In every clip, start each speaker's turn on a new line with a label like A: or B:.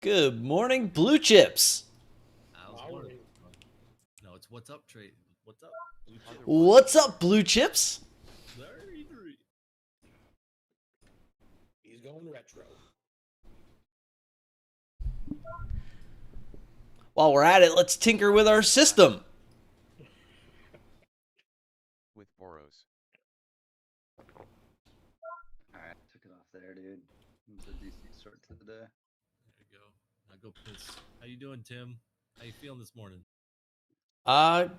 A: Good morning, blue chips.
B: I was wondering. No, it's what's up, trade. What's up? Blue chip.
A: What's up, blue chips?
B: 33.
C: He's going retro.
A: While we're at it, let's tinker with our system.
D: With Boros.
E: Alright, took it off there, dude. It was a decent start to the day.
B: There you go. Now go piss. How you doing, Tim? How you feeling this morning?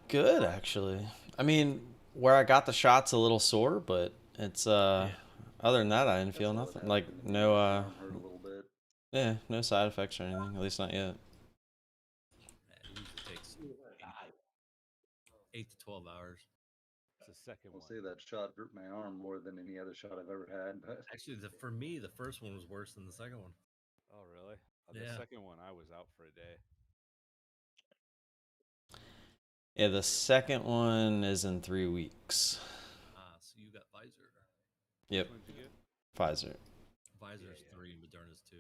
A: Good actually. I mean, where I got the shot's a little sore, but it's other than that, I didn't feel nothing. Like no
E: Hurt a little bit.
A: yeah, no side effects or anything. At least not yet.
B: It usually takes 8 to 12 hours.
D: It's the second
E: I'll
D: one.
E: say that shot hurt my arm more than any other shot I've ever had, but
B: Actually, for me, the first one was worse than the second one.
D: Oh, really? The
B: Yeah.
D: second one, I was out for a day.
A: Yeah, the second one is in 3 weeks.
B: So you got Pfizer.
A: Yep,
D: Which one did you get?
A: Pfizer.
B: Pfizer's 3 and Moderna's 2.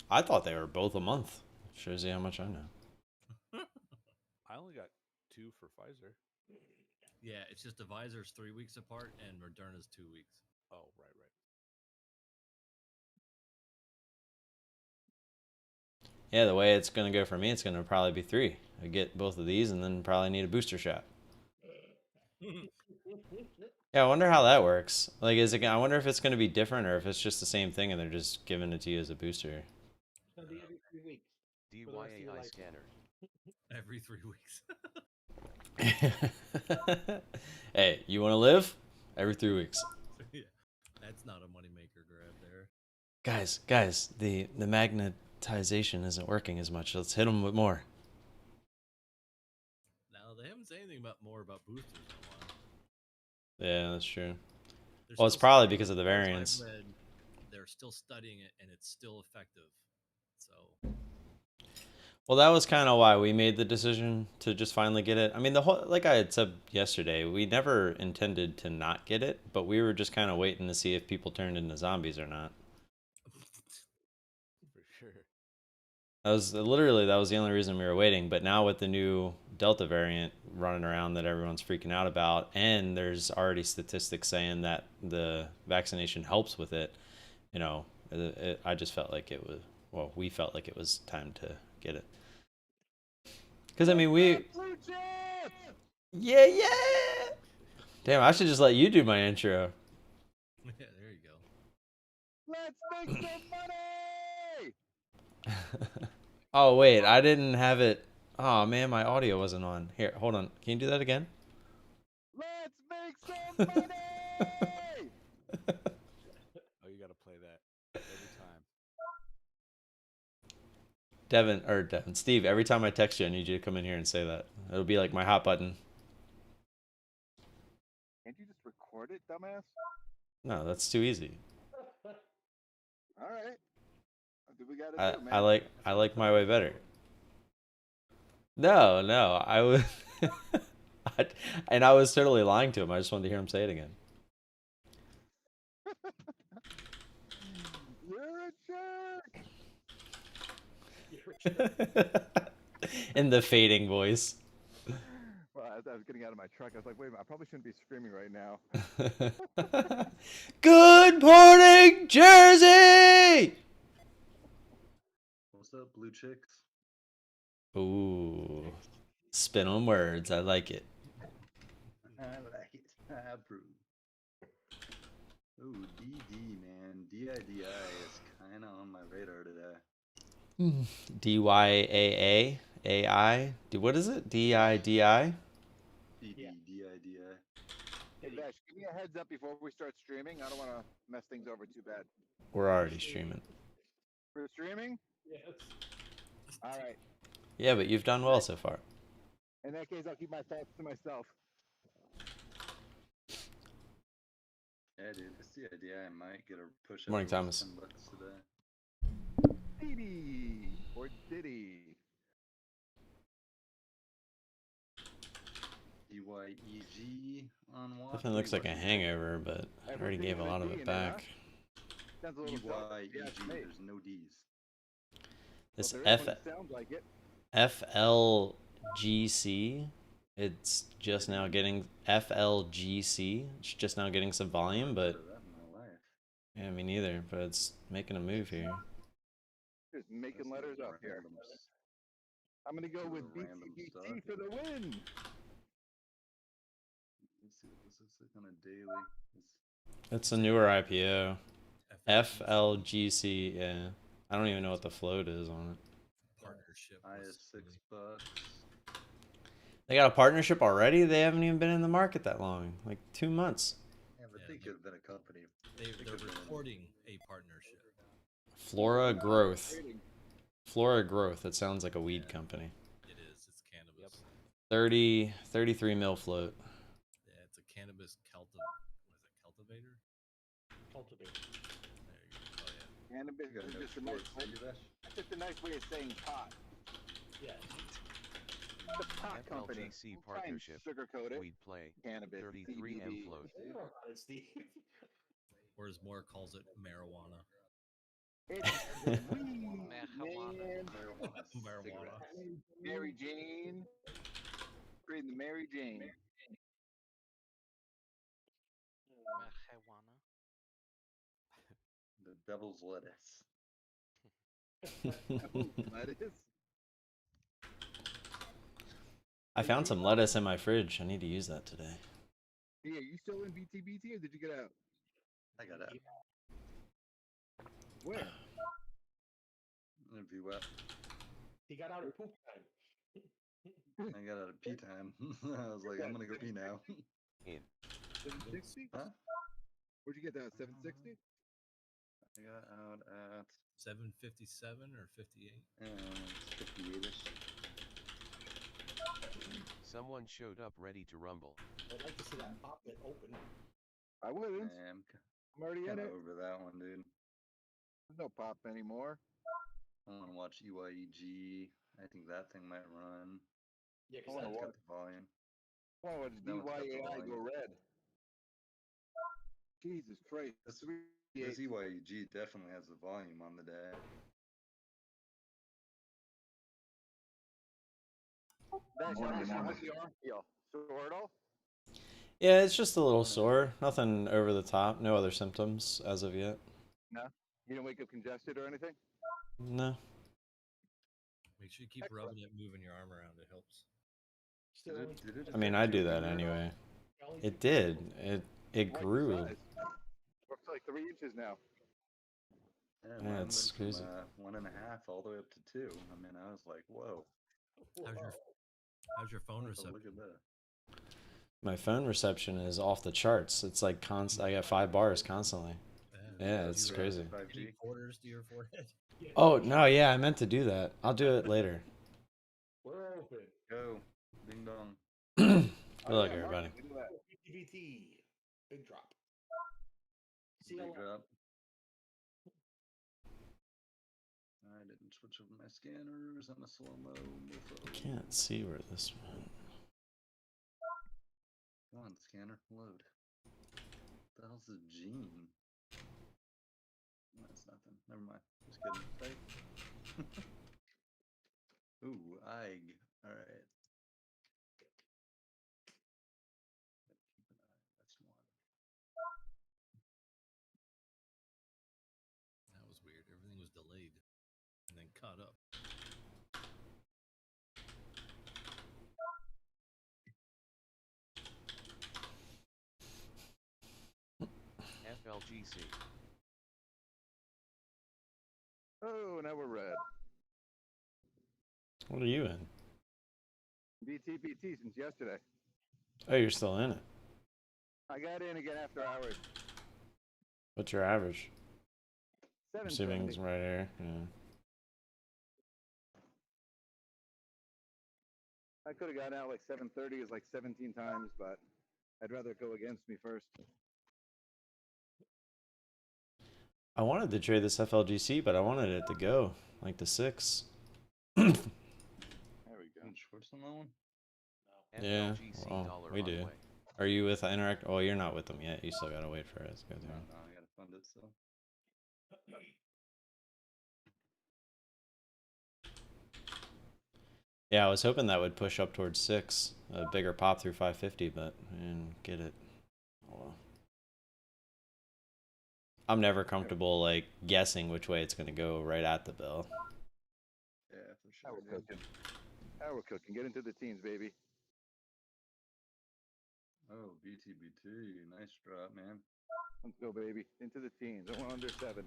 A: I thought they were both a month. Shows you how much I know.
D: I only got 2 for Pfizer.
B: Yeah, it's just the Pfizer's 3 weeks apart and Moderna's 2 weeks.
D: Oh, right.
A: Yeah, the way it's gonna go for me, it's gonna probably be 3. I get both of these and then probably need a booster shot. Yeah, I wonder how that works. Like, I wonder if it's going to be different or if it's just the same thing and they're just giving it to you as a booster.
C: It's gonna be every 3 weeks.
D: DYAI scanner.
B: Every 3 weeks.
A: Hey, you want to live? Every 3 weeks.
B: Yeah, that's not a moneymaker grab there.
A: Guys, the magnetization isn't working as much. Let's hit them with more.
B: Now, they haven't said anything about boosters in a while.
A: Yeah, that's true.
B: They're
A: Well, it's
B: still
A: probably
B: studying
A: because
B: it.
A: of the
B: As I've
A: variants.
B: read, they're still studying it, and it's still effective. So,
A: Well, that was kind of why we made the decision to just finally get it. I mean, the whole, like I had said yesterday, we never intended to not get it, but we were just kind of waiting to see if people turned into zombies or not.
D: For sure.
A: That was the only reason we were waiting. But now with the new Delta variant running around that everyone's freaking out about, and there's already statistics saying that the vaccination helps with it, you know, I just felt like it was, well, we felt like it was time to get it. Because, I mean, yeah. Damn, I should just let you do my intro.
B: yeah, there you go.
D: Let's make some money!
A: Oh, wait, I didn't have it. Oh, man, my audio wasn't on. Here, hold on. Can you do that again?
D: Let's make some money! Oh, you gotta play that every time.
A: Steve, every time I text you, I need you to come in here and say that. It'll be like my hot button.
D: Can't you just record it, dumbass?
A: No, that's too easy.
D: All right. What do we gotta do, man?
A: I like my way better. No, I was, and I was totally lying to him. I just wanted to hear him say it again.
D: You're a jerk!
A: In the fading voice.
D: Well, as I was getting out of my truck, I was like, wait a minute, I probably shouldn't be screaming right now.
A: Good morning, Jersey!
E: what's up, blue chicks?
A: Ooh, spin on words. I like it.
E: I like it. I approve. Ooh, DD, man. DIDI is kind of on my radar today.
A: DYAA AI. What is it? DIDI.
E: DD, DIDI.
D: Hey, Bash, give me a heads up before we start streaming. I don't want to mess things over too bad.
A: We're already streaming.
D: We're streaming?
C: Yes.
D: All right.
A: Yeah, but you've done well so far.
D: In that case, I'll keep my thoughts to myself.
E: Yeah, dude, this DIDI I might get a push.
A: Morning, Thomas.
E: $10 today.
D: Diddy or Diddy.
E: DYEG on what?
A: Definitely looks like a hangover, but I already gave a lot of it back.
D: Sounds Sounds a little selfish, if you ask
E: EYEG.
D: me.
E: There's no D's.
A: This
D: Well, there is one that sounds like it.
A: FLGC. It's just now getting FLGC. It's just now getting some volume,
E: Never heard
A: but
E: of that in my life.
A: yeah, me neither. But it's making a move here.
D: Just making
E: That's
D: letters
E: the
D: up here.
E: randoms.
D: I'm gonna go
E: the
D: with
E: random
D: BTBT
E: stock.
D: for the win.
E: Let's see what this looks like on a daily.
A: It's a newer IPO.
B: FLGC
A: FLGC. Yeah, I don't even know what the float is on it.
B: partnership.
E: I
B: was
E: is $6.
A: They got a partnership already. They haven't even been in the market that long, like 2 months.
E: Yeah, but
B: Yeah,
E: they
B: they-
E: could have been a company.
B: they're
E: could've been-
B: reporting a partnership.
A: Flora Growth.
D: Trading.
A: Flora Growth. It sounds like a weed company.
B: It is. It's cannabis.
A: 33 mil float.
B: Yeah, it's a cannabis cultivator?
C: Cultivate.
B: There you go. Oh yeah.
D: Cannabis
E: You got
D: is
E: no
D: just a nice
E: sports,
D: way.
E: do you, Vesh?
D: That's just a nice way of saying pot.
C: Yes.
D: The pot company.
F: FLGC
D: We'll try and
F: partnership.
D: sugarcoat it.
F: We'd play
D: Cannabis.
F: 33 M
D: CBD.
F: float.
C: I don't know about it, Steve.
B: Or as Moore calls it, marijuana.
D: It's weed,
G: Marijuana.
D: man.
E: Marijuana.
B: Marijuana.
E: cigarettes.
D: Mary Jane. Trading the Mary Jane.
G: Marijuana.
E: The devil's lettuce.
D: Lettuce.
A: I found some lettuce in my fridge. I need to use that today.
D: Yeah, you still in BTBT or did you get out?
E: I got out.
D: Where?
E: If you what?
C: He got out at poop time.
E: I got out of pee time. I was like, I'm gonna go pee now.
D: 760?
E: Huh?
D: Where'd you get that? 760?
E: I got out at
B: 757 or 58?
E: 58ish.
F: Someone showed up ready to rumble.
C: I'd like to see that pop that open.
D: I wouldn't.
E: I'm
D: I'm already in
E: kind of
D: it.
E: over that one, dude.
D: There's no pop anymore.
E: I want to watch EYEG. I think that thing might run.
C: Yeah,
D: I
C: because
D: wanna
E: It's
C: that's
E: got the volume.
D: Oh, it's
E: No, it's got the
D: DYAI go
E: volume.
D: red. Jesus Christ.
E: This EYEG definitely has the volume on the day.
D: That's how the arm feel. Sore at all?
A: Yeah, it's just a little sore. Nothing over the top. No other symptoms as of yet.
D: No? You don't wake up congested or anything?
A: No.
B: Make sure you keep rubbing it, moving your arm around. It helps.
C: still
E: Did
C: only,
E: it, did it
A: I mean, I do that anyway. It did. It
D: Like
A: grew.
D: size. We're up to like 3 inches now.
E: Yeah,
A: Yeah,
E: mine
A: it's
E: went
A: crazy.
E: from 1.5 all the way up to 2. I mean, I was like, whoa.
B: How's your phone
E: So
B: reception?
E: look at that.
A: My phone reception is off the charts. It's like I got 5 bars constantly. Yeah, it's
B: Do you,
A: crazy.
E: 5G.
B: Any quarters to your forehead?
A: Oh, no, yeah, I meant to do that. I'll do it later.
C: We're open.
E: Go. Ding dong.
A: Good
D: Oh,
A: luck,
D: yeah,
A: everybody.
D: Mark, look at that.
C: BTBT. Big drop.
E: Big
C: CLF.
E: drop. I didn't switch over my scanners. I'm a slow-mo.
A: Can't see where this went.
E: Come on, scanner. Load. What the hell's a gene? That's nothing. Never mind. Just kidding. Right? Ooh, IG. Alright. Keep an eye. That's one.
B: That was weird. Everything was delayed and then caught up.
F: FLGC.
D: Oh, now we're red.
A: What are you in?
D: BTBT since yesterday.
A: Oh, you're still in it.
D: I got in again after hours.
A: What's your average? I'm assuming
D: 770.
A: it's right here. Yeah.
D: I could have gotten out like 730 is like 17 times, but I'd rather it go against me first.
A: I wanted to trade this FLGC, but I wanted it to go like the 6.
D: There we go.
E: Any shorts on that one?
A: Yeah,
F: FLGC
A: well,
F: dollar
A: we do.
F: runway.
A: Are you with Interact? Oh, you're not with them yet. You still gotta wait for it to go
E: No,
A: through.
E: no, I gotta fund it still.
A: Yeah, I was hoping that would push up towards 6, a bigger pop through 550, but I didn't get it. Oh well. I'm never comfortable like guessing which way it's gonna go right at the bell.
E: Yeah, for
D: Now
E: sure.
D: we're cooking. Now we're cooking. Get into the teens, baby.
E: Oh, BTBT. Nice drop, man.
D: Let's go, baby. Into the teens. I want under 7.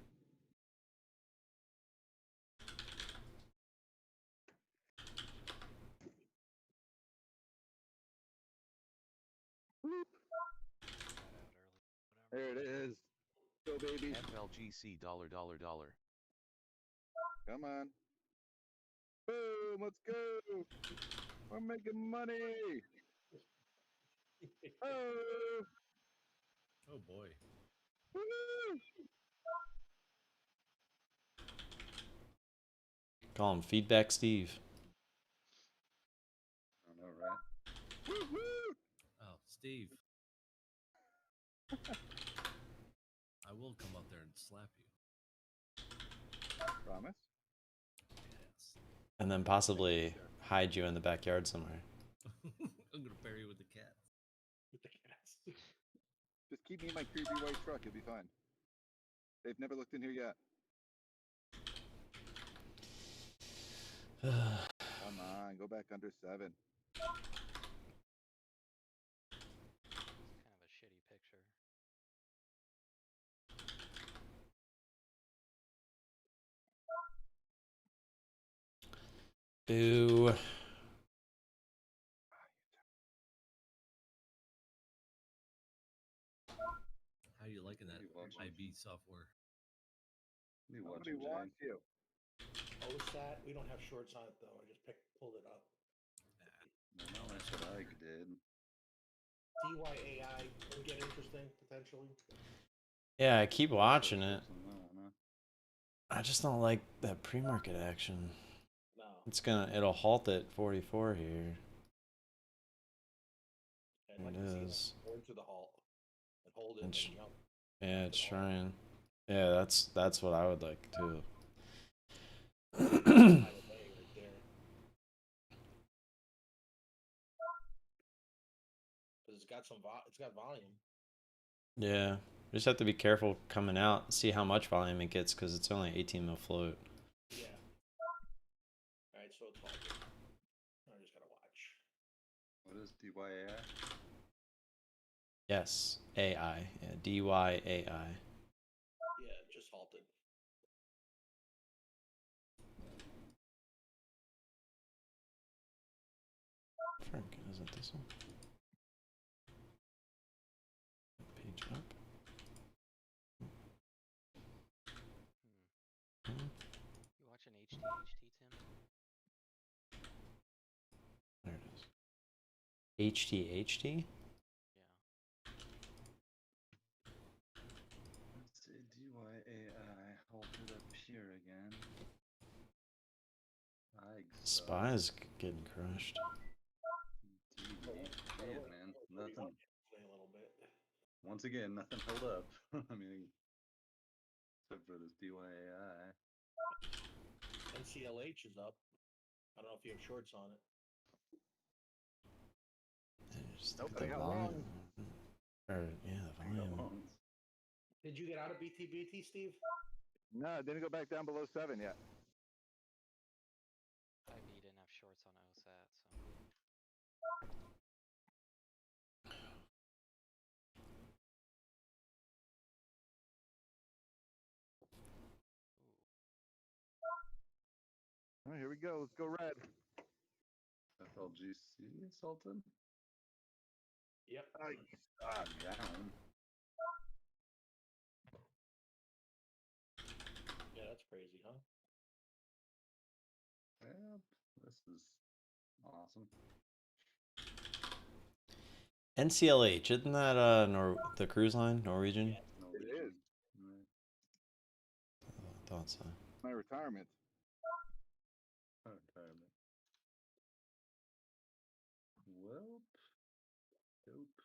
D: There it is. Go, baby.
F: FLGC $.
D: Come on. Boom. Let's go. We're making money. Oh.
B: Oh boy.
D: Woo.
A: Call him Feedback Steve.
E: I know, right?
D: Woo-hoo.
B: Oh, Steve. I will come up there and slap you.
D: Promise.
B: Yes.
A: And then possibly hide you in the backyard somewhere.
B: I'm gonna bury you with the cat.
C: With the cats.
D: Just keep me in my creepy white truck. You'll be fine. They've never looked in here yet. Come on. Go back under 7.
G: Kind of a shitty picture.
A: Boo.
B: How you liking that
E: You watching?
B: IB software?
E: Me
D: Somebody
E: watching, Jay.
D: wants you.
C: OSAT. We don't have shorts on it though. I just pulled it up.
E: No, that's what I did.
C: DYAI will get interesting potentially.
A: Yeah, I keep watching it.
E: No.
A: I just don't like that pre-market action.
C: No.
A: It'll halt at 44 here.
C: I'd like
A: It
C: to see
A: is.
C: it go into the halt and hold it and
A: It's-
C: then jump.
A: Yeah, it's trying. Yeah, that's what I would like too.
C: Time of day right there. Because it's got volume.
A: Yeah, we just have to be careful coming out, see how much volume it gets, because it's only 18 mil float.
C: Yeah. Alright, so it's halted. I just gotta watch.
E: What is DYAI?
A: Yes, AI, yeah, DYAI.
C: Yeah, it just halted.
A: Frank, isn't this one? Page up.
G: You watching HTHT, Tim?
A: There it is. HTHT?
G: Yeah.
E: Let's see, DYAI. Halted up here again.
A: Spy's getting crushed.
E: Shit, man. Nothing.
C: A little bit.
E: Once again, nothing held up. I mean, except for this DYAI.
C: NCLH is up. I don't know if you have shorts on it.
A: Just
D: Nope,
A: the
D: I got
A: volume. Or, yeah, the
E: I got
A: volume.
E: longs.
C: Did you get out of BTBT, Steve?
D: No, it didn't go back down below 7 yet.
G: IB didn't have shorts on OSAT, so.
D: All right, here we go. Let's go red.
E: FLGC assaulted?
C: Yep.
E: Down.
C: Yeah, that's crazy, huh?
E: Yep, this is awesome.
A: NCLH, isn't that the cruise line, Norwegian?
E: Norwegian.
D: is.
E: Right.
A: I thought so.
D: My retirement.
E: Retirement. Well, dope.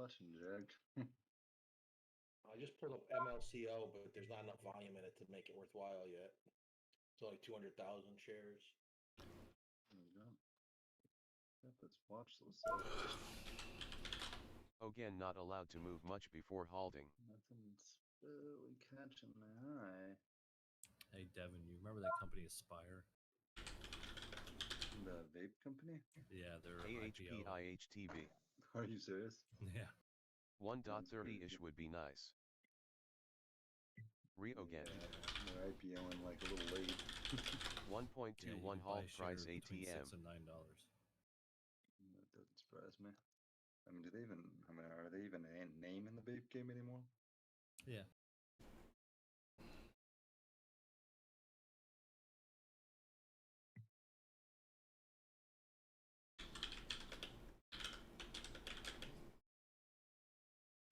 E: watching, Jack?
C: I just pulled up MLCO, but there's not enough volume in it to make it worthwhile yet. It's only 200,000 shares.
E: There we go. Got this watch list.
F: Again, not allowed to move much before halting.
E: Nothing's really catching my eye.
B: Hey Devin, you remember that company Aspire?
E: The vape company?
B: Yeah, they're
F: AHP
B: IPO.
F: IHTV.
E: Are you serious?
B: Yeah.
F: 1.30-ish would be nice. Again.
E: Yeah, they're IPOing like a little late.
F: 1.21
B: Yeah, you can buy
F: halt price
B: shares between
F: ATM.
B: $6 and $9.
E: That doesn't surprise me. I mean, are they even a name in the vape game anymore?
B: Yeah.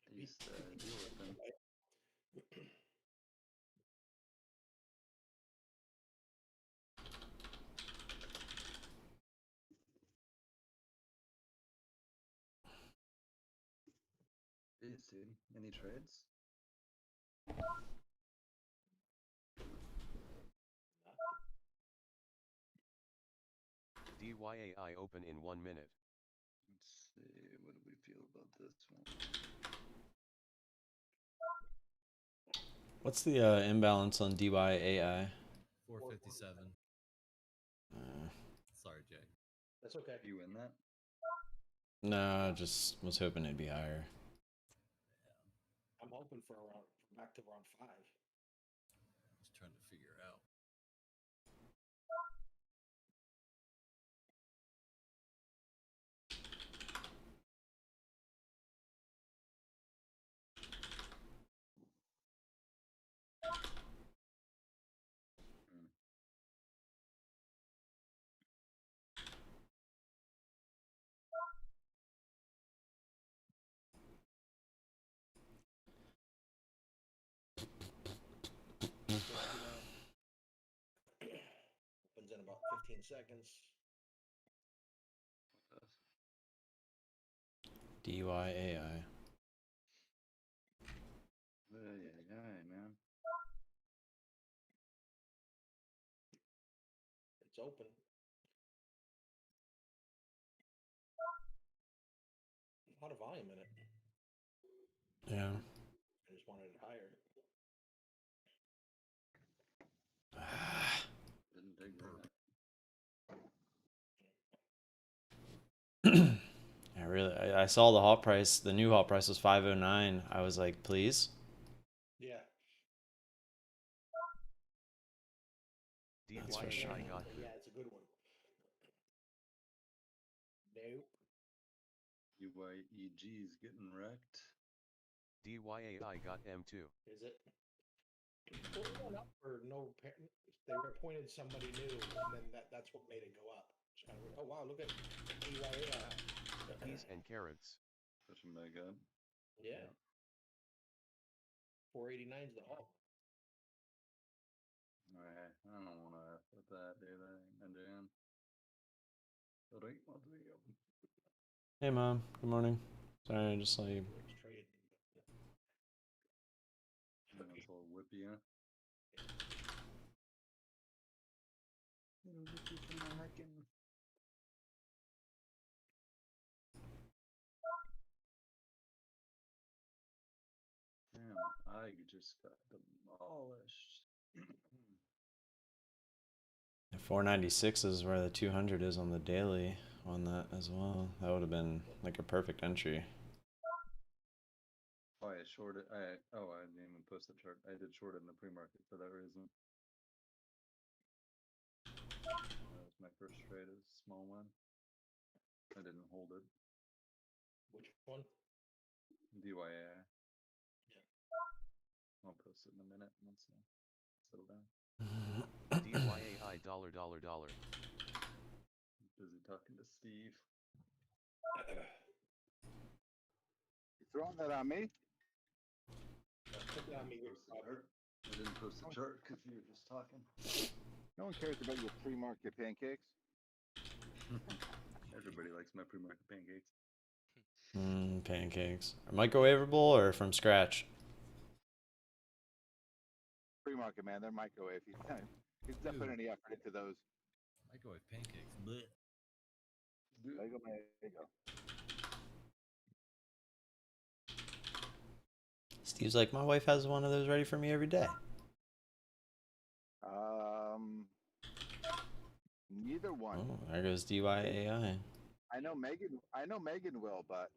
E: I used to deal with them. Jeez, dude. Any trades?
F: DYAI open in 1 minute.
E: Let's see. What do we feel about this one?
A: What's the imbalance on DYAI?
B: 457.
A: Uh,
B: Sorry, Jay.
C: That's okay.
E: You win that?
A: no, I just was hoping it'd be higher.
C: I'm hoping for back to round 5.
B: Just trying to figure out.
E: Hmm.
C: Opens in about 15 seconds.
A: DYAI.
E: Yeah, man.
C: It's open. A lot of volume in it.
A: Yeah.
C: I just wanted it higher.
E: Didn't dig that.
A: I saw the halt price. The new halt price was 509. I was like, please.
C: Yeah.
A: That's
F: DYAI
A: frustrating.
F: got
C: Yeah, it's a good one. Nope.
E: UYEG's getting wrecked.
F: DYAI got M2.
C: Is it? Well, it went up for no. They appointed somebody new, and then that's what made it go up. It's kind of weird. Oh wow, look at EYA.
F: Peas and carrots.
E: Pushing back up.
C: Yeah. 489 is the halt.
E: Alright, I don't wanna F with that, dude. That ain't my jam. Right, what do we go?
A: Hey, Mom. Good morning. Sorry, I just saw you.
C: It's traded.
E: It's all whippy, huh? Little whippy from my hacking. Damn, I just got demolished.
A: 496 is where the 200 is on the daily on that as well. That would have been like a perfect entry.
E: Oh, I shorted. I didn't even post the chart. I did short it in the pre-market for that reason. That was my first trade. It was a small one. I didn't hold it.
C: Which one?
E: DYA.
C: Yeah.
E: I'll post it in a minute once I settle down.
F: DYAI $.
E: Busy talking to Steve.
D: You throwing that on me?
C: Put that on me.
E: I didn't post the chart because you were just talking.
D: No one cares about your pre-market pancakes.
E: Everybody likes my pre-market pancakes.
A: Pancakes. Microwavable or from scratch?
D: Free market, man. They're microwave. He's not putting any effort into those.
B: Microwave pancakes. Blech.
D: There you go, man. There you go.
A: Steve's like, my wife has one of those ready for me every day.
D: Neither one.
A: Oh, there goes DYAI.
D: I know Megan will, but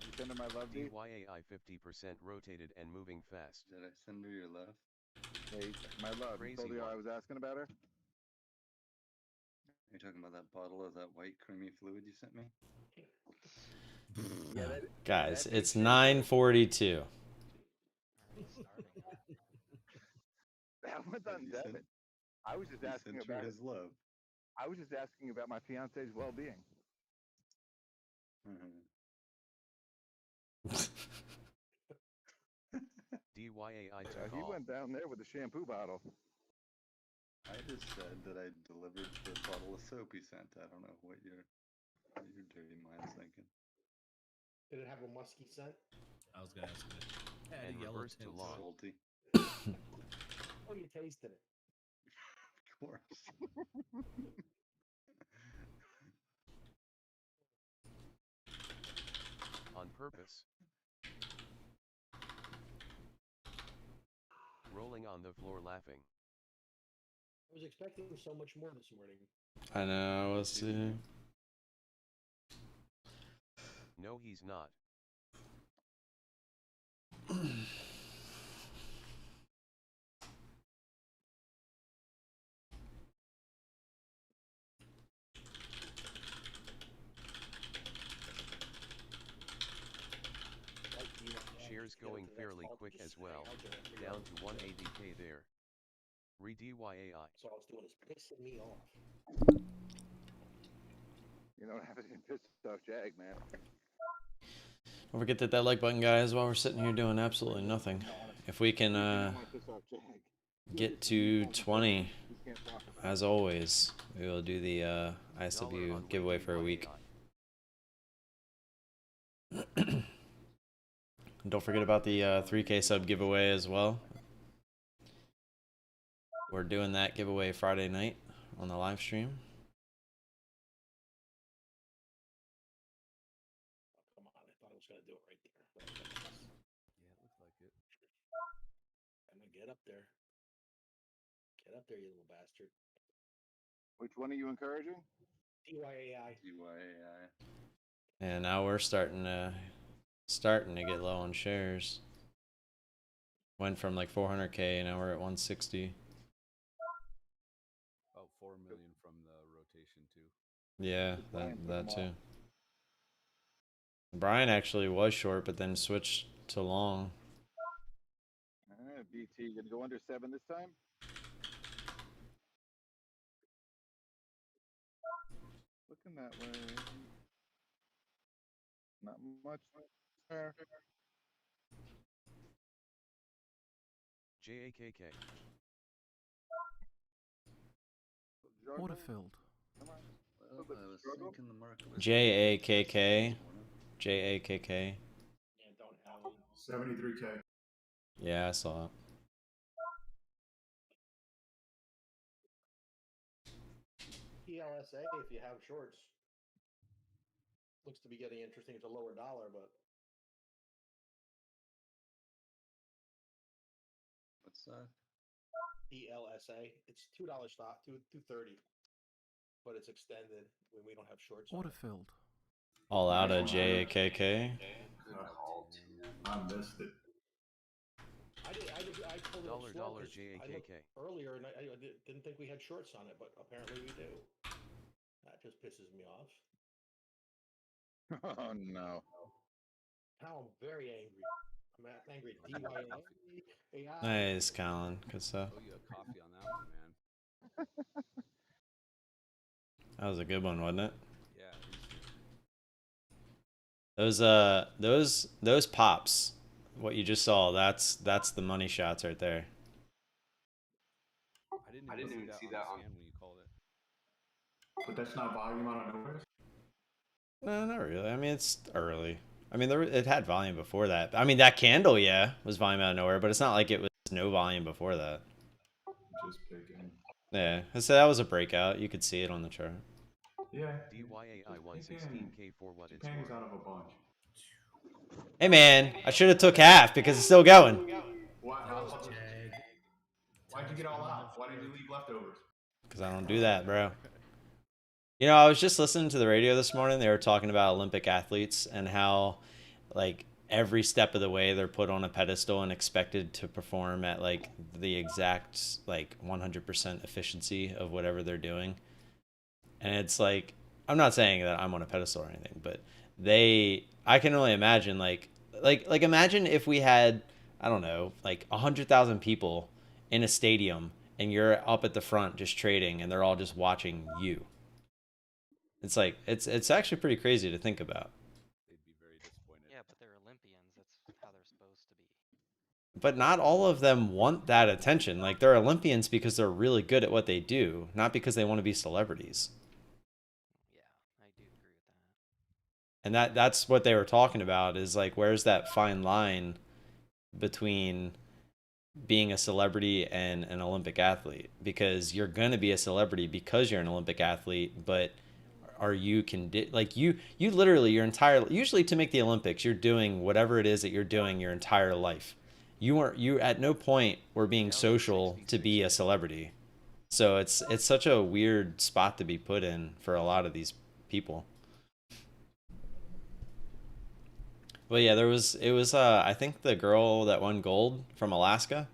D: you send her my love, D?
F: DYAI 50% rotated and moving fast.
E: Did I send her your love?
D: Hey, my love. You told
F: Crazy
D: her I
F: one.
D: was asking about her.
E: Are you talking about that bottle of that white creamy fluid you sent me?
D: Yeah,
A: Guys,
D: that
A: it's
D: makes
A: 9:42.
G: Already starving.
D: that one's on
E: You
D: Devin.
E: sent-
D: I was just
E: He
D: asking
E: sent her
D: about
E: his love.
D: I was just asking about my fiance's well-being.
F: DYAI to
D: He
F: call.
D: went down there with a shampoo bottle.
E: I just said that I delivered the bottle of soap he sent. I don't know what your dirty mind's thinking.
C: Did it have a musky scent?
B: I was gonna ask that. Had
F: And
B: a yellow
F: reverse to
B: tint
F: log.
B: to it.
E: Salty.
C: Oh, you tasted it.
E: Of course.
F: On purpose. Rolling on the floor laughing.
C: I was expecting so much more this morning.
A: I know, we'll see.
F: No, he's not.
C: Like, you know,
F: Shares
C: just get it
F: going
C: to the next
F: fairly
C: call,
F: quick
C: just
F: as
C: hang
F: well.
C: out there and figure
F: Down
C: out
F: to
C: what's going on.
F: 180K there. Re-DYAI.
C: So all it's doing is pissing me off.
D: You don't have any pissed off Jag, man.
A: Don't forget that like button, guys, while we're sitting here doing absolutely nothing. If we can
D: You don't want to piss off Jag.
A: get to 20,
D: He can't talk about
A: as always, we will do the
F: Dollar
A: ISW
F: on
A: giveaway for a week. Don't forget about the 3K sub giveaway as well. We're doing that giveaway Friday night on the live stream.
C: Oh, come on, I thought I was gonna do it right there. But I guess.
B: Yeah, it looks like it.
C: I'm gonna get up there. Get up there, you little bastard.
D: Which one are you encouraging?
C: DYAI.
E: DYAI.
A: And now we're starting to get low on shares. Went from like 400K, now we're at 160.
H: About 4 million from the rotation too.
A: Yeah,
D: Brian took
A: that
D: them
A: too.
D: all.
A: Brian actually was short, but then switched to long.
D: BT gonna go under 7 this time. Looking that way. Not much there.
F: JAKK.
H: Order filled.
D: Come on.
E: Well, I was
D: struggle.
E: thinking the market was
A: JAKK.
E: Morning.
A: JAKK.
C: Yeah, don't have it.
I: 73K.
A: Yeah, I saw it.
C: PLSA if you have shorts. Looks to be getting interesting. It's a lower dollar, but
E: What's that?
C: PLSA. It's $2 stock, 230. But it's extended when we don't have shorts. on
H: Order
C: it.
H: filled.
A: All out of JAKK.
I: I missed it.
C: I pulled it up slow
F: Dollar
C: 'cause I looked
F: JAKK.
C: earlier and I didn't think we had shorts on it, but apparently we do. That just pisses me off.
D: Oh no.
C: Now I'm very angry. I'm angry at DYA. AI.
A: Nice, Colin. Good stuff.
H: Owe you a coffee on that one, man.
A: That was a good one, wasn't it?
H: Yeah.
A: Those pops. What you just saw, that's the money shots right there.
H: I didn't even see that on scan when you called it.
I: But that's not volume out of nowhere.
A: No, not really. I mean, it's early. I mean, it had volume before that. I mean, that candle, yeah, was volume out of nowhere, but it's not like it was no volume before that.
I: Just picking.
A: Yeah, so that was a breakout. You could see it on the chart.
I: Yeah.
F: DYAI 116K for what it's
I: Pangs
F: worth.
I: out of a bunch.
A: Hey, man, I should have took half because it's still going.
I: Why'd you get all out? Why did you leave leftovers?
A: Because I don't do that, bro. You know, I was just listening to the radio this morning. They were talking about Olympic athletes and how, like, every step of the way they're put on a pedestal and expected to perform at, like, the exact, like, 100% efficiency of whatever they're doing. And it's like, I'm not saying that I'm on a pedestal or anything, but I can only imagine, like imagine if we had, I don't know, like 100,000 people in a stadium and you're up at the front just trading and they're all just watching you. It's like, it's actually pretty crazy to think about.
H: They'd be very disappointed.
G: Yeah, but they're Olympians. That's how they're supposed to be.
A: But not all of them want that attention. Like, they're Olympians because they're really good at what they do, not because they want to be celebrities.
G: Yeah, I do agree with that.
A: And that's what they were talking about, is like, where's that fine line between being a celebrity and an Olympic athlete? Because you're going to be a celebrity because you're an Olympic athlete, but are you like you literally your entire, usually to make the Olympics, you're doing whatever it is that you're doing your entire life. You at no point were being social to be a celebrity. So it's such a weird spot to be put in for a lot of these people. Well, yeah, it was I think the girl that won gold from Alaska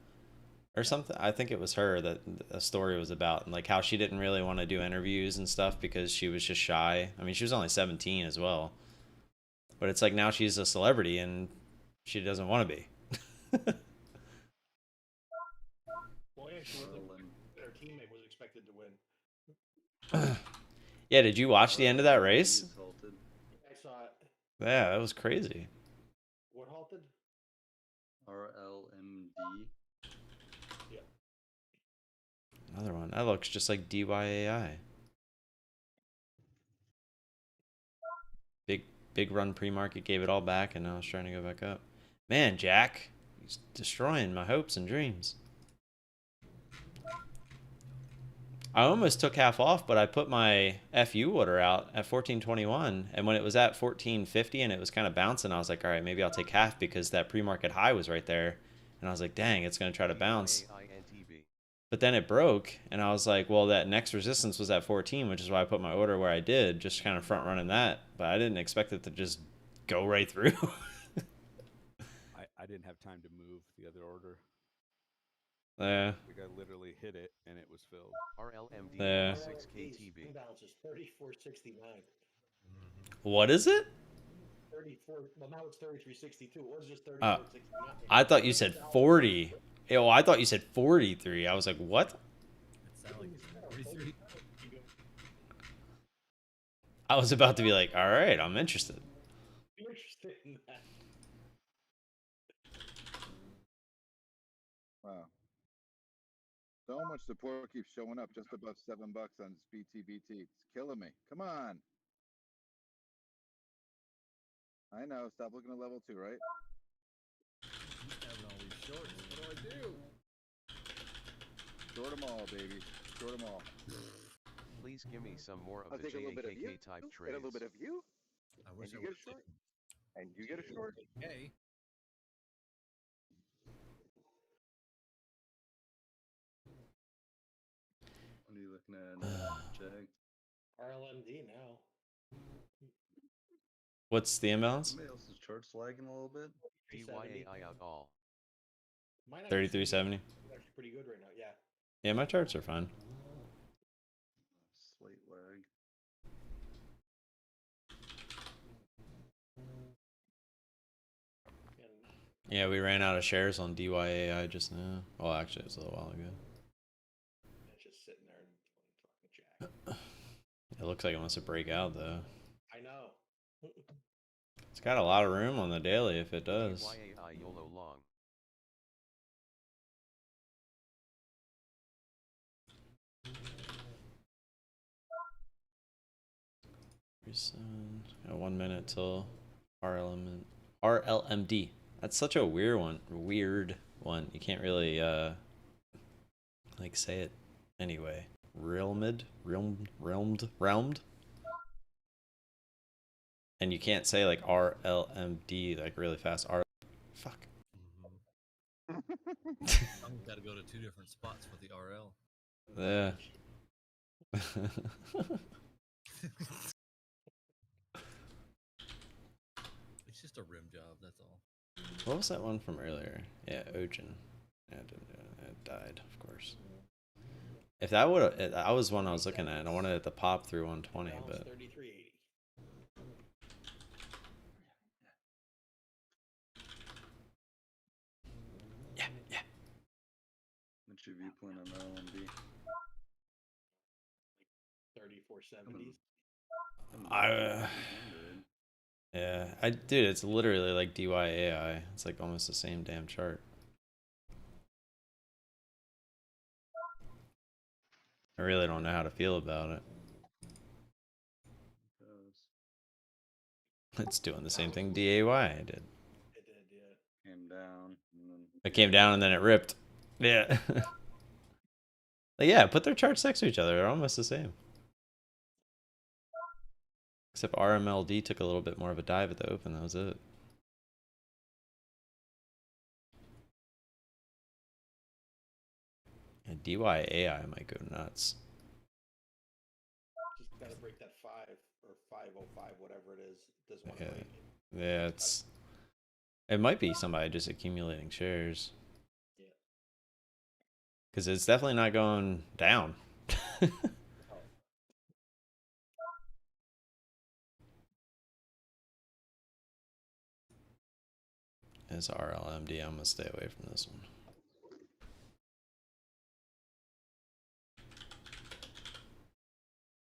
A: or something. I think it was her that a story was about, and like how she didn't really want to do interviews and stuff because she was just shy. I mean, she was only 17 as well. But it's like now she's a celebrity and she doesn't want to be.
C: Well, yeah, their teammate was expected to win.
A: Yeah, did you watch the end of that race?
C: I saw it.
A: Yeah, that was crazy.
C: What halted?
E: RLMD.
C: Yeah.
A: Another one. That looks just like DYAI. Big run pre-market, gave it all back, and now it's trying to go back up. Man, Jack, he's destroying my hopes and dreams. I almost took half off, but I put my FU order out at 1421, and when it was at 1450 and it was kind of bouncing, I was like, all right, maybe I'll take half because that pre-market high was right there. And I was like, dang, it's going to try to bounce. But then it broke, and I was like, well, that next resistance was at 14, which is why I put my order where I did, just kind of front running that. But I didn't expect it to just go right through.
H: I didn't have time to move the other order.
A: Yeah.
H: Like I literally hit it and it was filled.
F: RLMD
A: Yeah.
F: 6KTB.
C: Balance is 34.69.
A: What is it?
C: 34. Well, now it's 33.62. It was just 34.69.
A: I thought you said 40. Yo, I thought you said 43. I was like, what?
B: It sounded like it's 43.
A: I was about to be like, all right, I'm interested.
C: I'm interested in that.
D: Wow. So much support keeps showing up just above $7 on BTBT. It's killing me. Come on. I know. Stop looking at level 2, right?
B: He's having all these shorts. What do I do?
D: Short them all, baby. Short them all.
F: Please give me some more of
D: I'll
F: the
D: take a little bit of you,
F: JAKK type
D: and
F: trades.
D: a little bit of you,
B: I wish
D: and
B: I
D: you get
B: would
D: a short, and you get a short.
B: Hey.
E: What are you looking at, Jag?
C: RLMD now.
A: What's the imbalance?
E: Somebody else's chart's lagging a little bit.
F: DYAI out all.
C: Mine actually
A: 3370.
C: actually pretty good right now. Yeah.
A: Yeah, my charts are fine.
E: Slight lag.
C: And
A: Yeah, we ran out of shares on DYAI just now. Well, actually, it was a little while ago.
C: it's just sitting there and talking jack.
A: It looks like it wants to break out, though.
C: I know.
A: It's got a lot of room on the daily if it does.
F: DYAI YOLO long.
A: Got 1 minute till RLMD. That's such a weird one. You can't really like say it anyway. Realmed. And you can't say like RLMD like really fast. Fuck.
B: I've got to go to 2 different spots for the RL.
A: Yeah.
B: It's just a rim job, that's all.
A: What was that one from earlier? Yeah, Ocean. Yeah, it died, of course. If that would have, that was one I was looking at. I wanted it to pop through 120, but
C: 33.80.
A: yeah.
E: What's your viewpoint on RLMD?
C: 34.70s.
A: Dude, it's literally like DYAI. It's like almost the same damn chart. I really don't know how to feel about it. It's doing the same thing DAY did.
C: It did, yeah.
E: Came down. And then
A: It came down and then it ripped. Yeah. Like, yeah, put their charts next to each other. They're almost the same. Except RMLD took a little bit more of a dive at the open. That was it. And DYAI might go nuts.
C: Just got to break that 5 or 505, whatever it is. Doesn't want to
A: Yeah.
C: break it.
A: Yeah, it might be somebody just accumulating shares.
C: Yeah.
A: Because it's definitely not going down. It's RLMD. I'm going to stay away from this one.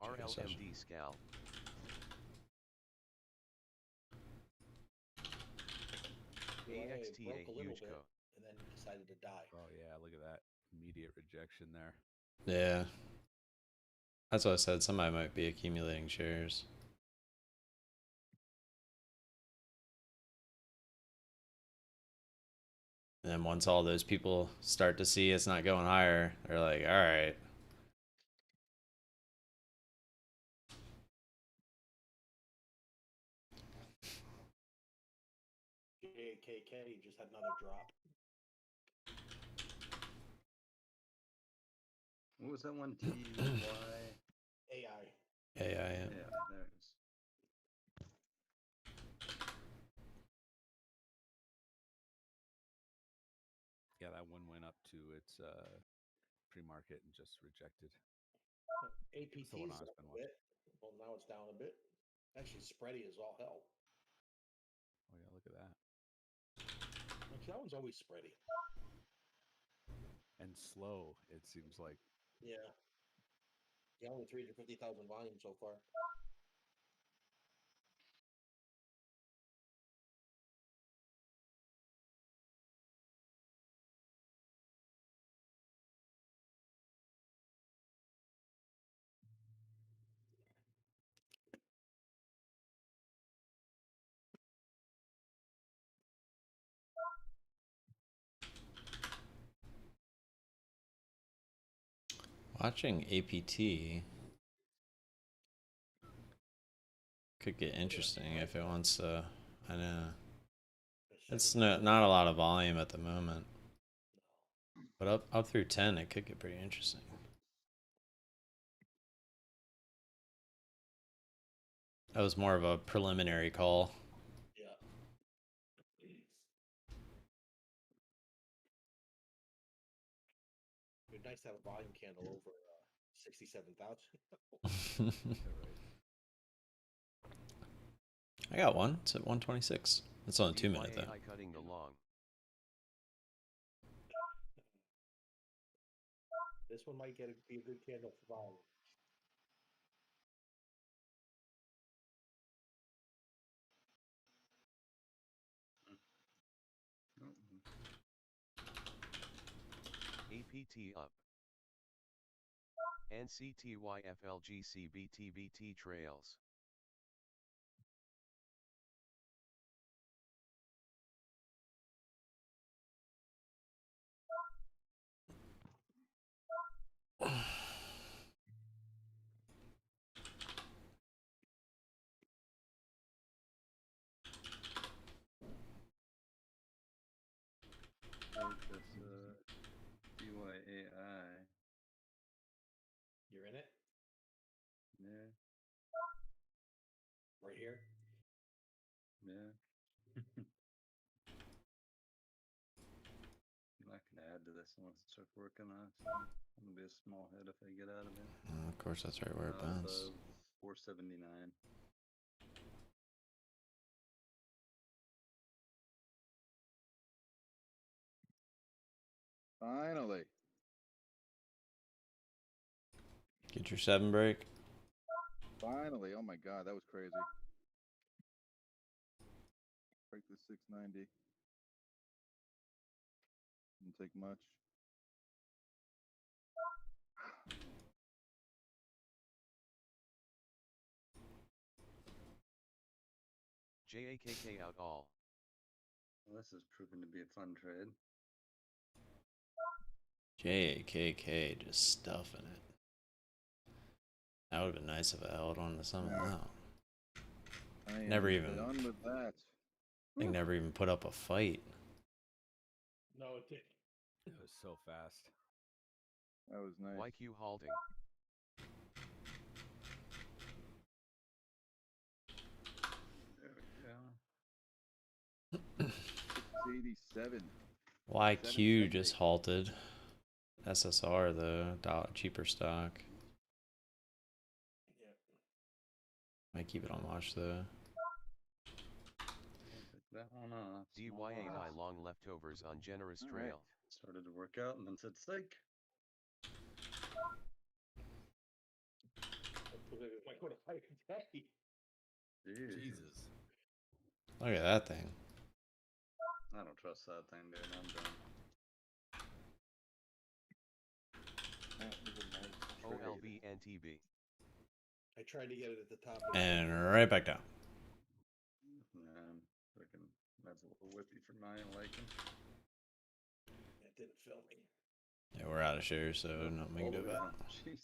F: RLMD scalp. AXTA
C: broke a little
F: huge
C: bit
F: co.
C: and then decided to die.
H: Oh yeah, look at that immediate rejection there.
A: Yeah. That's what I said. Somebody might be accumulating shares. And then once all those people start to see it's not going higher, they're like, all right.
C: JAKK just had another drop.
E: what was that one? TY?
C: AI.
A: Yeah.
E: Yeah, there it is.
H: Yeah, that one went up to its pre-market and just rejected.
C: APT's
H: the one
C: up
H: I've
C: a
H: been
C: bit. Well, now it's down a bit. Actually, spready is all hell.
H: Oh yeah, look at that.
C: Actually, that one's always spready.
H: And slow, it seems like.
C: Yeah. Yeah, only 350,000 volume so far.
A: Watching APT could get interesting if it wants to. I know. It's not a lot of volume at the moment. But up through 10, it could get pretty interesting. That was more of a preliminary call.
C: Yeah. It'd be nice to have a volume candle over 67,000.
A: I got one. It's at 126. It's on a 2 minute though.
F: DYAI cutting the long.
C: This one might be a good candle for volume.
F: APT up. NCTYFLGCBTBT trails.
E: BYAI.
C: You're in it?
E: Yeah,
C: Right here?
E: yeah. I'm not gonna add to this unless it starts working on it. So I'm gonna be a small hit if I get out of it.
A: Of course, that's right where it
E: Not
A: bounced.
E: above 479.
D: Finally.
A: Get your 7 break.
D: Finally. Oh my God, that was crazy. Break the 690. Didn't take much.
F: JAKK out all.
E: Well, this is proving to be a fun trade.
A: JAKK just stuffing it. That would have been nice if I held on to some of that.
D: I am
A: Never even.
D: done with that.
A: I think never even put up a fight.
C: No, it didn't.
H: It was so fast.
D: That was nice.
F: YQ halting.
E: There we go.
D: 687.
A: YQ just halted. SSR though, cheaper stock.
C: Yeah.
E: Might
A: keep it on watch though.
E: Pick that one off.
F: DYAI long leftovers on generous
E: All
F: trail.
E: right. Started to work out and then said psych.
C: Might go to fight today.
B: Jesus.
A: Look at that thing.
E: I don't trust that thing, dude. I'm done.
C: That was a nice trade.
F: OLB NTB.
C: I tried to get it at the top. Of
A: And right back down.
E: Man, freaking, that's a little whippy for my liking.
C: It didn't fill me.
A: Yeah, we're out of shares, so nothing we can do about it.
E: Jeez.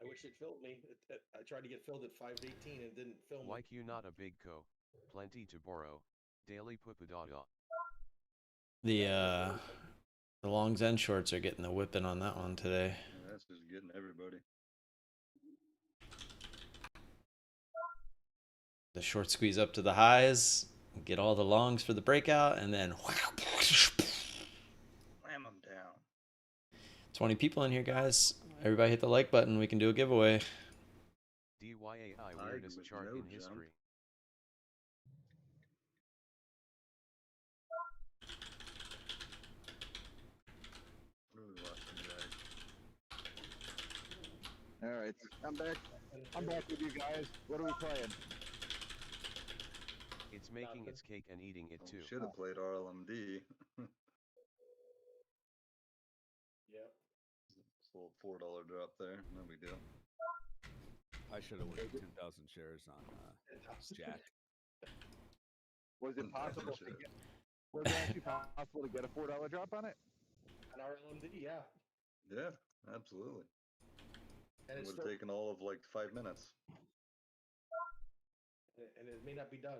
C: I wish it filled me. I tried to get filled at 518 and it didn't fill me.
F: YQ not a big co. Plenty to borrow. Daily pupadada.
A: The longs and shorts are getting the whipping on that one today.
E: Yeah, that's just getting everybody.
A: The short squeeze up to the highs, get all the longs for the breakout, and then
E: Slam them down.
A: 20 people in here, guys. Everybody hit the like button. We can do a giveaway.
F: DYAI weirdest
E: with
F: chart
E: no
F: in
E: jump.
F: history.
E: What are we watching today?
D: All right, I'm back. I'm back with you guys. What are we playing?
F: It's making its cake and eating it too.
E: Should have played RLMD.
C: Yep.
E: It's a little $4 drop there. No big deal.
H: I should have won 10,000 shares on JAKK.
D: Was it possible to get? Was it actually possible to get a $4 drop on it?
C: An RLMD, yeah.
E: Yeah, absolutely.
C: And
E: It
C: it's
E: would have
C: still,
E: taken all of like 5 minutes.
C: and it may not be done.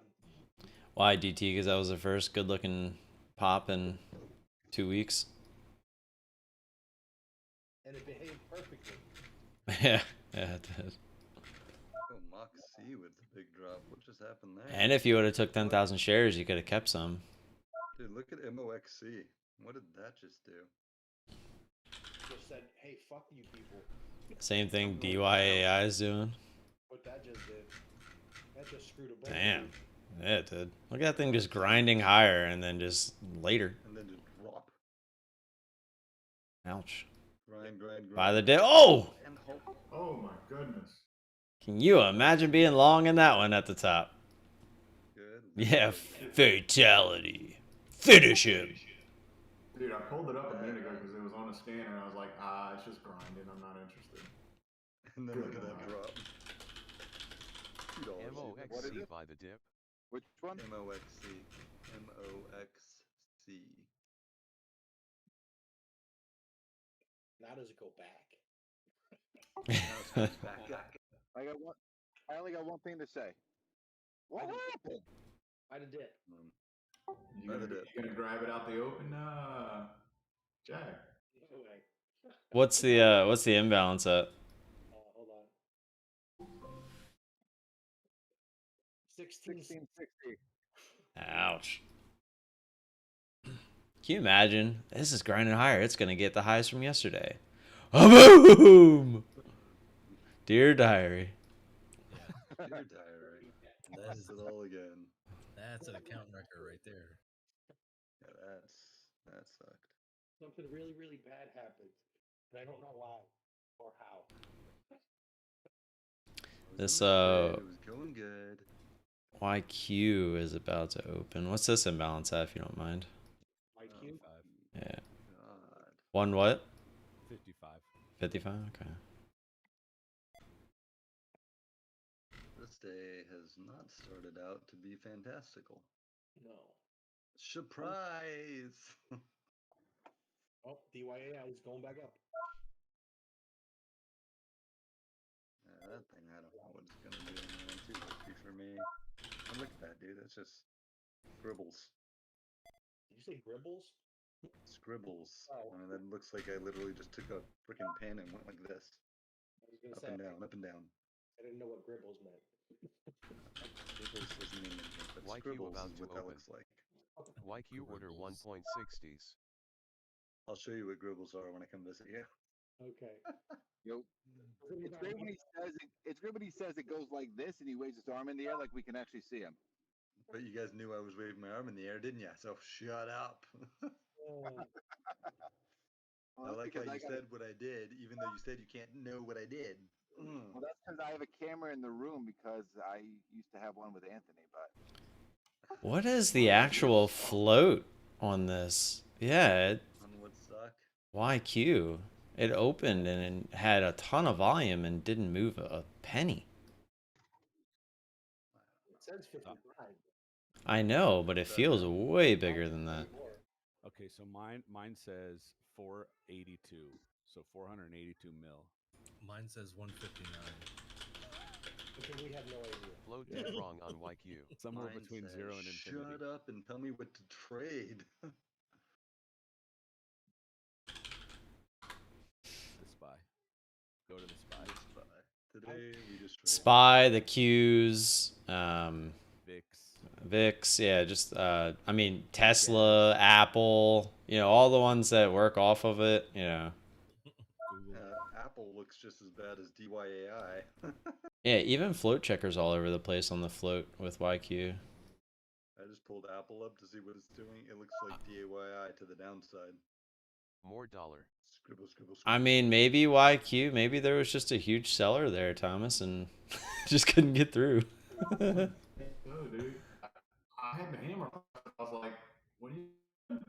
A: Why, DT? Because that was the first good-looking pop in 2 weeks.
C: And it behaved perfectly.
A: Yeah, it did.
E: Oh, Mach C with the big drop. What just happened there?
A: And if you would have took 10,000 shares, you could have kept some.
E: Dude, look at MOXC. What did that just do?
C: Just said, hey, fuck you people.
A: Same thing DYAI is doing.
C: What that just did. That just screwed a bunch.
A: Damn. Yeah, it did. Look at that thing just grinding higher and then just later.
E: And then just drop.
A: Ouch.
E: Grind, grind, grind.
A: By the day. Oh!
E: And hope.
I: Oh my goodness.
A: Can you imagine being long in that one at the top?
E: Good.
A: Yeah, fatality. Finish him.
I: Dude, I pulled it up a minute ago because it was on a scanner and I was like, it's just grinding. I'm not interested.
E: And then look at that drop. $2.
D: What is
F: MOXC
D: it?
F: by the dip.
D: Which one?
E: MOXC. MOXC.
C: Now does it go back?
E: Back.
D: I only got one thing to say. What happened?
C: I did it.
I: You gonna grab it out the open? Jack.
C: No way.
A: What's the imbalance at?
C: Hold on. 16.
D: 1660.
A: Ouch. Can you imagine? This is grinding higher. It's gonna get the highs from yesterday. Boom! Dear diary.
B: Yeah,
E: Dear diary.
B: that
E: Lost
B: is
E: it all again.
B: that's an account record right there.
E: Yeah, that sucked.
C: Something really, really bad happened, and I don't know why or how.
E: I was
A: This
E: in the trade, it was going good.
A: YQ is about to open. What's this imbalance at, if you don't mind?
C: IQ.
H: 55.
A: Yeah.
E: God.
A: One what?
H: 55.
A: 55? Okay.
E: This day has not started out to be fantastical.
C: No.
E: Surprise!
C: Oh, DYAI is going back up.
E: That thing, I don't know what it's gonna do, man. Too risky for me. And look at that, dude. That's just scribbles.
C: Did you say Gribbles?
E: Scribbles.
C: Oh.
E: I mean, that looks like I literally just took a freaking pen and went like this.
C: I was gonna
E: Up
C: say
E: and down, up and down.
C: I didn't know what Gribbles meant.
E: Scribbles doesn't mean anything, but
F: YQ
E: scribbles
F: about
E: is
F: to
E: what that
F: open.
E: looks like.
F: YQ order
B: Gribbles.
F: 1.60s.
E: I'll show you what scribbles are when I come visit you.
C: Okay.
D: Yo, it's great when he says it. It's great when he says it goes like this and he waves his arm in the air like we can actually see him.
E: But you guys knew I was waving my arm in the air, didn't you? So shut up.
C: Oh,
E: I
D: Well, that's
E: like how
D: because
E: you said what I did, even though you said you can't know what I did.
D: well, that's because I have a camera in the room because I used to have one with Anthony, but
A: What is the actual float on this? Yeah,
E: On what suck?
A: YQ. It opened and it had a ton of volume and didn't move a penny.
C: it says 59.
A: I know, but it
E: That
A: feels
E: now?
A: way bigger than that.
H: Okay, so mine says 482. So 482 mil.
B: Mine says 159.
C: Okay, we have no idea.
F: Float dead wrong on YQ.
H: Somewhere
E: Mine
H: between
E: says,
H: 0 and infinity.
E: shut up and tell me what to trade.
H: The spy. Go to the spy.
E: Spy. Today we just traded.
A: SPY, the Qs,
H: VIX.
A: VIX, yeah, just I mean Tesla, Apple, all the ones that work off of it,
B: Google.
E: Apple looks just as bad as DYAI.
A: Yeah, even float checkers all over the place on the float with YQ.
E: I just pulled Apple up to see what it's doing. It looks like DAYI to the downside.
F: More dollar.
E: Scribble, scribble,
A: I
E: scribble.
A: mean, maybe YQ, maybe there was just a huge seller there, Thomas, and just couldn't get through.
I: No, dude. I had the hammer. I was like, what are you doing?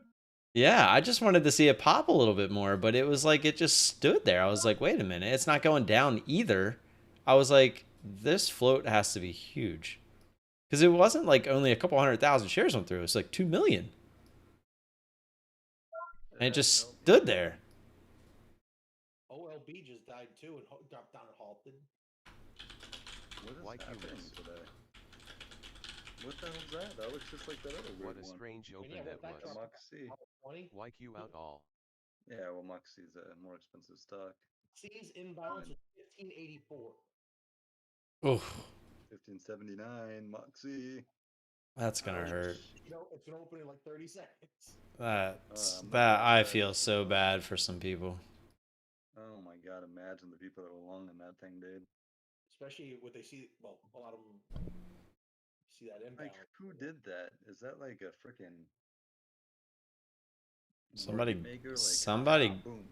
A: Yeah, I just wanted to see it pop a little bit more, but it was like it just stood there. I was like, wait a minute, it's not going down either. I was like, this float has to be huge. Because it wasn't like only a couple 100,000 shares went through. It's like 2 million. And it just stood there.
C: OLB just died too and dropped down and halted.
E: What is
F: YQ
E: happening
F: miss.
E: today? What the hell's that? That looks just like that other
F: What
E: weird
F: a
E: one.
F: strange
C: And
F: open
C: yeah,
F: that
C: that
F: was.
C: dropped
E: Moxie.
C: 20.
F: YQ out all.
E: Yeah, well, Moxie's a more expensive stock.
C: C's inbounds
E: Fine.
C: was 1584.
A: Oof,
E: 1579, Moxie.
A: that's gonna
E: Ouch.
A: hurt.
C: It's gonna open in like 30 seconds.
E: I'm not
A: That
E: gonna
A: I
E: say
A: feel
E: it's
A: so bad for some people.
E: Oh my god, imagine the people that were long in that thing, dude.
C: Especially what they see. Well, a lot of them see that inbound.
E: Like, who did that? Is that like a freaking
A: Somebody,
E: maker? Like,
A: somebody,
E: boom.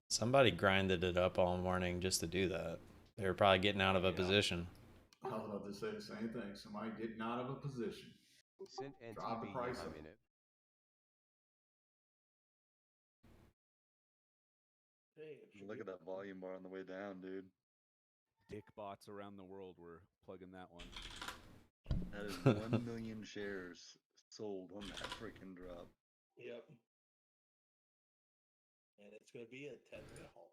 A: somebody grinded it up all morning just to do that. They were probably getting out of a position.
I: I was about to say the same thing. Somebody getting out of a position.
F: Sint and
I: Drive the
F: TB,
I: price
F: yeah, I'm
I: up.
F: in it.
C: Hey, it should
E: Look
C: be-
E: at that volume bar on the way down, dude.
H: Dick bots around the world were plugging that one.
E: That is 1 million shares sold on that freaking drop.
C: Yep. And it's gonna be a 10-minute halt.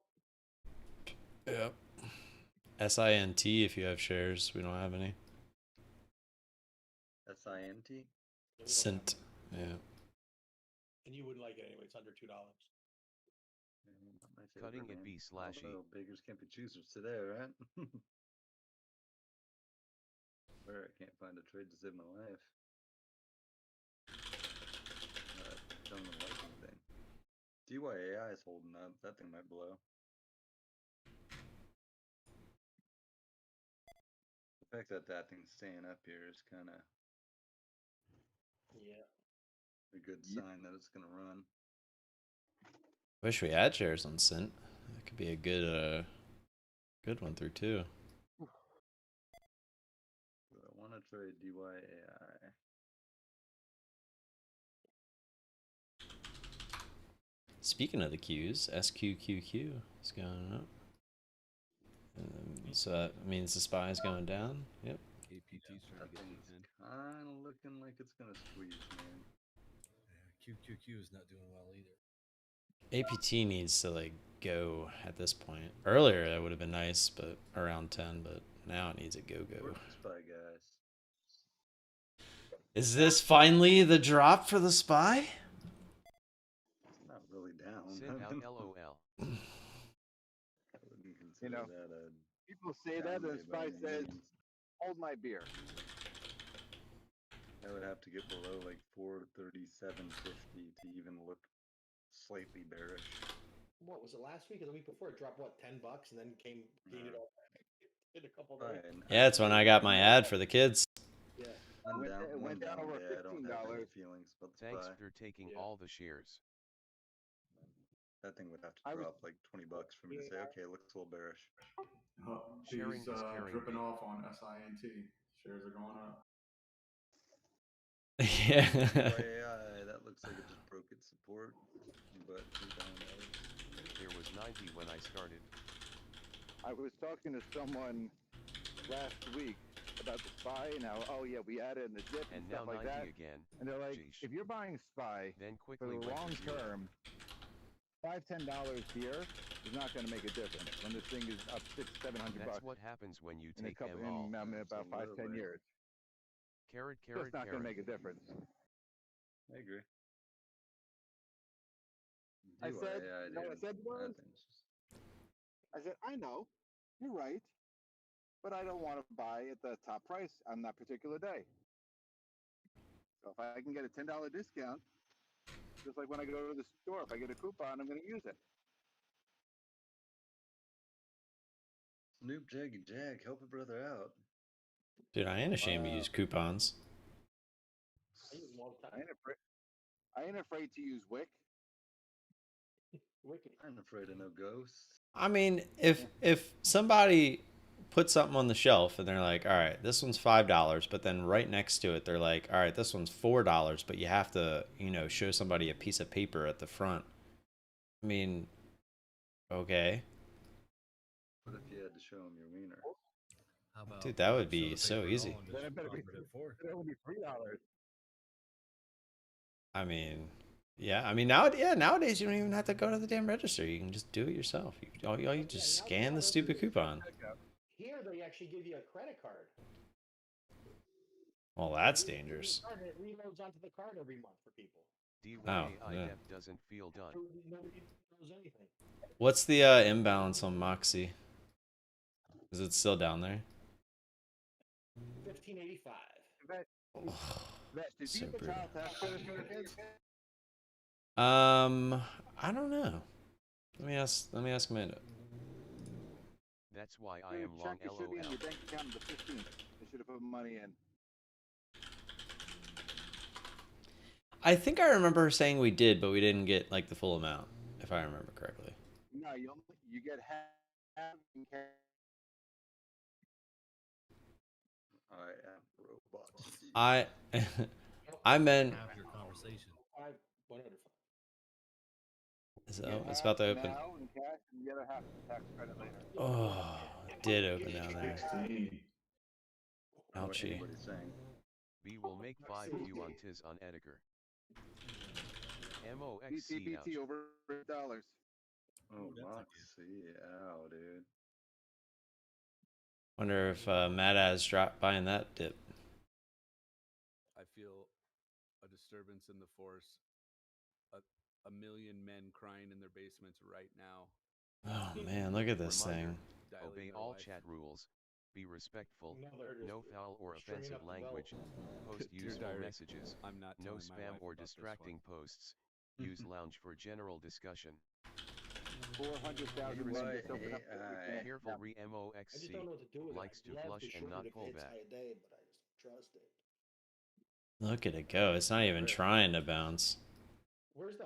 A: Yep. SINT if you have shares. We don't have any.
E: SINT?
C: And we don't
A: Sint.
C: have-
A: Yeah.
C: And you wouldn't like it anyway. It's under $2.
E: Not my
F: Cutting
E: favorite,
F: it
E: man.
F: B/E.
E: Although beggars can't be choosers today, right? Where I can't find a trade to save my life. Don't even like anything. DYAI is holding up. That thing might blow. The fact that that thing's staying up here is kind of
C: Yeah.
E: a good sign that it's gonna run.
A: Wish we had shares on Cint. That could be a good one through too.
E: But I want to trade DYAI.
A: Speaking of the Qs, SQQQ is going up. So that means the SPY is going down. Yep.
H: APT's trying
E: That
H: to get
E: thing's
H: in.
E: kind of looking like it's gonna squeeze, man.
B: Yeah, QQQ is not doing well either.
A: APT needs to like go at this point. Earlier that would have been nice, but around 10. But now it needs a go.
E: Where's the SPY, guys?
A: Is this finally the drop for the SPY?
E: It's not really down.
F: Sit out LOL.
E: I wouldn't consider that a
D: People say
E: down
D: that, and
E: day by
D: SPY
E: any
D: says,
E: means.
D: "Hold my beer."
E: I would have to get below like 437.50 to even look slightly bearish.
C: What was it last week or the week before? It dropped what, $10 and then gained it all back in a couple days.
E: Fine.
A: Yeah, it's when I got my ad for the kids.
C: Yeah.
D: It went down over
E: day, I don't have any
D: $15.
E: feelings about the
F: Thanks
E: SPY.
F: for taking
C: Yeah.
F: all the shares.
E: That thing would have to
D: I was-
E: drop like $20 for me to say, okay, it looks a little bearish.
F: Sharing
I: He's
F: is caring,
I: dripping
F: baby.
I: off on SINT. Shares are going up.
A: Yeah.
E: DYAI, that looks like it just broke its support, but
F: There was 90 when I started.
D: I was talking to someone last week about the SPY and how, oh yeah, we added in the dip and
F: And now
D: stuff like
F: 90
D: that.
F: again.
D: And they're like,
F: Jeesh.
D: if you're buying SPY
F: Then
D: for
F: quickly
D: the
F: went
D: long
F: to zero.
D: term, $5-10 here is not going to make a difference when this thing is up $600-700
F: That's what happens when you
D: in a
F: take
D: couple
F: them all.
D: in about 5-10
E: Absolutely.
D: years.
F: Carrot,
D: It's
F: carrot,
D: not going to
F: carrot.
D: make a difference.
E: I agree.
D: I said,
E: DYAI,
D: you know what I
E: dude,
D: said was?
E: that thing's just...
D: I said, I know, you're right, but I don't want to buy at the top price on that particular day. So if I can get a $10 discount, just like when I go to the store, if I get a coupon, I'm going to use it.
E: Snoop Jaggy Jag, help a brother out.
A: Dude, I ain't ashamed to use coupons.
C: I use them all the
D: I
C: time.
D: ain't afraid to use Wick.
C: Wicked.
E: I'm afraid of no ghosts.
A: I mean, if somebody puts something on the shelf and they're like, all right, this one's $5, but then right next to it they're like, all right, this one's $4, but you have to, show somebody a piece of paper at the front. I mean, okay.
E: What if you had to show him your wiener?
B: How about
A: Dude, that would be
B: show the
A: so
B: paper
A: easy.
B: all and
D: Then
B: just
D: it better be
B: offer it at 4?
D: It would be $3.
A: I mean, yeah. I mean, nowadays you don't even have to go to the damn register. You can just do it yourself. All you just scan the stupid coupon.
C: Here they actually give you a credit card.
A: Well, that's dangerous.
C: It reloads onto the card every month for people.
F: DYAI
A: yeah.
F: dep doesn't feel done.
C: So nobody knows anything.
A: What's the imbalance on Moxie? Is it still down there?
C: 1585.
D: Did
A: So
D: you get
A: brutal.
D: child tax credit for your kids?
A: I don't know. Let me ask Amanda.
F: That's why I
D: Your
F: am long
D: check should be in
F: LOL.
D: your bank account on the 15th. They should have put money in.
A: I think I remember her saying we did, but we didn't get like the full amount, if I remember correctly.
D: No, you get half in cash.
E: I am robot.
A: I I meant
B: Have your conversation.
C: 105.
A: it's about to open.
D: Now in cash and the other half in tax credit later.
A: Oh, it did open down there.
I: 16.
E: I don't know what
A: Ouchie.
E: anybody's saying.
F: B will make 5Q on Tiz on Edgar. MOXC
D: BTBT
F: ouch.
D: over $1.
E: Oh,
B: that's a
E: Moxie, ow, dude.
A: Wonder if Mad Az dropped buying that dip.
H: I feel a disturbance in the force, a million men crying in their basements right now.
A: Oh man, look at this
F: Reminder,
A: thing.
H: dialing
F: obey
H: their
F: all
H: life.
F: chat rules. Be respectful.
C: No, they're just
F: No foul or
C: stringing
F: offensive
C: up the
F: language. Post
H: Dear
F: useful
H: diary,
F: messages.
H: I'm not
F: No
H: telling my
F: spam
H: wife
F: or
H: about this
F: distracting
H: one.
F: posts. Use lounge for general discussion.
D: 400,000 men
E: DY
D: just open up this
E: AI.
D: weekend.
F: Careful
C: I just
F: re-MOXC.
C: don't know what to do with
F: Likes
C: it.
F: to
C: I'd love
F: flush
C: to
F: and
C: shoot
F: not
C: it if
F: pull
C: it hits
F: back.
C: high day, but I just trust it.
A: Look at it go. It's not even trying to bounce.
C: Where's the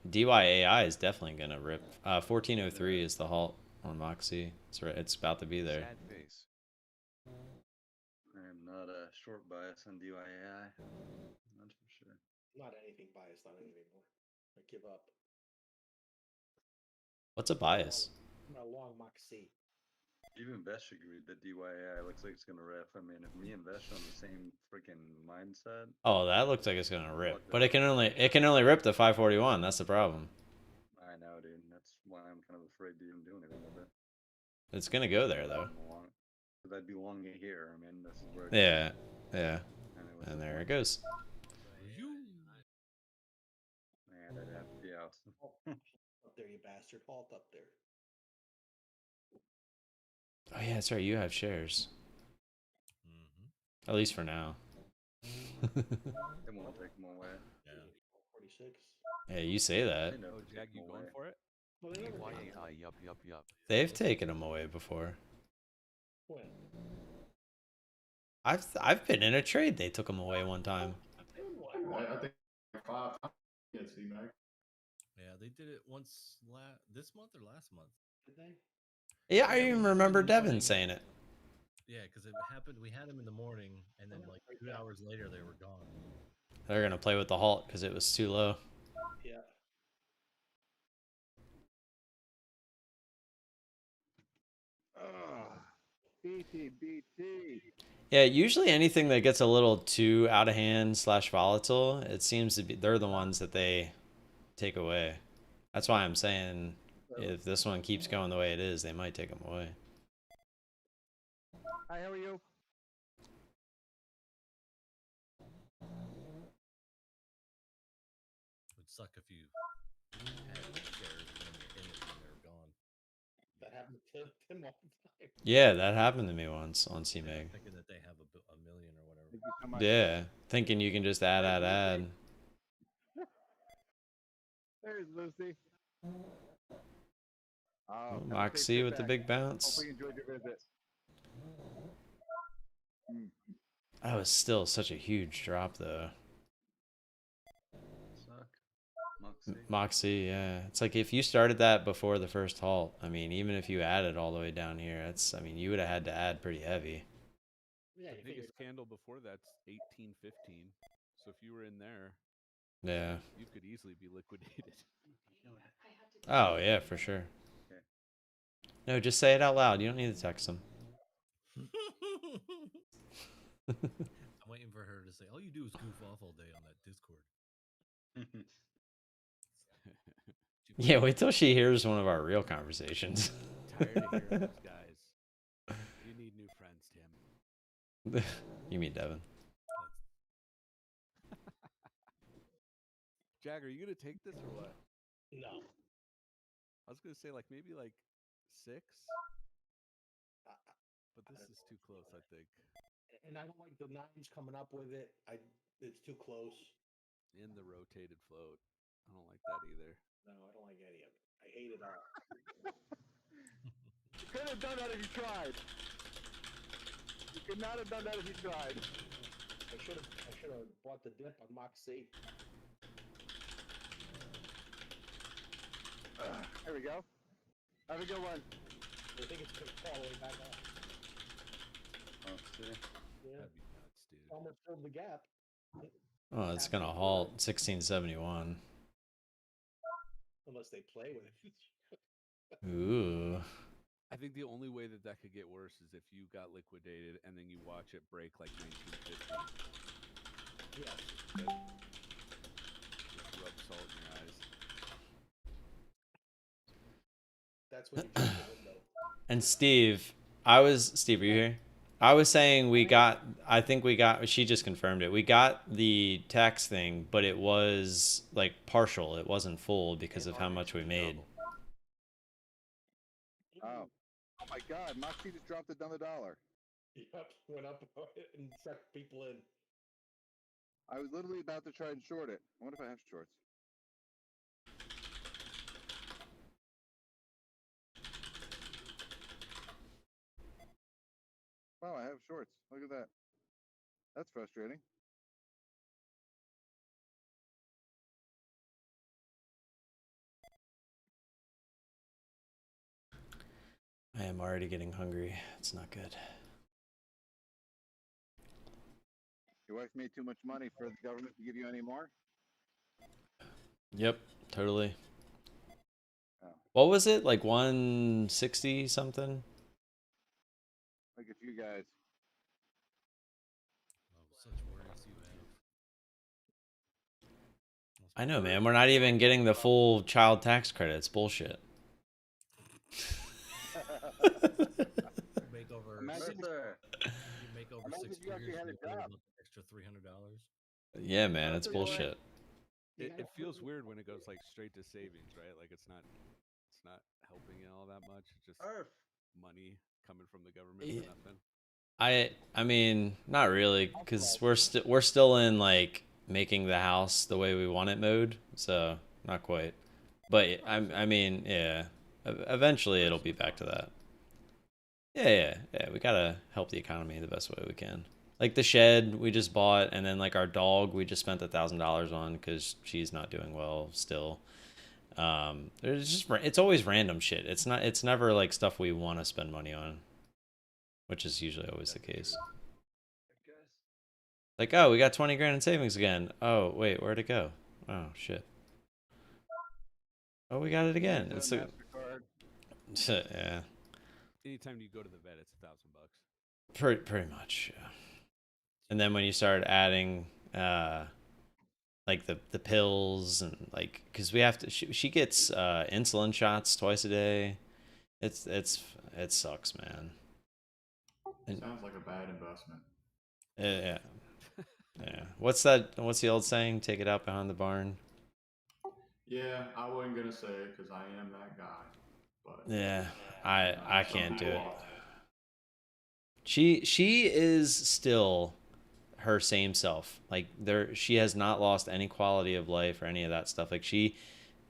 A: DYAI is definitely gonna rip. 1403 is the halt on Moxie. It's right. It's about to be there.
F: Sad face.
E: I am not a short bias on DYAI. That's for sure.
C: Not anything biased on it anymore. I give up.
A: What's a bias?
C: I'm a long Moxie.
E: Even Vesh agreed that DYAI looks like it's gonna rip. I mean, if me and Vesh are on the same freaking mindset.
A: Oh, that looks like it's gonna rip,
E: What
A: but
E: the-
A: it can only rip the 541. That's the problem.
E: I know, dude. That's why I'm kind of afraid to even do anything with it.
A: It's gonna go there though.
E: Because I'd be long here. I mean, this is where.
A: Yeah, yeah.
E: And,
A: And there it goes.
E: Man, I'd have to be out.
C: Up there, you bastard. Halt up there.
A: Oh yeah, that's right. You have shares,
B: Mm-hmm.
A: at least for now.
E: It won't take them away.
B: Yeah.
C: 46.
A: Yeah, you say that.
E: They know
H: Oh,
E: if they
H: Jag,
E: take
H: you
E: 'em
H: going
E: away.
H: for it?
C: Well, they never did.
F: DYAI yup yup yup.
A: They've taken them away before.
C: When?
A: I've been in a trade. They took them away one time.
I: I think 5 times against C-Mac.
B: Yeah, they did it once this month or last month.
C: Did they?
A: Yeah, I even remember Devin saying it.
B: Yeah, because it happened. We had them in the morning, and then like 2 hours later, they were gone.
A: They're gonna play with the halt because it was too low.
C: Yeah.
D: BT.
A: Yeah, usually anything that gets a little too out of hand / volatile, it seems to be they're the ones that they take away. That's why I'm saying if this one keeps going the way it is, they might take them away.
D: Hi, how are you?
B: Would suck if you had shares and then you're in it and they're gone.
C: That happened to Tim all the time.
A: Yeah, that happened to me once on
B: Yeah,
A: CMEG.
B: thinking that they have a million or whatever.
D: Thank you so much.
A: Yeah, thinking you can just add.
D: There's Lucy.
A: Oh,
D: Have a safe
A: Moxie
D: trip
A: with the
D: back.
A: big bounce.
D: Hopefully you enjoyed your visit.
A: That was still such a huge drop though.
E: Suck. Moxie.
A: Moxie, yeah. It's like if you started that before the first halt, I mean, even if you added all the way down here, you would have had to add pretty heavy.
C: Yeah,
H: The
C: you figured.
H: biggest candle before that's 1815. So if you were in there,
A: Yeah.
H: you could easily be liquidated.
A: Oh, yeah, for sure.
E: Okay.
A: No, just say it out loud. You don't need to text them.
B: I'm waiting for her to say, all you do is goof off all day on that Discord.
A: Yeah, wait till she hears one of our real conversations.
H: Tired of hearing those guys. You need new friends, Tim.
A: You mean Devin?
H: Jag, are you gonna take this or what?
C: No.
H: I was gonna say like maybe like 6, but this is too close, I think.
C: And I don't like the 9s coming up with it. It's too close.
H: In the rotated float, I don't like that either.
C: No, I don't like any of it. I hate it all.
D: You could have done that if you tried. You could not have done that if you tried.
C: I should have bought the dip on Moxie.
D: There we go. Have a good one.
C: I think it's going to fall all the way back up.
E: Moxie.
C: Yeah.
H: That'd be nuts, dude.
C: Almost filled the gap.
A: Oh, it's gonna halt 1671.
C: Unless they play with it.
A: Ooh.
H: I think the only way that that could get worse is if you got liquidated and then you watch it break like 1950.
C: Yes.
H: Just rub salt in your eyes.
C: That's when you jump the window.
A: And Steve, are you here? I was saying we got. I think we got. She just confirmed it. We got the tax thing, but it was like partial. It wasn't full because of how much we made.
D: Oh my God, Moxie just dropped another $1.
C: Yep, went up and sucked people in.
D: I was literally about to try and short it. I wonder if I have shorts. Wow, I have shorts. Look at that. That's frustrating.
A: I am already getting hungry. It's not good.
D: Your wife made too much money for the government to give you any more?
A: Yep, totally.
D: Oh.
A: What was it? Like 160 something?
D: Look at you guys.
B: Oh, such worries you have.
A: I know, man. We're not even getting the full child tax credit. It's bullshit.
B: You make over
D: Imagine
B: you make over
D: imagine
B: 6
D: if you actually
B: figures
D: had
B: and
D: a
B: you only
D: job.
B: want the extra $300.
A: Yeah, man. It's bullshit.
H: It feels weird when it goes like straight to savings, right? Like it's not helping you all that much. It's just money coming from the government for nothing.
A: I mean, not really, because we're still in like making the house the way we want it mode, so not quite. But I mean, yeah. Eventually, it'll be back to that. Yeah. We gotta help the economy the best way we can. Like the shed we just bought, and then like our dog we just spent $1,000 on because she's not doing well still. There's just it's always random shit. It's never like stuff we want to spend money on, which is usually always the case. Like, oh, we got 20 grand in savings again. Oh, wait, where'd it go? Oh, shit. Oh, we got it again. It's a yeah.
H: Anytime you go to the vet, it's $1,000.
A: Pretty much. Yeah. And then when you start adding like the pills and like because we have to she gets insulin shots twice a day. It sucks, man. And,
I: Sounds like a bad investment.
A: yeah. Yeah. What's the old saying? Take it out behind the barn.
I: Yeah, I wasn't gonna say it because I am that guy, but
A: Yeah.
I: I know
A: I
I: some
A: can't do
I: people
A: it.
I: are.
A: She is still her same self. Like she has not lost any quality of life or any of that stuff. Like the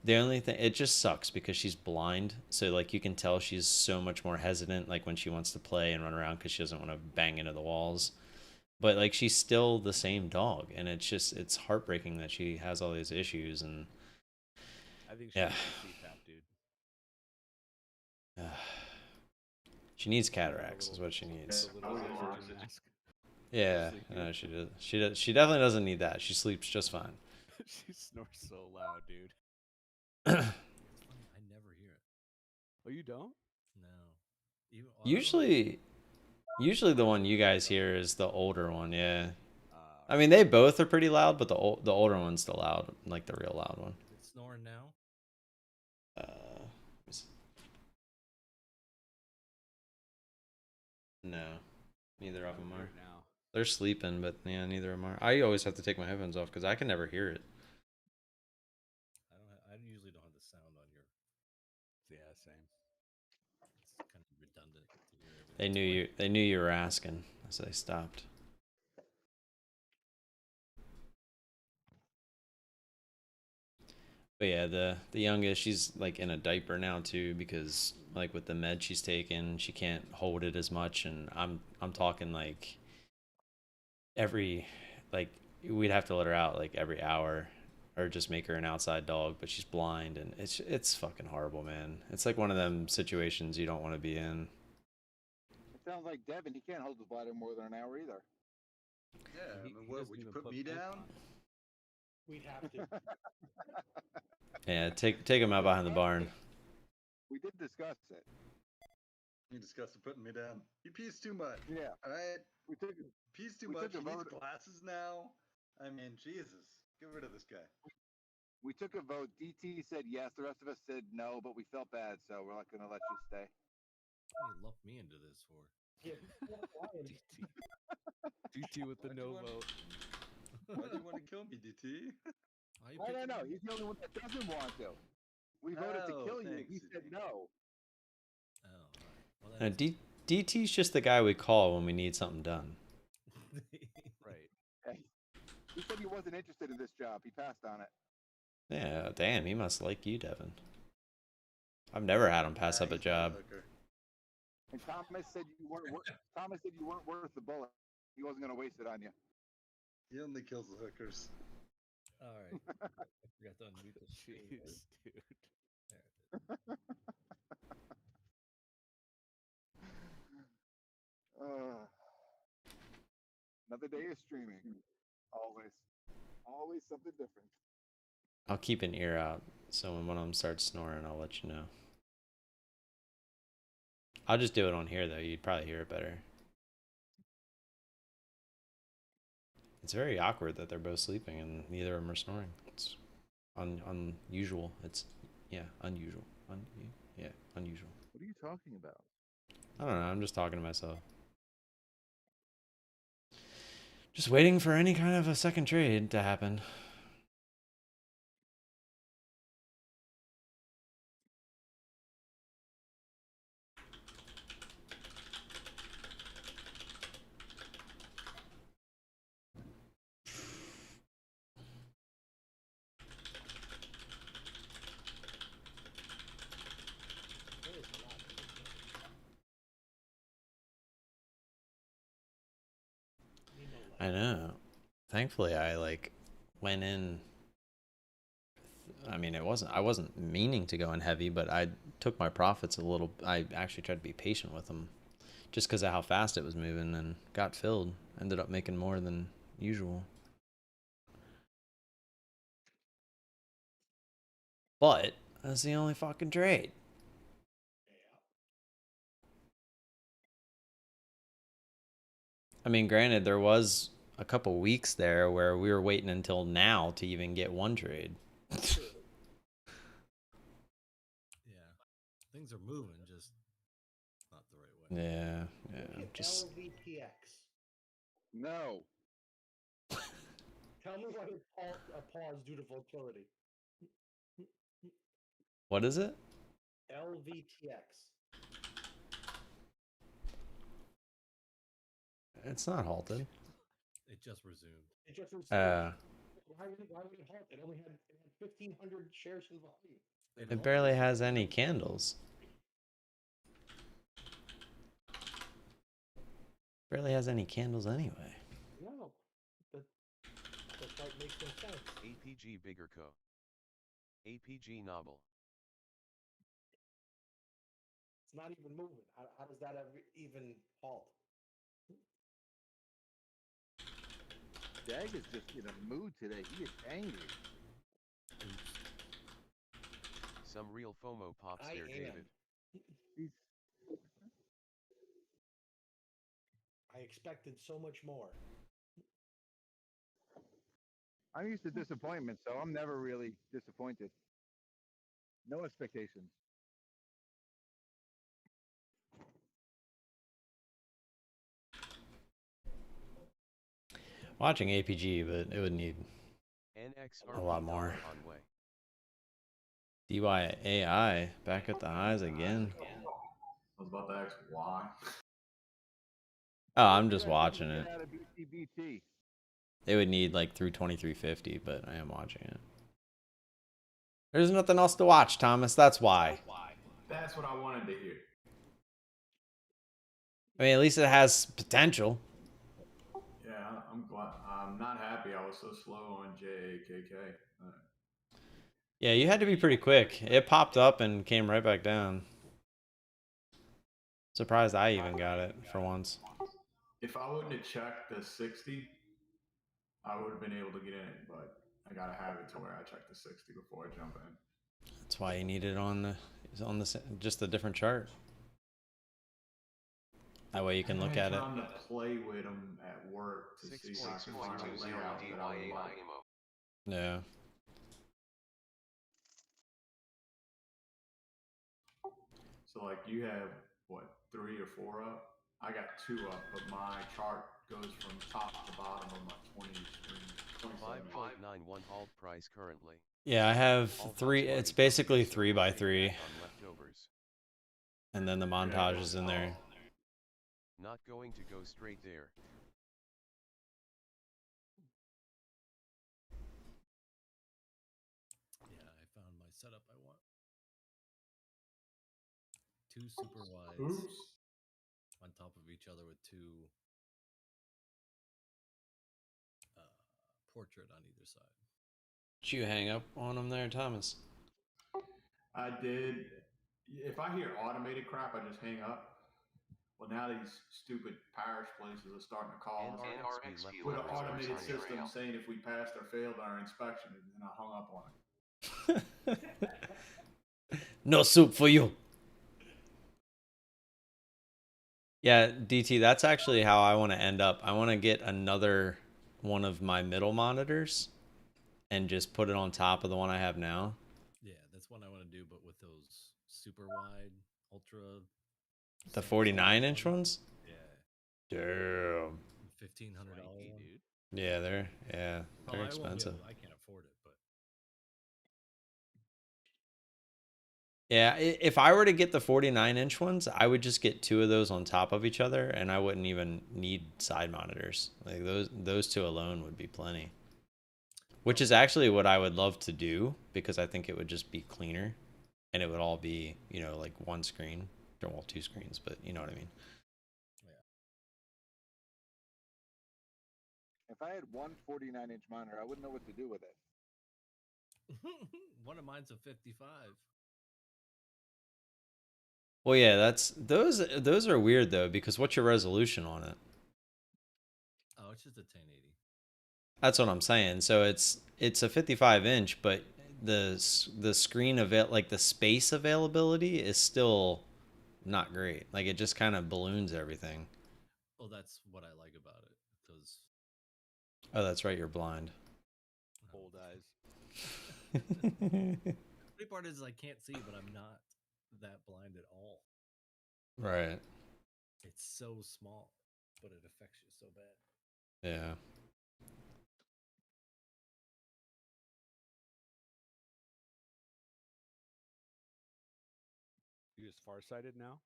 A: only thing it just sucks because she's blind. So like you can tell she's so much more hesitant like when she wants to play and run around cuz she doesn't want to bang into the walls. But like she's still the same dog and it's heartbreaking that she has all these issues and
H: I think she
A: yeah.
H: needs a CPAP, dude.
A: She needs cataracts is what she needs.
H: The little oxygen mask.
A: Yeah, no, she does. She definitely doesn't need that. She sleeps just fine.
H: She snores so loud, dude.
B: It's funny, I never hear it.
H: Oh, you don't?
B: No. Even
A: Usually the one you guys hear is the older one, yeah. I mean, they both are pretty loud, but the older one's the loud, like the real loud one.
B: Is it snoring now?
A: No, neither of them are.
H: Now.
A: They're sleeping, but yeah, neither of them are. I always have to take my headphones off because I can never hear it.
B: I usually don't have the sound on your.
H: Yeah, same.
B: It's kind of redundant to hear everything.
A: They knew you were asking, so they stopped. But yeah, the youngest, she's like in a diaper now too because like with the med she's taken, she can't hold it as much, and I'm talking like like we'd have to let her out like every hour or just make her an outside dog, but she's blind and it's fucking horrible, man. It's like one of them situations you don't want to be in.
D: It sounds like Devin. He can't hold the bladder more than an hour either.
E: Yeah, I mean, what would you put me down?
C: We'd have to.
A: Yeah, take him out behind the barn.
D: We did discuss it.
E: You discussed putting me down. He pees too much.
D: Yeah.
E: All right.
D: We took
E: Pees too much. He needs glasses now. I mean, Jesus, get rid of this guy.
D: We took a vote. DT said yes. The rest of us said no, but we felt bad, so we're not going to let you stay.
B: What do you lump me into this for?
C: Yeah, Ryan.
H: DT with the
E: Why'd
H: no
E: you want-
H: vote.
E: Why do you want to kill me, DT?
B: Why you
D: No,
B: picking
D: no,
B: me?
D: he's the only one that doesn't want to. We voted to
E: Oh,
D: kill you.
E: thanks,
D: He said
E: DT.
D: no.
B: Oh, all right. Well, that
A: No,
B: is
A: DT's just the guy we call when we need something done.
H: Right.
D: Hey, he said he wasn't interested in this job. He passed on it.
A: Yeah, damn, he must like you, Devin. I've never had him pass up a
E: He's not
A: job.
E: hooker.
D: And Thomas said you weren't. Thomas said you weren't worth the bullet. He wasn't going to waste it on you.
E: He only kills the hookers.
B: all right. I forgot to unmute the stream.
H: Jeez, dude.
B: There it is.
D: Another day of streaming. Always, always something different.
A: I'll keep an ear out, so when one of them starts snoring, I'll let you know. I'll just do it on here, though. You'd probably hear it better. It's very awkward that they're both sleeping and neither of them are snoring. It's unusual. It's, yeah, unusual. Yeah, unusual.
D: What are you talking about?
A: I don't know. I'm just talking to myself. Just waiting for any kind of a second trade to happen.
C: There is a lot to this game. Me no luck.
A: I know. Thankfully, I went in. I mean, I wasn't meaning to go in heavy, but I took my profits a little. I actually tried to be patient with them, just because of how fast it was moving, and got filled. Ended up making more than usual. But that's the only fucking trade.
C: Yeah.
A: I mean, granted, there was a couple weeks there where we were waiting until now to even get one trade.
C: True.
B: Yeah. Things are moving, just not the right way.
A: Yeah,
C: Look
A: yeah.
C: at
A: Just
C: LVTX.
D: No.
C: Tell me what is a pause due to volatility.
A: what is it?
C: LVTX.
A: It's not halted.
B: It just resumed.
C: It just was.
A: Uh,
C: Why would it halt? It only had 1,500 shares in volume.
A: it barely has any candles. Barely has any candles anyway.
C: No, that's why it makes no sense.
F: APG Bigger Co. APG Novel.
C: It's not even moving. How does that ever even halt?
D: Jag is just in a mood today. He is angry.
F: Some real FOMO pops
C: I
F: there,
C: am.
F: David.
D: He's,
C: I expected so much more.
D: I'm used to disappointment, so I'm never really disappointed. No expectations.
A: Watching APG, but it would need
F: NXRP
A: a lot more.
F: on way.
A: DYAI back at the highs again.
I: I was about to ask why.
A: Oh, I'm just watching it.
D: Out of BTBT.
A: It would need through 2350, but I am watching it. There's nothing else to watch, Thomas. That's why.
I: That's what I wanted to hear.
A: I mean, at least it has potential.
I: Yeah, I'm glad. I'm not happy I was so slow on JAKK.
A: Yeah, you had to be pretty quick. It popped up and came right back down. Surprised I even got it for once.
I: If I wouldn't have checked the 60, I would have been able to get in, but I gotta have it to where I check the 60 before I jump in.
A: That's why you need it on the just a different chart. That way you can look at it.
I: I'm trying to play with them at work to see if I can find a layout that I would like.
A: Yeah.
I: So you have what, 3 or 4 up? I got 2 up, but my chart goes from top to bottom of my 20 screen. 27.
F: 5.91 hold price currently.
A: Yeah, I have
F: All
A: 3.
F: hot
A: It's
F: money
A: basically
F: companies so
A: 3 by
F: far
A: 3,
F: back on leftovers.
A: and then the montage is in there.
F: Not going to go straight there.
B: Yeah, I found my setup I want. 2 super wides
I: Oops.
B: on top of each other with 2 portrait on either side.
A: Did you hang up on him there, Thomas?
I: I did. If I hear automated crap, I just hang up. Well, now these stupid parish places are starting to call us
F: NRXP
I: with an
F: leftovers
I: automated
F: first name.
I: system saying if we passed or failed our inspection, and I hung up on it.
A: No soup for you. Yeah, DT, that's actually how I want to end up. I want to get another one of my middle monitors and just put it on top of the one I have now.
B: Yeah, that's what I want to do, but with those super wide, ultra.
A: The 49-inch ones?
B: Yeah.
A: Damn.
B: $1,500 one.
H: dude.
A: Yeah, they're
B: I won't be
A: expensive.
B: able, I can't afford it, but
A: Yeah, if I were to get the 49-inch ones, I would just get 2 of those on top of each other, and I wouldn't even need side monitors. Like those 2 alone would be plenty. Which is actually what I would love to do, because I think it would just be cleaner, and it would all be, you know, like one screen. Well, 2 screens, but you know what I mean.
D: If I had one 49-inch monitor, I wouldn't know what to do with it.
B: one of mine's a 55.
A: Well, yeah, those are weird though, because what's your resolution on it?
B: Oh, it's just a 1080.
A: That's what I'm saying. So it's a 55-inch, but the screen of it, like the space availability, is still not great. Like it just kind of balloons everything.
B: Well, that's what I like about it, because
A: Oh, that's right, you're blind.
H: Old eyes.
B: the funny part is I can't see, but I'm not that blind at all.
A: Right.
B: It's so small, but it affects you so bad.
A: Yeah.
H: You just farsighted now?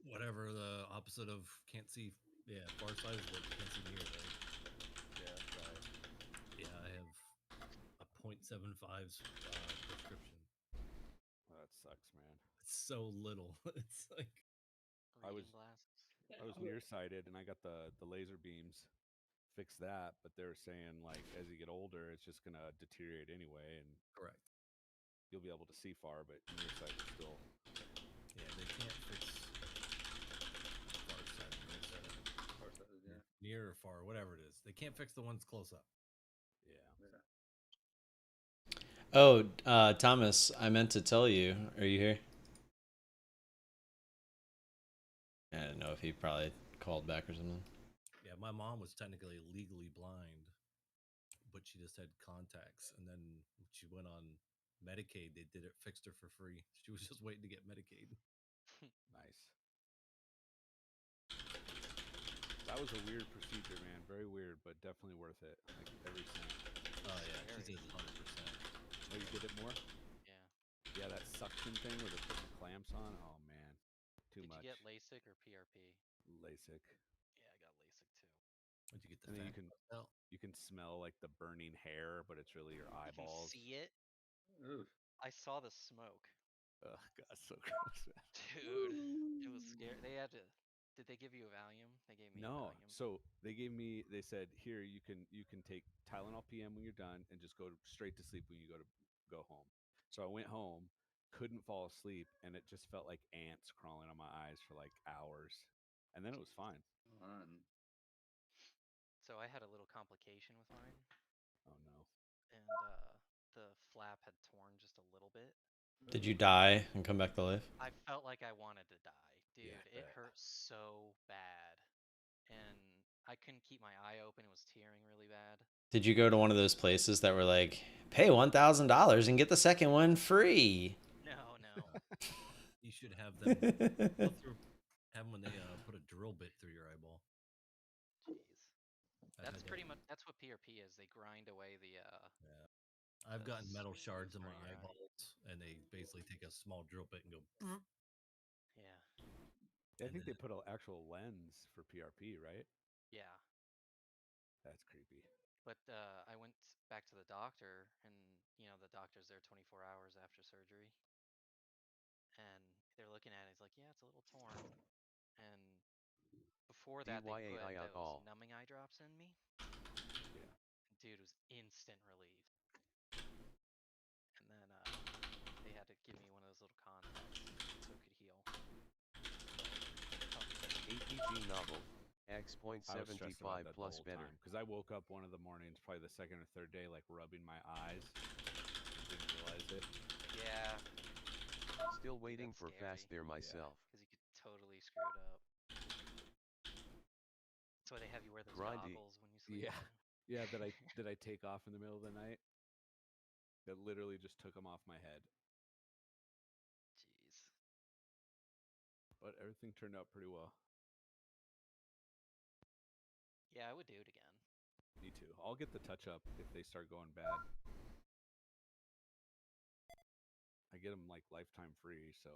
B: Whatever the opposite of can't see. Yeah, far side is what you can't see near, right?
H: Yeah, right.
B: Yeah, I have a 0.75 prescription.
H: Well, that sucks, man.
B: It's so little. It's like
H: I was
G: glasses.
H: nearsighted and I got the laser beams. Fix that, but they were saying like as you get older, it's just gonna deteriorate anyway, and
B: correct.
H: you'll be able to see far, but nearsight is still.
B: Yeah, they can't fix far sighted, near or far, whatever it is. They can't fix the ones close up.
H: Yeah.
A: Oh, Thomas, I meant to tell you. Are you here? I don't know if he probably called back or something.
B: Yeah, my mom was technically legally blind, but she just had contacts. And then when she went on Medicaid, they fixed her for free. She was just waiting to get Medicaid.
H: Nice. That was a weird procedure, man. Very weird, but definitely worth it. Like every cent.
B: Oh yeah, she says 100%.
H: Oh, you did it more?
G: Yeah.
H: Yeah, that suction thing where they put the clamps on. Oh man, too
G: Did
H: much.
G: you get LASIK or PRP?
H: LASIK.
G: Yeah, I got LASIK too.
B: Once you get the
H: And then
B: fat
H: you can smell like the burning hair, but it's really your eyeballs.
G: You can see it.
E: Oof.
G: I saw the smoke.
H: Oh god, so gross.
G: Dude, it was scary. They had to. Did they give you a Valium? They gave me a
H: No,
G: Valium.
H: so they said here you can take Tylenol PM when you're done and just go straight to sleep when you go home. So I went home, couldn't fall asleep, and it just felt like ants crawling on my eyes for like hours, and then it was fine.
E: Fun.
G: So I had a little complication with mine,
H: Oh no.
G: and the flap had torn just a little bit.
A: Did you die and come back to life?
G: I felt like I wanted to die. Dude,
H: Yeah,
G: it hurt so bad. And I couldn't keep my eye open. It was tearing really bad.
A: Did you go to one of those places that were like, pay $1,000 and get the second one free?
G: No.
B: You should have them go through Happened when they put a drill bit through your eyeball.
G: Jeez.
B: I had
G: That's
B: that.
G: pretty much that's what PRP is. They grind away the
B: Yeah. I've
G: the
B: gotten metal shards in
G: part
B: my
G: of your eye.
B: eyeballs, and they basically take a small drill bit and go.
G: Yeah.
H: I
B: And
H: think they
B: then-
H: put an actual lens for PRP, right?
G: Yeah.
H: That's creepy.
G: But I went back to the doctor, and the doctor's there 24 hours after surgery, and they're looking at it. He's like, "Yeah, it's a little torn." And before that, they put
F: DYAI
G: those
F: all.
G: numbing eye drops in me.
H: Yeah.
G: Dude, it was instant relief. And then they had to give me one of those little contacts so it could heal.
F: APG novel.
H: I was stressed about
F: X.75
H: that the
F: plus
H: whole
F: better.
H: time because I woke up one of the mornings, probably the second or third day, like rubbing my eyes. Didn't realize it.
G: Yeah.
F: Still waiting
G: That's
F: for
G: scary.
F: fast there myself.
G: Because you could totally screw it up. That's why they have you wear those
F: Grindy.
G: goggles when you sleep.
H: Yeah. Yeah, that I take off in the middle of the night. That literally just took them off my head.
G: Jeez.
H: But everything turned out pretty well.
G: Yeah, I would do it again.
H: Me too. I'll get the touch up if they start going bad. I get them like lifetime free, so.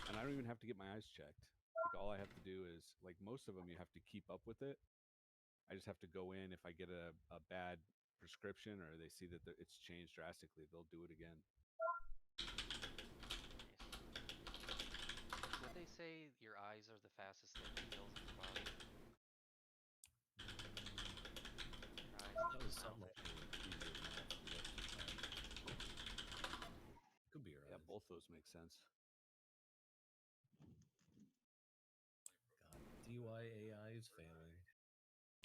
H: And I don't even have to get my eyes checked. Like all I have to do is, like most of them, you have to keep up with it. I just have to go in if I get a bad prescription or they see that it's changed drastically, they'll do it again.
G: Would they say your eyes are the fastest thing that heals in your body?
B: That was something like could be your
H: Yeah,
B: eyes.
H: both those make sense.
B: God, DYAI is failing.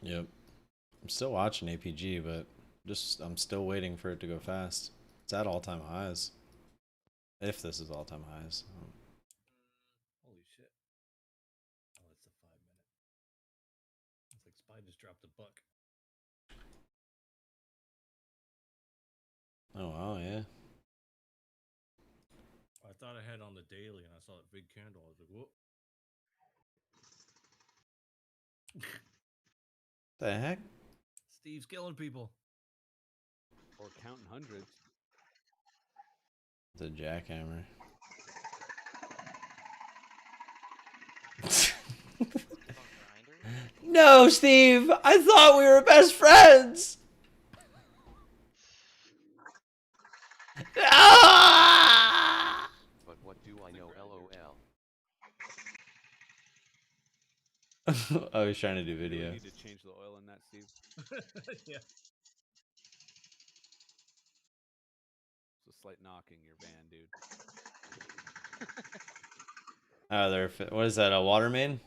A: Yep. I'm still watching APG, but I'm still waiting for it to go fast. It's at all-time highs. If this is all-time highs.
B: Holy shit. Oh, that's a 5 minute. It's like Spy just dropped a buck.
A: Oh wow, yeah.
B: I thought I had on the daily and I saw that big candle. I was like, whoop.
A: The heck?
B: Steve's killing people.
H: Or counting hundreds.
A: The jackhammer. No, Steve! I thought we were best friends! Ah!
F: But what do I know, LOL.
A: I was trying to do
H: You
A: video.
H: really need to change the oil in that, Steve.
B: Yeah.
H: It's a slight knock in your van, dude.
A: Oh, what is that, a water main?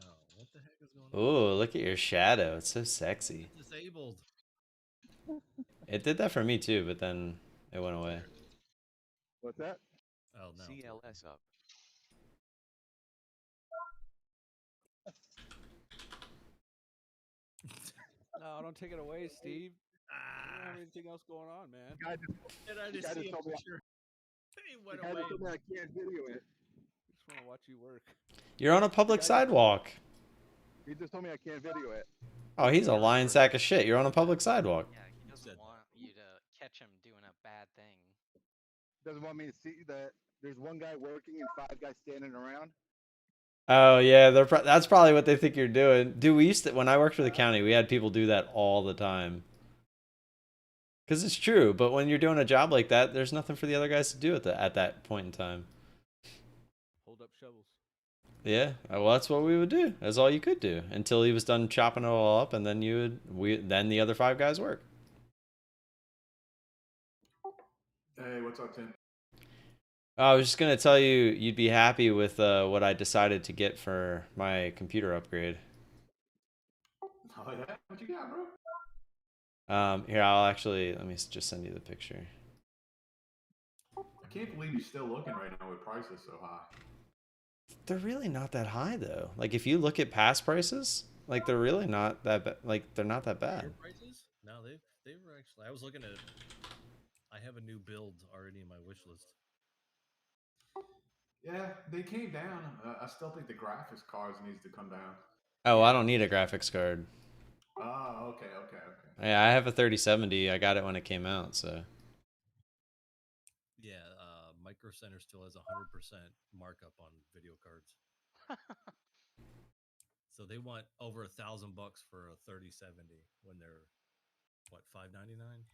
B: Oh, what the heck is going on?
A: Ooh, look at your shadow. It's so sexy.
B: It's disabled.
A: It did that for me too, but then it went away.
D: What's that?
B: Oh, no.
F: CLS up.
H: No, don't take it away, Steve. I don't have anything else going on, man.
B: And I just see a picture. He went
D: I
B: away.
D: can't video it.
H: I just want to watch you work.
A: You're on a public sidewalk.
D: He just told me I can't video it.
A: Oh, he's a lying sack of shit. You're on a public sidewalk.
G: Yeah, he doesn't want you to catch him doing a bad thing.
D: Doesn't want me to see that there's one guy working and 5 guys standing around.
A: Oh yeah, that's probably what they think you're doing. Dude, we used to, when I worked for the county, we had people do that all the time. Because it's true, but when you're doing a job like that, there's nothing for the other guys to do at that point in time.
H: Hold up shovels.
A: Yeah, well, that's what we would do. That's all you could do until he was done chopping it all up, and then then the other 5 guys work.
I: Hey, what's up, Tim?
A: I was just gonna tell you, you'd be happy with what I decided to get for my computer upgrade.
I: Oh yeah, what you got, bro?
A: Here, let me just send you the picture.
I: I can't believe you're still looking right now with prices so high.
A: They're really not that high though. Like if you look at past prices, like they're really not that bad. Like they're not that bad.
B: Your prices? No, they were actually. I was looking at. I have a new build already in my wish list.
I: Yeah, they came down. I still think the graphics cards needs to come down.
A: Oh, I
G: Yeah.
A: don't need a graphics card.
I: Oh, okay.
A: Yeah, I have a 3070. I got it when it came out, so.
B: Yeah, Micro Center still has 100% markup on video cards. So they want over $1,000 for a 3070 when they're what, $599?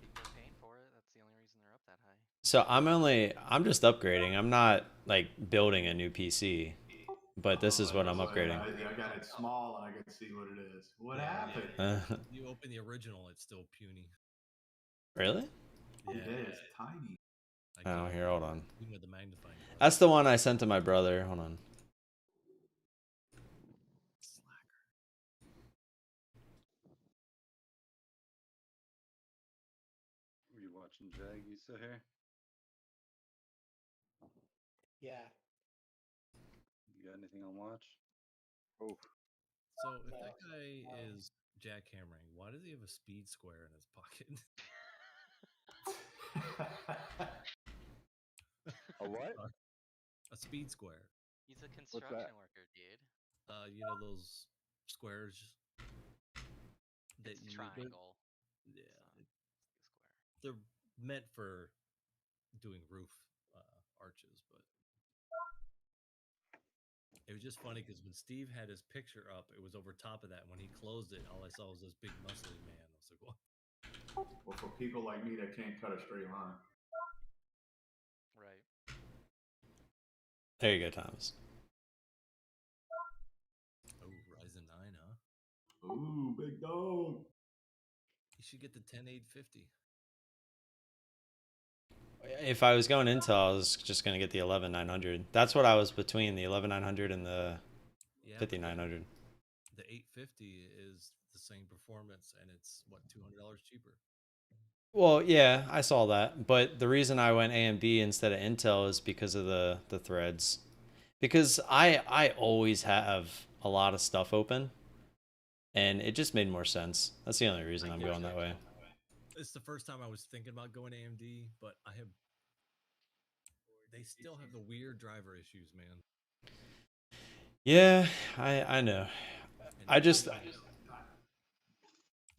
G: People are paying for it. That's the only reason they're up that high.
A: So I'm just upgrading. I'm not like building a new PC, but this is what I'm upgrading.
I: I got it small and I can see what it is. What happened?
B: You open the original, it's still puny.
A: Really?
B: Yeah,
I: It is tiny.
A: Oh, here, hold on.
B: Even with the magnifying glass.
A: That's the one I sent to my brother. Hold on.
B: Slacker.
E: Were you watching Jag? You still here?
C: Yeah.
E: You got anything on watch?
D: Oh,
B: So if that guy is jackhammering, why does he have a speed square in his pocket?
D: a what?
B: A speed square.
G: He's a construction worker, dude.
B: You know those squares that
G: It's
B: you
G: triangle.
B: Yeah,
G: Square.
B: they're meant for doing roof arches, but it was just funny because when Steve had his picture up, it was over top of that. When he closed it, all I saw was this big muscly man. I was like, "What?"
I: Well, for people like me that can't cut a straight line.
G: Right.
A: There you go, Thomas.
B: Oh, Ryzen 9, huh?
I: Ooh, big dog.
B: You should get the 10850.
A: If I was going Intel, I was just gonna get the 11900. That's what I was between, the 11900 and the 5900.
B: The 850 is the same performance, and it's what, $200 cheaper.
A: Well, yeah, I saw that, but the reason I went AMD instead of Intel is because of the threads. Because I always have a lot of stuff open, and it just made more sense. That's the only reason I'm going that way.
B: It's the first time I was thinking about going AMD, but they still have the weird driver issues, man.
A: Yeah, I know. I just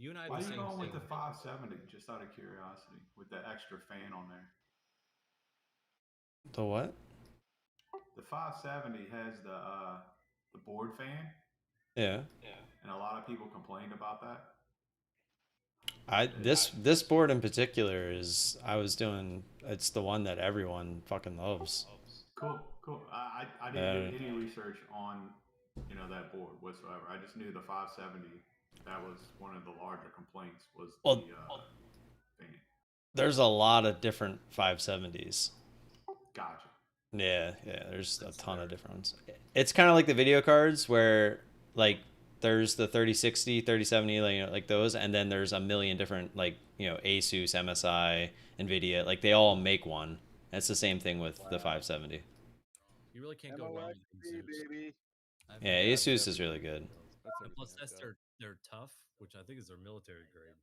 B: You and I.
I: Why are you going with the 570? Just out of curiosity, with the extra fan on there.
A: The what?
I: The 570 has the board fan.
A: Yeah.
I: And a lot of people complained about that.
A: This board in particular is it's the one that everyone fucking loves.
I: Cool. I didn't do any research on that board whatsoever. I just knew the 570. That was one of the larger complaints was the fan.
A: There's a lot of different 570s.
I: Gotcha.
A: Yeah, there's a ton of different ones. It's kind of like the video cards where like there's the 3060, 3070, like those, and then there's a million different Asus, MSI, Nvidia, like they all make one. It's the same thing with the 570.
B: You really can't go wrong with Asus,
D: baby.
A: Yeah, Asus is really good.
B: And plus, they're tough, which I think is their military grade.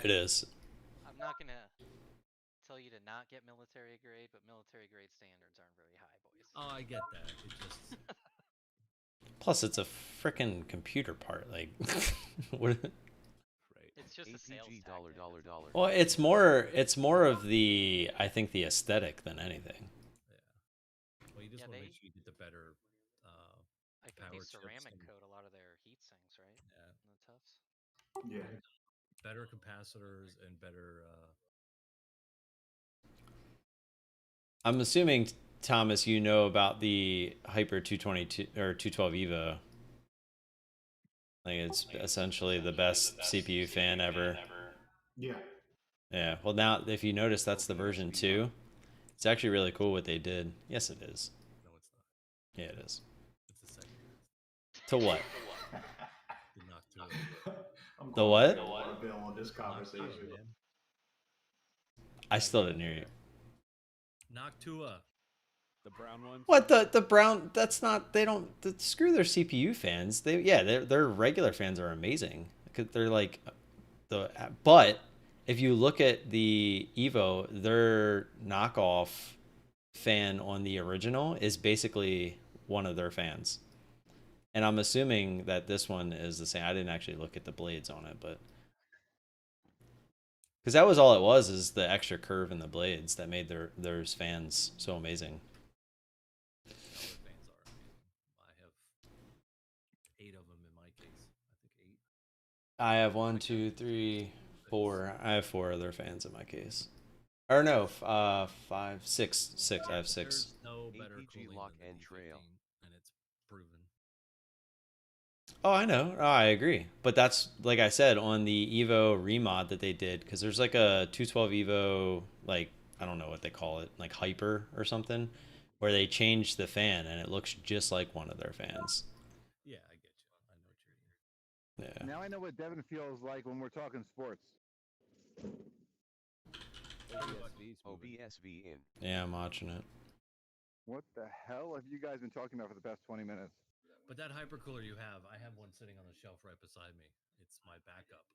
A: It is.
G: I'm not gonna tell you to not get military grade, but military grade standards aren't very high, boys.
B: Oh, I get that. It just
A: Plus, it's a freaking computer part. Like, what?
G: It's just a sales tactic.
F: $dollar.
A: Well, it's more of the, I think, the aesthetic than anything.
B: Yeah. Well, you just want to make sure you get the better.
G: I think they ceramic coat a lot of their heat sinks, right?
B: Yeah.
G: And the tufts.
I: Yeah.
B: Better capacitors and better.
A: I'm assuming, Thomas, you know about the Hyper 222 or 212 Evo. Like it's essentially the best CPU fan ever.
I: Yeah.
A: Yeah. Well, now if you notice, that's the version 2. It's actually really cool what they did. Yes, it is.
B: No, it's not.
A: Yeah, it is.
B: It's the second.
A: To what?
B: The Noctua.
A: The what?
I: On this conversation.
A: I still didn't hear you.
B: Noctua.
H: The brown ones.
A: What the brown? That's not. They don't. Screw their CPU fans. Their regular fans are amazing. They're like but if you look at the Evo, their knockoff fan on the original is basically one of their fans. And I'm assuming that this one is the same. I didn't actually look at the blades on it, but because that was all it was, is the extra curve in the blades that made their fans so amazing.
B: All their fans are amazing. I have 8 of them in my case. I think 8.
A: I have 1, 2, 3, 4. I have 4 other fans in my case. Or no, 5, 6, 6. I have 6.
B: There's no better
F: APG
B: cooling
F: lock
B: than the
F: and trail.
B: D15, and it's proven.
A: Oh, I know. Oh, I agree. But that's, like I said, on the Evo remod that they did, because there's like a 212 Evo, like, I don't know what they call it, like Hyper or something, where they changed the fan and it looks just like one of their fans.
B: Yeah, I get you. I know what you're doing.
A: Yeah.
D: Now I know what Devin feels like when we're talking sports.
F: OBSV in.
A: Yeah, I'm watching it.
D: What the hell have you guys been talking about for the past 20 minutes?
B: But that hypercooler you have, I have one sitting on the shelf right beside me. It's my backup.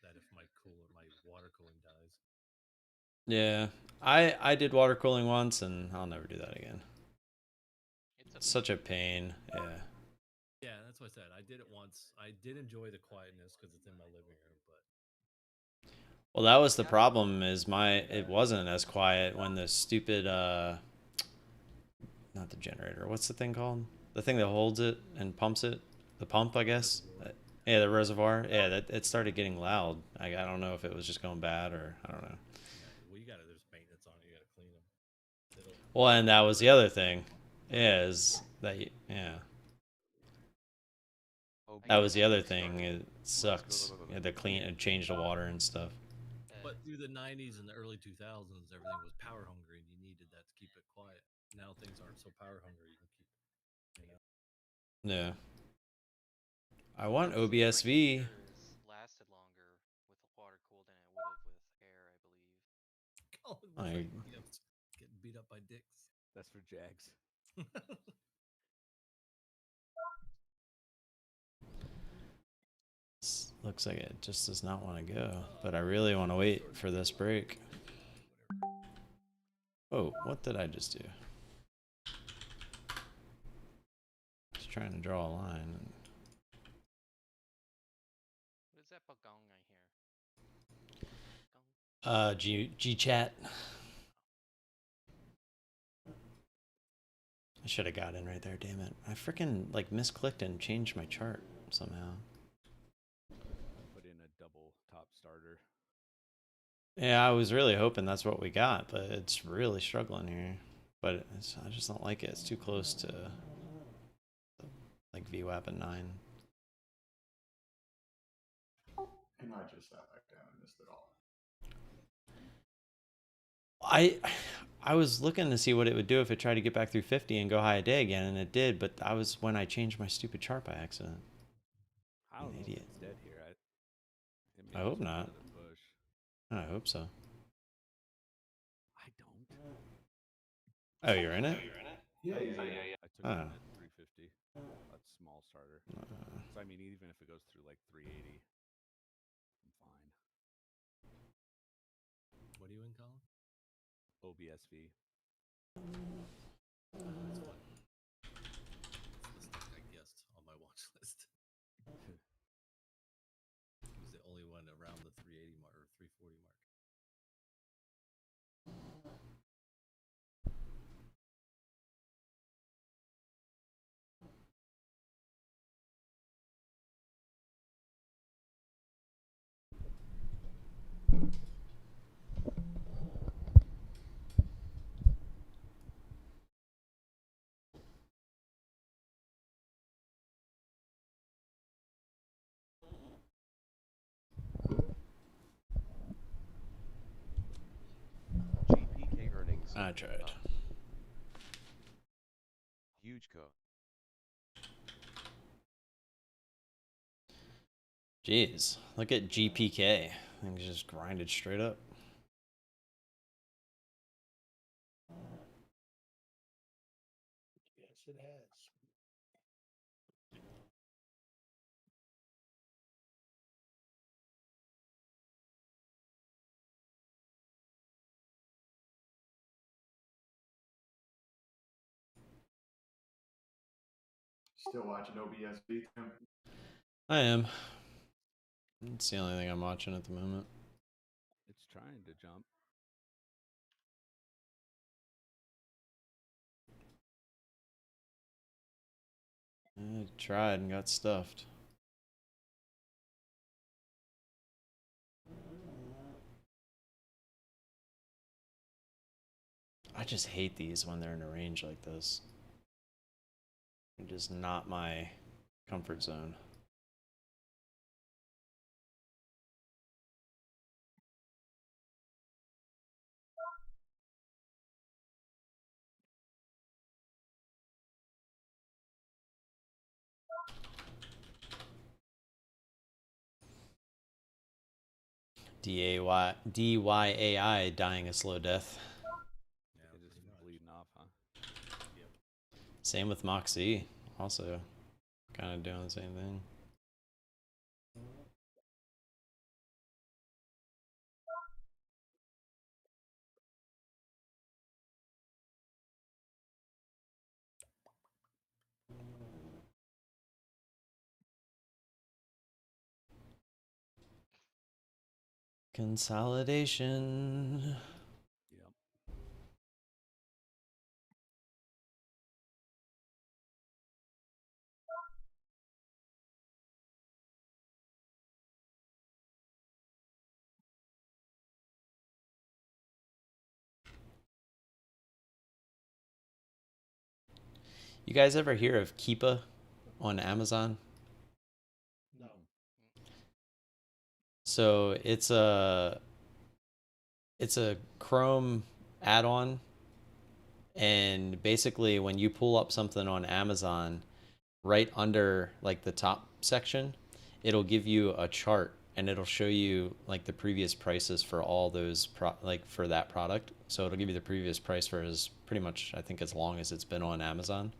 B: That if my water cooling dies.
A: Yeah. I did water cooling once and I'll never do that again. It's such a pain. Yeah.
B: Yeah, that's what I said. I did it once. I did enjoy the quietness because it's in my living room, but
A: Well, that was the problem, is it wasn't as quiet when the stupid not the generator. What's the thing called? The thing that holds it and pumps it? The pump, I guess. Yeah, the reservoir. Yeah, that it started getting loud. I don't know if it was just going bad or I don't know.
B: yeah, well, there's maintenance on it. You got to clean them.
A: Well, and that was the other thing. Yeah, is that yeah. That was the other thing. It sucks. You had to clean and change the water and stuff.
B: But through the 90s and the early 2000s, everything was power hungry, and you needed that to keep it quiet. Now things aren't so power hungry. You can keep it,
A: Yeah. I want OBSV.
G: Lasted longer with water cooled than it would have with air, I believe.
B: Colin was like, getting beat up by dicks.
H: That's for Jags.
A: Looks like it just does not want to go, but I really want to wait for this break. Oh, what did I just do? Just trying to draw a line.
G: What is that bagong I hear?
A: G chat. I should have got in right there, damn it. I freaking like misclicked and changed my chart somehow.
H: Put in a double top starter.
A: Yeah, I was really hoping that's what we got, but it's really struggling here. But I just don't like it. It's too close to like VWAP and 9.
I: And I just sat back down and missed it all.
A: I was looking to see what it would do if it tried to get back through 50 and go high a day again, and it did, but that was when I changed my stupid chart by accident.
H: I don't know if it's dead here.
A: I hope not.
H: Push.
A: I hope so.
H: I don't.
A: Oh, you're in it?
I: Yeah.
H: I took it
A: Oh.
H: at 350. That's small starter. So I mean, even if it goes through like 380, I'm fine.
B: What are you in, Colin?
H: OBSV.
B: That's fun. It's the stock I guessed on my watch list. It was the only one around the 380 mark or 340 mark.
F: GPK earnings.
A: I tried.
F: Huge co.
A: Jeez, look at GPK. Things just grinded straight up.
C: Yes, it has.
I: Still watching OBSB, Tim?
A: I am. It's the only thing I'm watching at the moment.
H: It's trying to jump.
A: I tried and got stuffed. I just hate these when they're in a range like this. They're just not my comfort zone. DYAI dying a slow death.
B: Yeah,
H: They're just
B: pretty much.
H: bleeding off, huh?
B: Yep.
A: Same with Moxie, also kind of doing the same thing. Consolidation.
H: Yep.
A: You guys ever hear of Keepa on Amazon?
C: No.
A: So it's a Chrome add-on, and basically when you pull up something on Amazon, right under like the top section, it'll give you a chart and it'll show you like the previous prices for all those for that product. So it'll give you the previous price for as pretty much I think as long as it's been on Amazon.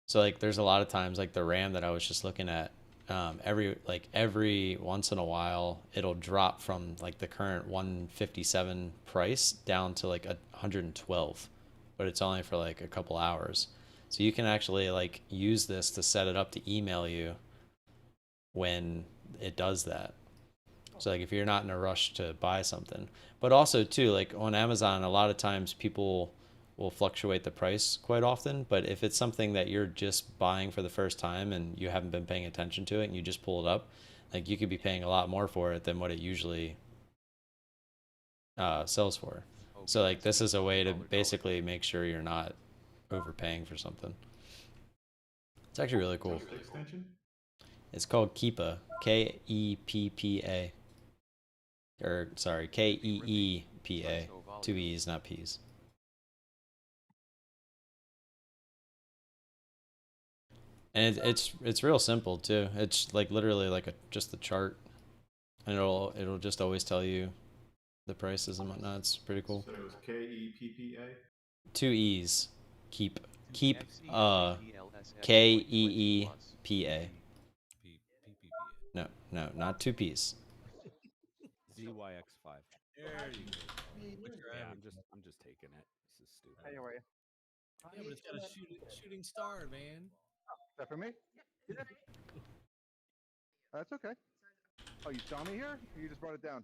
A: So like there's a lot of times like the RAM that I was just looking at, every once in a while it'll drop from like the current 157 price down to like 112, but it's only for like a couple hours. So you can actually like use this to set it up to email you when it does that. So like if you're not in a rush to buy something, but also too like on Amazon, a lot of times people will fluctuate the price quite often. But if it's something that you're just buying for the first time and you haven't been paying attention to it and you just pull it up, like you could be paying a lot more for it than what it usually sells for. So like this is a way to basically make sure you're not overpaying for something. It's actually really cool.
I: What's the extension?
A: It's called Keepa, Keppa, or sorry, Keepa, 2 E's, not P's. And it's real simple too. It's like literally like just a chart, and it'll just always tell you the prices and whatnot. It's pretty cool.
I: So it was KEPPA.
A: 2 E's, keep Keepa. No, not 2 P's.
H: ZYX5.
B: There you go. Put your
H: Yeah,
B: average.
H: I'm just taking it. This is stupid.
D: Hey, how are you?
B: Yeah, but it's got a shooting star, man.
D: Is that for me? Yeah. That's okay. Oh, you saw me here? Or you just brought it down?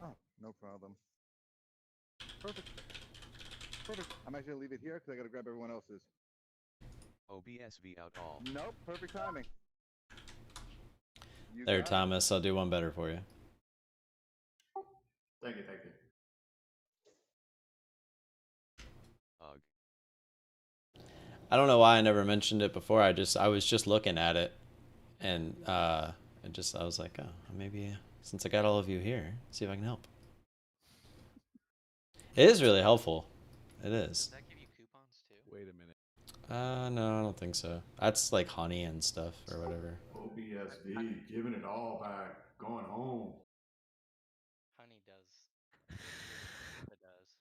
D: Oh, no problem. Perfect. Perfect. I'm actually gonna leave it here because I gotta grab everyone else's.
F: OBSV out all.
D: Nope. Perfect timing. You
A: There,
D: got it.
A: Thomas. I'll do one better for you.
I: Thank you, thank you.
A: I don't know why I never mentioned it before. I was just looking at it, and I was like, oh, maybe since I got all of you here, see if I can help. It is really helpful. It is.
G: Does that give you coupons too?
H: Wait a minute.
A: No, I don't think so. That's like honey and stuff or whatever.
I: OBSV, giving it all back, going home.
G: Honey does. It does.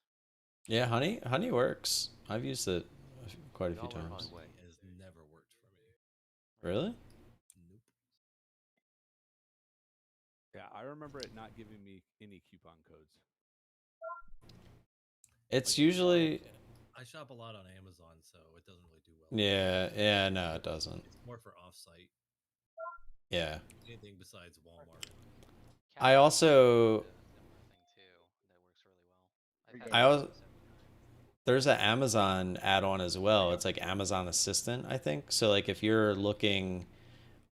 A: Yeah, honey works. I've used it quite a few times.
B: It has never worked for me.
A: Really?
B: Nope.
H: Yeah, I remember it not giving me any coupon codes.
A: It's
H: Like,
A: usually
B: I shop a lot on Amazon, so it doesn't really do well.
A: Yeah, no, it doesn't.
B: It's more for off-site.
A: Yeah.
B: Anything besides Walmart.
A: I also
G: a similar thing too that works really well. I've
D: Here
G: had
D: you
A: I
D: go.
A: also there's an Amazon add-on as well. It's like Amazon Assistant, I think. So like if you're looking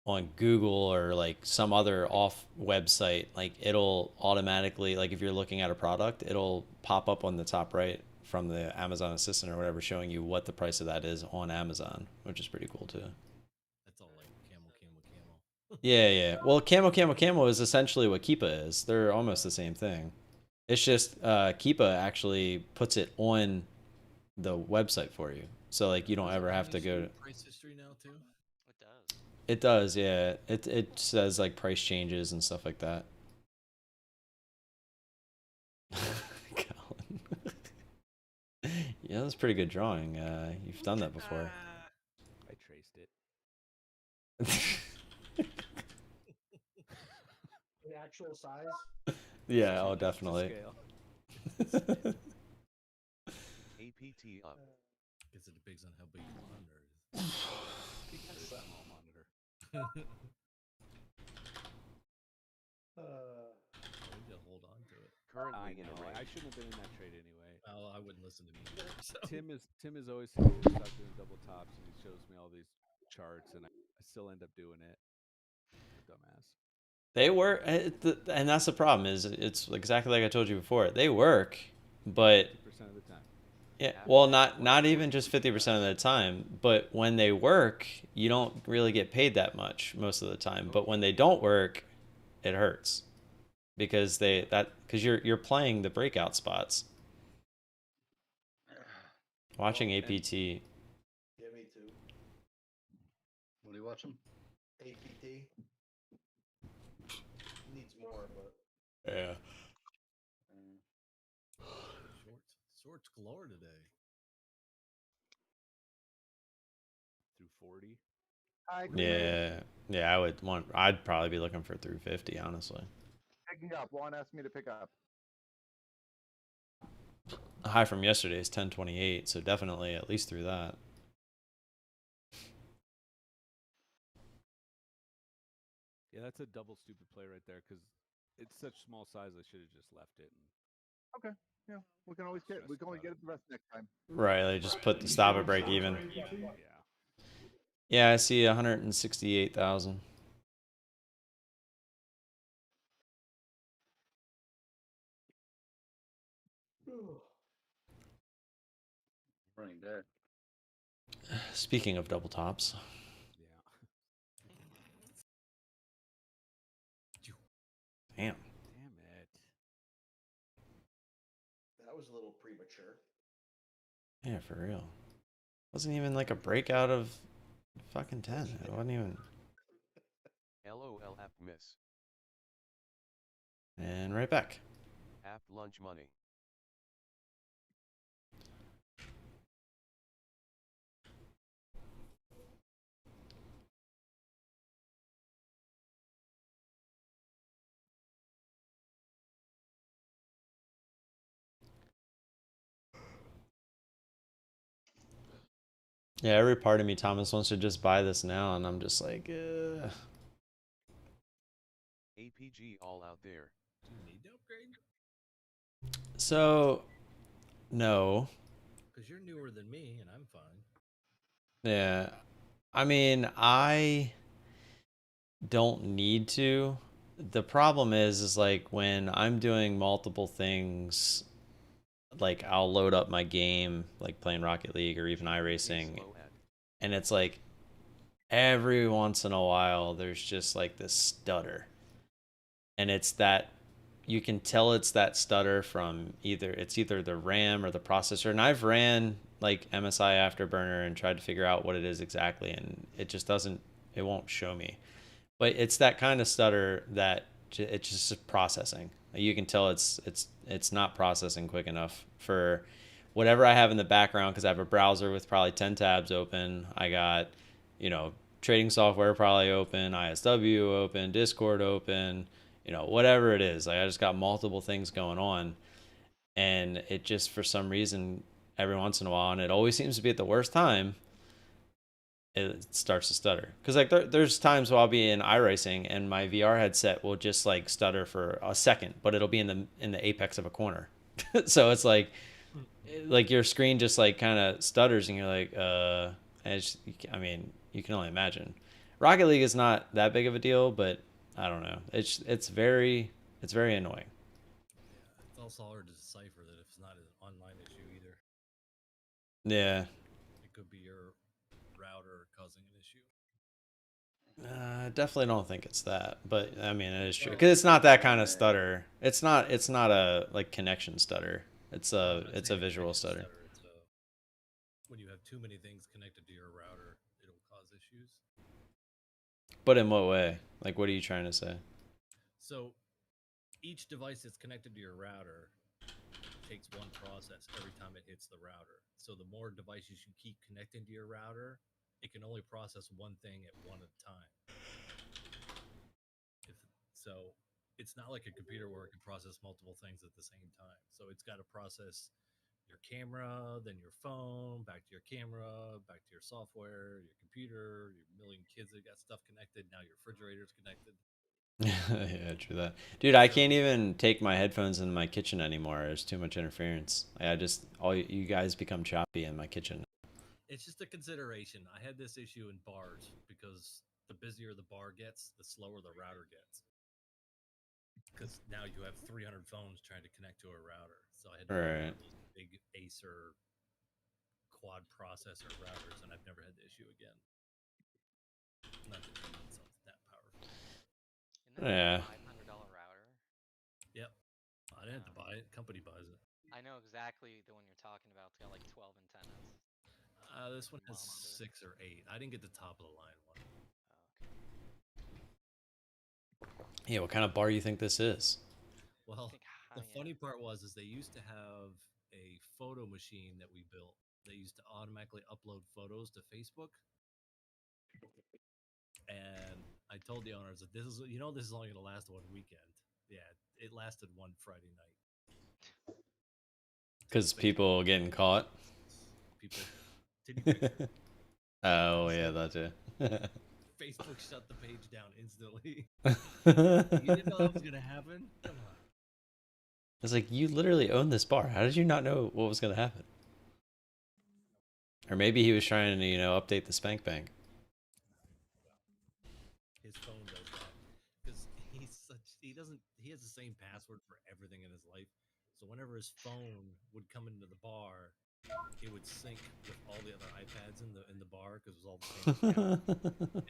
A: on Google or like some other off website, like it'll automatically, like if you're looking at a product, it'll pop up on the top right from the Amazon Assistant or whatever, showing you what the price of that is on Amazon, which is pretty cool too.
B: That's all like camel.
A: Yeah. Well, Camo is essentially what Keepa is. They're almost the same thing. It's just Keepa actually puts it on the website for you, so like you don't ever have to go.
B: Price history now too.
G: It does.
A: It does, yeah. It says like price changes and stuff like that. Colin. Yeah, that's a pretty good drawing. You've done that before.
H: I traced it.
C: In actual size.
A: Yeah, oh,
H: To
A: definitely.
H: scale.
F: APT up.
B: Guess it depends on how big your monitor is.
H: Very small monitor.
B: We just hold on to it.
F: Currently
H: I
F: in a
H: know.
F: range.
H: I shouldn't have been in that trade anyway.
B: Well, I wouldn't listen to me either. So.
H: Tim is always saying to stop doing double tops, and he shows me all these charts, and I still end up doing it. Dumbass.
A: They work, and that's the problem. Is it's exactly like I told you before. They work, but
H: 50% of the time.
A: yeah, well, not even just 50% of the time, but when they work, you don't really get paid that much most of the time. But when they don't work, it hurts because you're playing the breakout spots. Watching APT.
C: Yeah, me too.
E: What are you watching?
C: APT needs more, but
A: Yeah.
B: Shorts galore today.
H: Through 40.
D: Hi,
A: Yeah. I'd probably be looking for through 50, honestly.
D: Picking up. Juan asked me to pick up.
A: The high from yesterday is 1028, so definitely at least through that.
H: Yeah, that's a double stupid play right there because it's such small size. I should have just left it.
D: Okay. Yeah, we can always get it the rest next time.
A: Right, they just put the stop at break even.
H: Yeah.
A: Yeah, I see 168,000.
E: Running dead.
A: Speaking of double tops.
H: Yeah.
A: Damn.
H: Damn it.
C: that was a little premature.
A: Yeah, for real. Wasn't even like a breakout of fucking 10. It wasn't even.
F: LOL app miss.
A: And right back.
F: App lunch money.
A: Yeah, every part of me, Thomas, wants to just buy this now, and I'm just like,
F: APG all out there.
B: Do you need to upgrade?
A: So, no.
B: Because you're newer than me, and I'm fine.
A: Yeah. I mean, I don't need to. The problem is like when I'm doing multiple things, like I'll load up my game, like playing Rocket League or even iRacing, and it's like every once in a while there's just like this stutter. And it's that you can tell it's that stutter from either the RAM or the processor. And I've ran like MSI Afterburner and tried to figure out what it is exactly, and it just won't show me. But it's that kind of stutter that it's just processing. You can tell it's not processing quick enough for whatever I have in the background, because I have a browser with probably 10 tabs open. I got, trading software probably open, ISW open, Discord open, whatever it is. Like I just got multiple things going on, and it just for some reason every once in a while, and it always seems to be at the worst time. It starts to stutter because like there's times where I'll be in iRacing and my VR headset will just like stutter for a second, but it'll be in the apex of a corner. So it's like your screen just like kind of stutters and you're like and I mean you can only imagine. Rocket League is not that big of a deal, but I don't know, it's very annoying.
B: Yeah, it's also hard to decipher that if it's not an online issue either.
A: Yeah.
B: It could be your router causing an issue.
A: Definitely don't think it's that, but I mean it is true because it's not that kind of stutter. It's not a like connection stutter. It's a visual stutter.
B: It's when you have too many things connected to your router, it'll cause issues.
A: But in what way? Like, what are you trying to say?
B: So each device that's connected to your router takes one process every time it hits the router. So the more devices you keep connecting to your router, it can only process one thing at one at a time. So it's not like a computer where it can process multiple things at the same time. So it's got to process your camera, then your phone, back to your camera, back to your software, your computer, your million kids that got stuff connected. Now your refrigerator's connected.
A: Yeah, true that. Dude, I can't even take my headphones in my kitchen anymore. There's too much interference. I just all you guys become choppy in my kitchen.
B: It's just a consideration. I had this issue in bars because the busier the bar gets, the slower the router gets. Because now you have 300 phones trying to connect to a router. So I had to buy one of those big Acer quad processor routers, and I've never had the issue again. Not that it's that powerful.
G: Isn't that a $500 router?
B: Yep. I didn't have to buy it. Company buys it.
G: I know exactly the one you're talking about. It's got like 12 antennas.
B: This one has 6 or 8. I didn't get the top of the line one.
A: Okay. Yeah, what kind of bar you think this is?
B: Well, the funny part was they used to have a photo machine that we built. They used to automatically upload photos to Facebook. And I told the owners that this is only going to last one weekend. Yeah, it lasted one Friday night.
A: Because people getting caught.
B: People titty pictures.
A: Oh yeah, that too.
B: Facebook shut the page down instantly. You didn't know that was gonna happen? Come on.
A: It's like you literally own this bar. How did you not know what was gonna happen? Or maybe he was trying to, update the spank bank.
B: His phone does that because he has the same password for everything in his life. So whenever his phone would come into the bar, it would sync with all the other iPads in the bar because it was all the same account.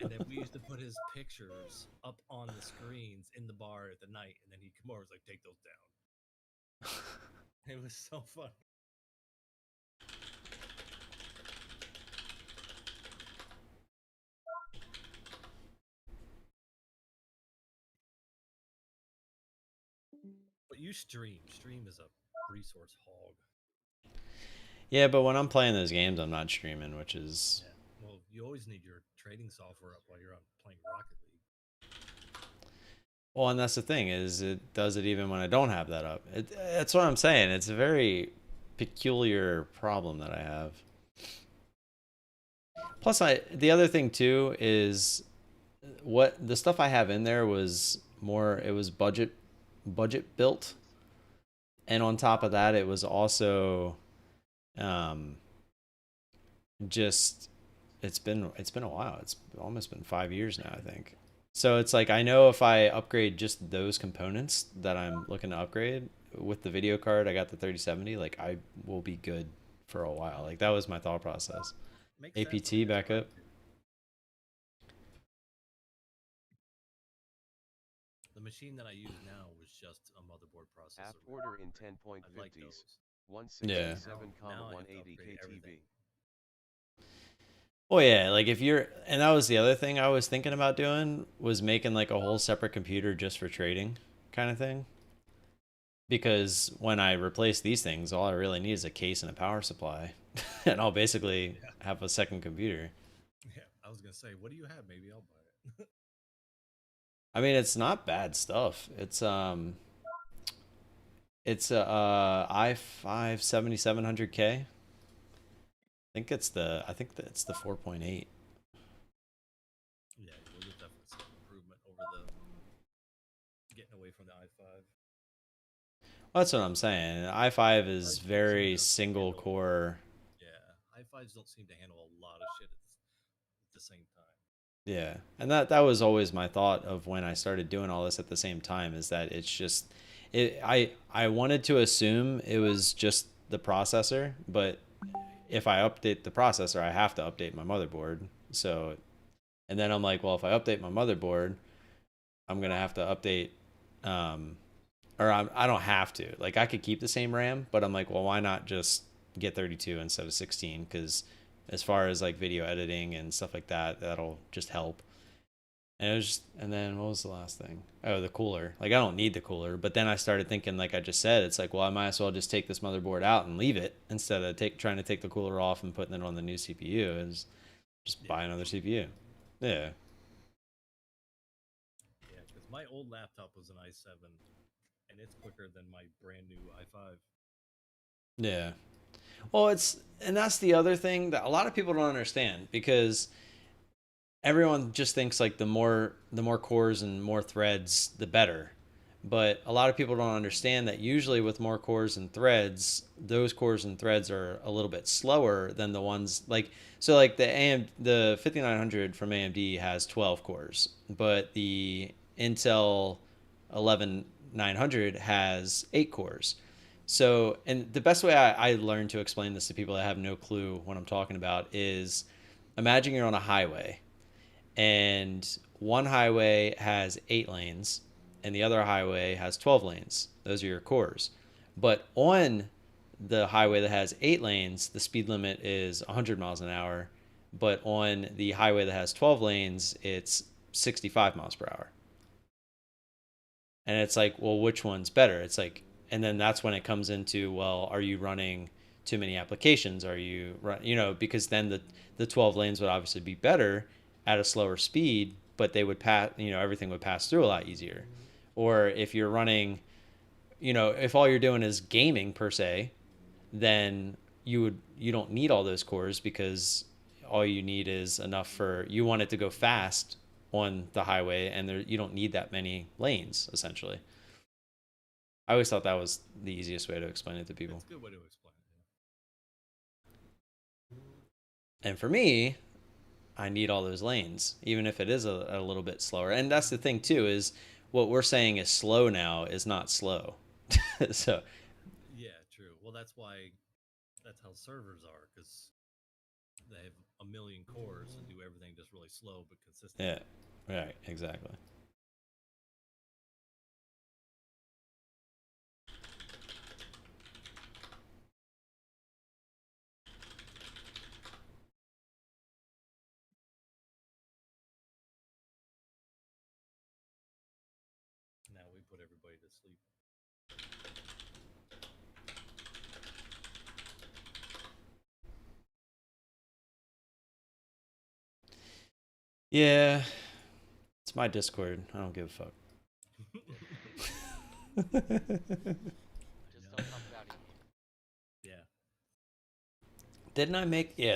B: And then we used to put his pictures up on the screens in the bar at the night, and then he'd come over and was like, take those down. It was so fun. But you stream. Stream is a resource hog.
A: Yeah, but when I'm playing those games, I'm not streaming, which is...
B: Yeah. Well, you always need your trading software up while you're playing Rocket League.
A: Well, and that's the thing, is it does it even when I don't have that up. That's what I'm saying. It's a very peculiar problem that I have. Plus, the other thing, too, is what the stuff I have in there was more... It was budget built. And on top of that, it was also... just it's been a while. It's almost been 5 years now, I think. So it's like I know if I upgrade just those components that I'm looking to upgrade with the video card, I got the 3070, like I will be good for a while. Like that was my thought process.
B: Makes
A: APT backup.
B: The machine that I use now was just a motherboard processor.
F: App order in 10.50s. 167,180 KTV.
A: Oh yeah, like if you're, and that was the other thing I was thinking about doing, was making like a whole separate computer just for trading kind of thing. Because when I replace these things, all I really need is a case and a power supply. And I'll basically have a second computer.
B: Yeah, I was going to say, what do you have? Maybe I'll buy it.
A: I mean, it's not bad stuff. It's i5 7700K. think it's the 4.8.
B: Yeah, well, you'll definitely see an improvement over the getting away from the i5.
A: Well, that's what I'm saying. i5 is very single core.
B: Yeah, i5s don't seem to handle a lot of shit at the same time.
A: Yeah, and that was always my thought of when I started doing all this at the same time, is that it's just I wanted to assume it was just the processor, but if I update the processor, I have to update my motherboard. So, and then I'm like, well, if I update my motherboard, I'm gonna have to update, or I don't have to. Like, I could keep the same RAM, but I'm like, well, why not just get 32 instead of 16? Because as far as like video editing and stuff like that, that'll just help. And it was just, and then what was the last thing? Oh, the cooler. Like, I don't need the cooler, but then I started thinking, like I just said, it's like, well, I might as well just take this motherboard out and leave it instead of trying to take the cooler off and putting it on the new CPU. Is just buy another CPU. Yeah.
B: Yeah, because my old laptop was an i7, and it's quicker than my brand new i5.
A: Yeah. Well, and that's the other thing that a lot of people don't understand, because everyone just thinks like the more cores and more threads, the better. But a lot of people don't understand that usually with more cores and threads, those cores and threads are a little bit slower than the ones like, so like the 5900 from AMD has 12 cores, but the Intel 11900 has 8 cores. So, and the best way I learned to explain this to people that have no clue what I'm talking about is, imagine you're on a highway, and one highway has 8 lanes and the other highway has 12 lanes. Those are your cores. But on the highway that has 8 lanes, the speed limit is 100 miles an hour. But on the highway that has 12 lanes, it's 65 miles per hour. And it's like, well, which one's better? It's like, and then that's when it comes into, well, are you running too many applications? Are you because then the 12 lanes would obviously be better at a slower speed, but they would pass, everything would pass through a lot easier. Or if you're running, if all you're doing is gaming per se, then you don't need all those cores, because all you need is enough you want it to go fast on the highway, and you don't need that many lanes essentially. I always thought that was the easiest way to explain it to people.
B: That's a good way to explain it.
A: Yeah. And for me, I need all those lanes, even if it is a little bit slower. And that's the thing too, is what we're saying is slow now is not slow. So
B: Yeah, true. Well, that's how servers are, because they have a million cores and do everything just really slow but consistent.
A: yeah, right, exactly.
B: Now we put everybody to sleep.
A: Yeah, it's my Discord. I don't give a fuck.
G: Just don't talk about it.
B: Yeah.
A: Didn't I make? Yeah,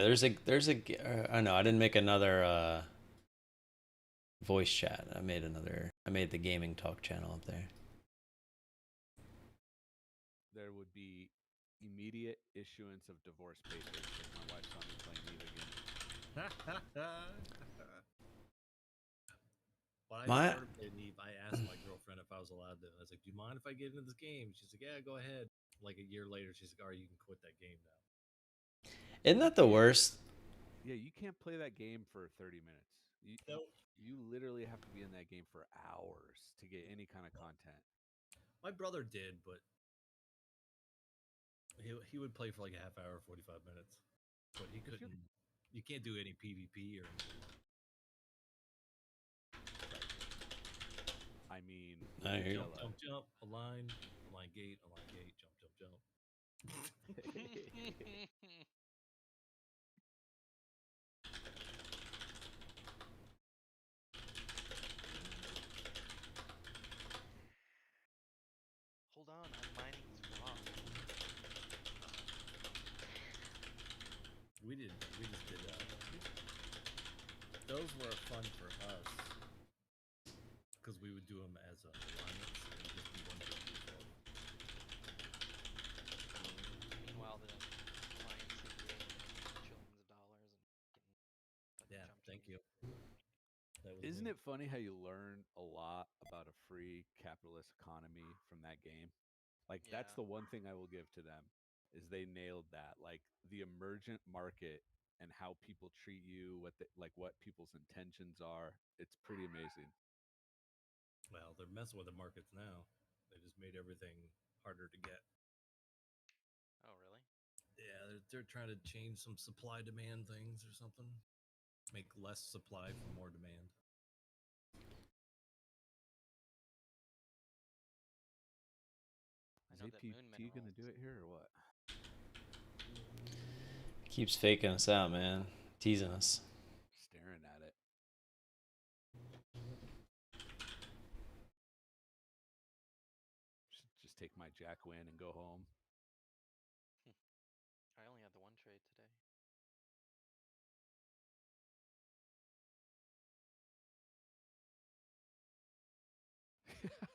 A: I know I didn't make another voice chat. I made the gaming talk channel up there.
H: There would be immediate issuance of divorce papers if my wife saw me playing Eve again.
B: When I started playing Eve, I asked my girlfriend if I was allowed to. I was like, "Do you mind if I get into this game?" She's like, "Yeah, go ahead." Like a year later, she's like, "All right, you can quit that game now."
A: Isn't that the worst?
H: Yeah, you can't play that game for 30 minutes. You literally have to be in that game for hours to get any kind of content.
B: My brother did, but he would play for like a half hour, 45 minutes. But he couldn't. You can't do any PvP or anything.
H: I mean,
B: jump, align gate, jump.
G: Hold on, I'm mining this rock.
B: We did those were fun for us because we would do them as a alliance and just be one big default.
G: Meanwhile, the alliance is trillions of dollars and getting
B: Yeah,
G: jump
B: thank
G: change.
B: you. That was
H: Isn't
B: me.
H: it funny how you learn a lot about a free capitalist economy from that game? Like that's
G: Yeah.
H: the one thing I will give to them is they nailed that. Like the emergent market and how people treat you, what people's intentions are. It's pretty amazing.
B: Well, they're messing with the markets now. They just made everything harder to get.
G: Oh, really?
B: Yeah, they're trying to change some supply demand things or something. Make less supply for more demand.
G: I
H: Is
G: know that moon
H: APT gonna
G: minerals.
H: do it here or what?
A: Keeps faking us out, man. Teasing us.
H: Staring at it. Should just take my Jack win and go home.
G: I only had the one trade today.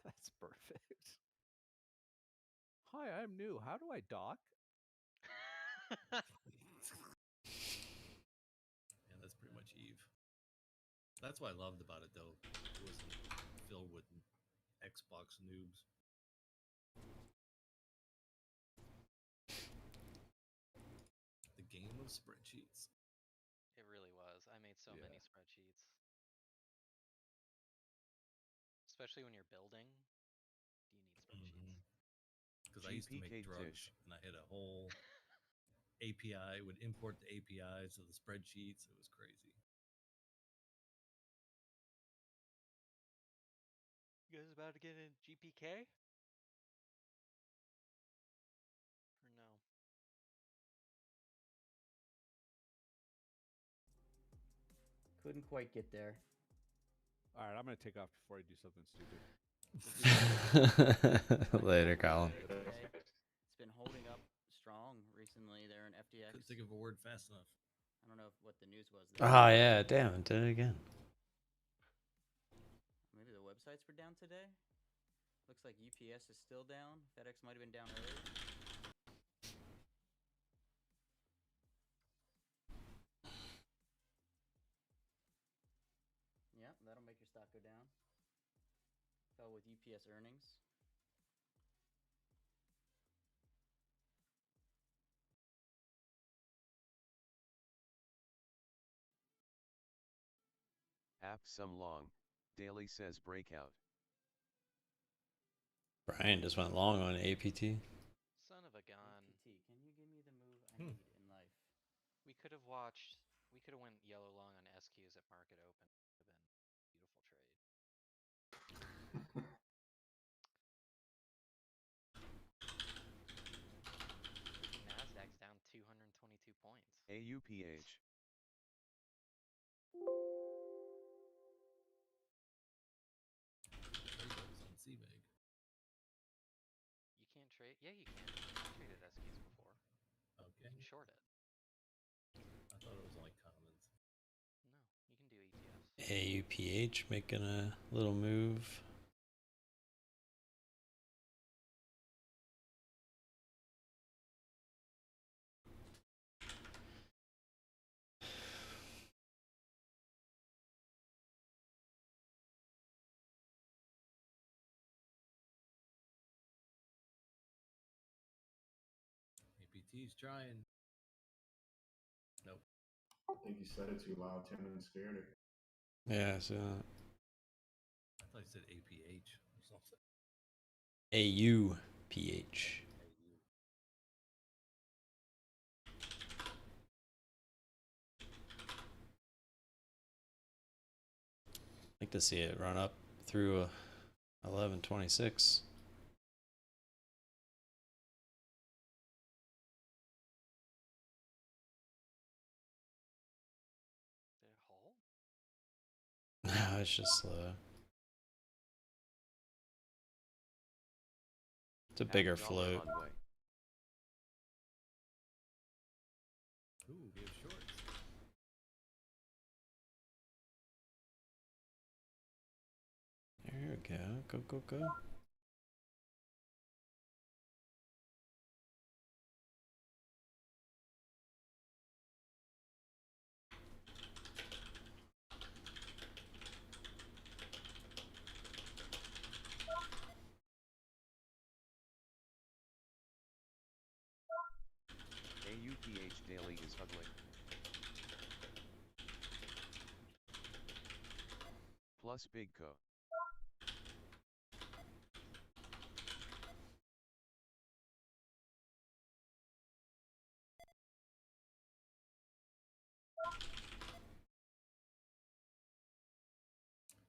H: That's perfect. Hi, I'm new. How do I dock?
B: Yeah, that's pretty much Eve. That's what I loved about it, though. It wasn't filled with Xbox noobs. The game of spreadsheets.
G: It really was. I made so
H: Yeah.
G: many spreadsheets. Especially when you're building, do you need spreadsheets?
B: Because I used to make
F: GPK
B: drugs, and I had a whole API. Would import the APIs of the spreadsheets. It was crazy.
G: You guys about to get in GPK? Or no?
J: Couldn't quite get there.
H: All right, I'm gonna take off before I do something stupid.
A: Later, Colin.
J: Today. It's been holding up strong recently there in FTX.
B: Couldn't think of a word fast enough.
J: I don't know what the news was there.
A: Oh yeah, damn, did it again.
J: Maybe the websites were down today. Looks like UPS is still down. FedEx might have been down early. Yeah, that'll make your stock go down. Fell with UPS earnings.
F: App some long. Daily says breakout.
A: Brian just went long on APT.
G: Son of a gun.
J: APT, can you give me the move I need in life?
G: We could have watched. We could have went yellow long on SQs at market open. Would have been a beautiful trade. Nasdaq's down 222 points.
F: AUPH.
B: On CVEG.
G: You can't trade. Yeah, you can. I traded SQs before.
B: Okay.
G: You can short it.
B: I thought it was only commons.
G: No, you can do ETFs.
A: AUPH making a little move.
B: APT's trying. Nope.
I: I think you said it too loud, Tim, and scared it.
A: Yeah, so
B: I thought you said APH or something.
A: AUPH. Like to see it run up through 1126.
G: Did it hold?
A: No, it's just slow. It's a bigger float.
F: On way.
B: Ooh, we have shorts.
A: There we go. Go, go, go.
F: AUPH daily is ugly. Plus Big Co.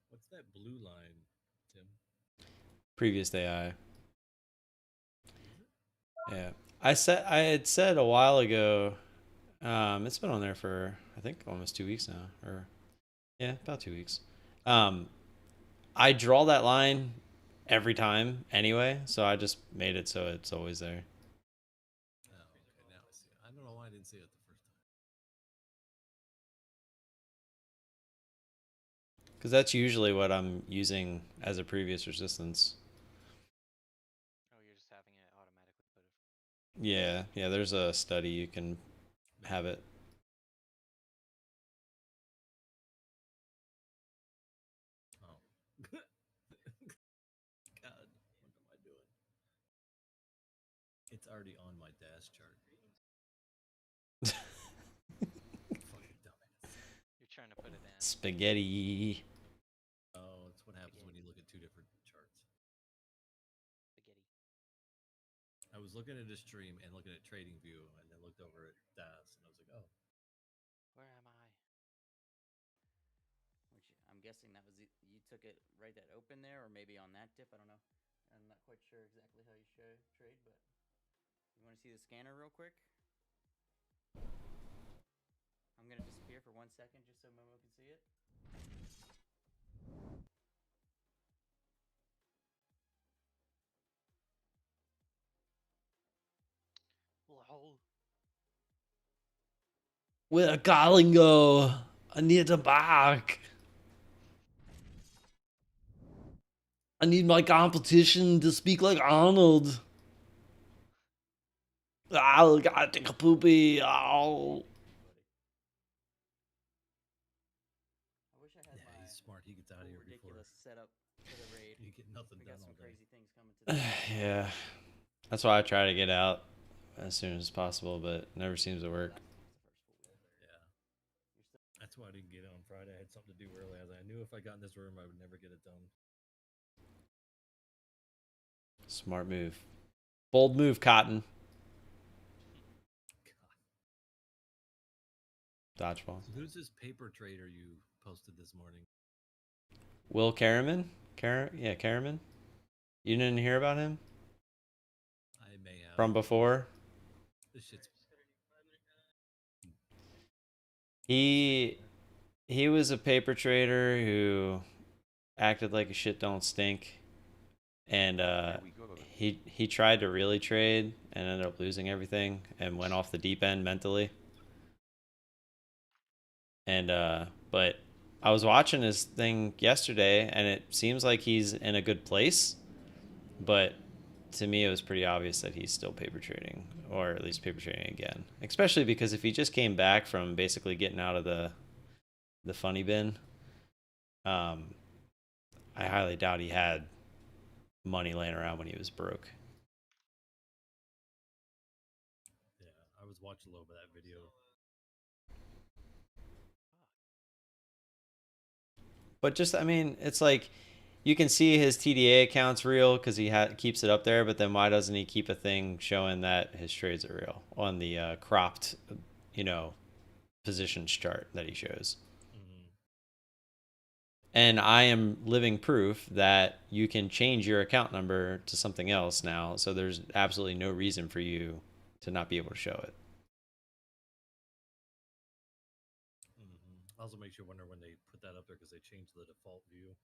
B: What's that blue line, Tim?
A: Previous AI. Yeah. I had said a while ago, it's been on there for I think almost 2 weeks now. Or yeah, about 2 weeks. I draw that line every time anyway, so I just made it so it's always there.
B: Oh, okay. Now I see it. I don't know why I didn't see it the first time.
A: Because that's usually what I'm using as a previous resistance.
G: Oh, you're just having it automatically put it.
A: Yeah, yeah, there's a study you can have it.
B: Oh. God, what am I doing? It's already on my dash chart. Fucking dumbass.
G: You're trying to put it in.
A: Spaghetti.
B: Oh, it's what happens when you look at two different charts.
G: Spaghetti.
B: I was looking at his stream and looking at Trading View, and then looked over at DAS, and I was like, oh.
G: Where am I?
J: Which I'm guessing that was you took it right at open there, or maybe on that dip. I don't know. I'm not quite sure exactly how you trade, but you want to see the scanner real quick? I'm gonna disappear for 1 second just so Momo can see it.
G: Lol.
A: Where Garling go? I need him back. I need my competition to speak like Arnold. I gotta take a poopy. Oh.
J: I wish I had
B: Yeah,
J: my
B: he's smart. He gets out of
J: full
B: here before
J: ridiculous setup for the raid.
B: you get nothing
J: We got
B: done
J: some
B: all day.
J: crazy things coming to the
A: Yeah. That's why I try to get out as soon as possible, but it never seems to work.
B: Yeah. That's why I didn't get it on Friday. I had something to do early. I knew if I got in this room, I would never get it done.
A: Smart move. Bold move, Cotton. Dodgeball.
B: So who's this paper trader you posted this morning?
A: Will Karaman? Yeah, Karaman. You didn't hear about him?
B: I may have.
A: From before?
B: This shit's.
A: He was a paper trader who acted like a shit don't stink. And he tried to really trade and ended up losing everything and went off the deep end mentally. And but I was watching his thing yesterday and it seems like he's in a good place, but to me it was pretty obvious that he's still paper trading, or at least paper trading again, especially because if he just came back from basically getting out of the funny bin, I highly doubt he had money laying around when he was broke.
B: Yeah, I was watching a little bit of that video.
A: But just, I mean, it's like you can see his TDA account's real because he keeps it up there, but then why doesn't he keep a thing showing that his trades are real on the cropped, positions chart that he shows?
B: Mm-hmm.
A: And I am living proof that you can change your account number to something else now, so there's absolutely no reason for you to not be able to show it.
B: Mm-hmm. Also makes you wonder when they put that up there because they changed the default view.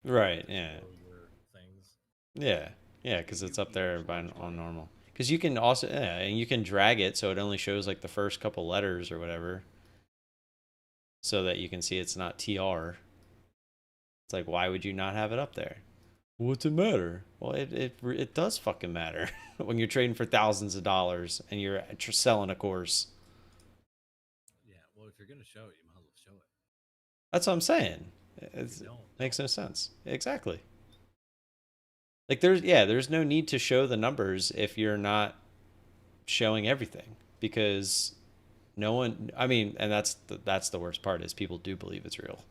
A: Right, yeah.
B: Your things.
A: Yeah, because it's up there on normal. Because you can also, and you can drag it so it only shows like the first couple letters or whatever, so that you can see it's not TR. It's like, why would you not have it up there? What's it matter? Well, it does fucking matter when you're trading for thousands of dollars and you're selling a course.
B: Yeah, well, if you're gonna show it, you might as well show it.
A: That's what I'm saying. It makes no sense. Exactly. Like there's no need to show the numbers if you're not showing everything, because no one, I mean, and that's the worst part, is people do believe it's real.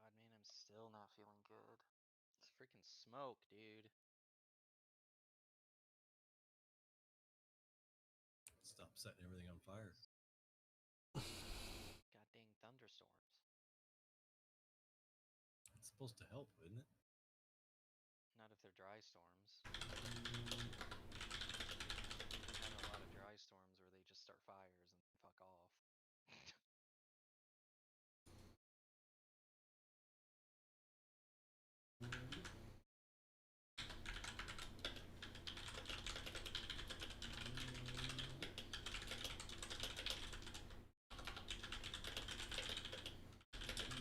G: God, man, I'm still not feeling good. It's freaking smoke, dude.
B: Stop setting everything on fire.
G: God dang thunderstorms.
B: It's supposed to help, isn't it?
G: Not if they're dry storms. Having a lot of dry storms where they just start fires and fuck off.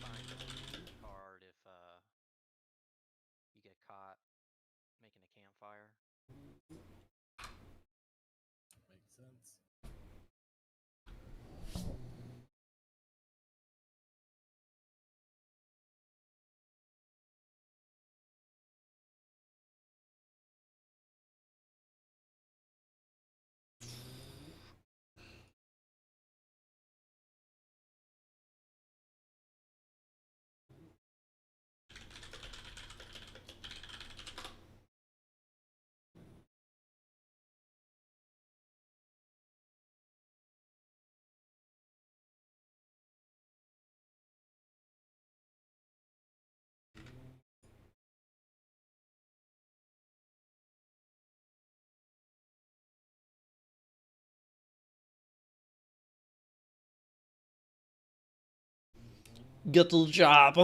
G: Find it hard if you get caught making a campfire.
B: Makes sense.
A: Get the job.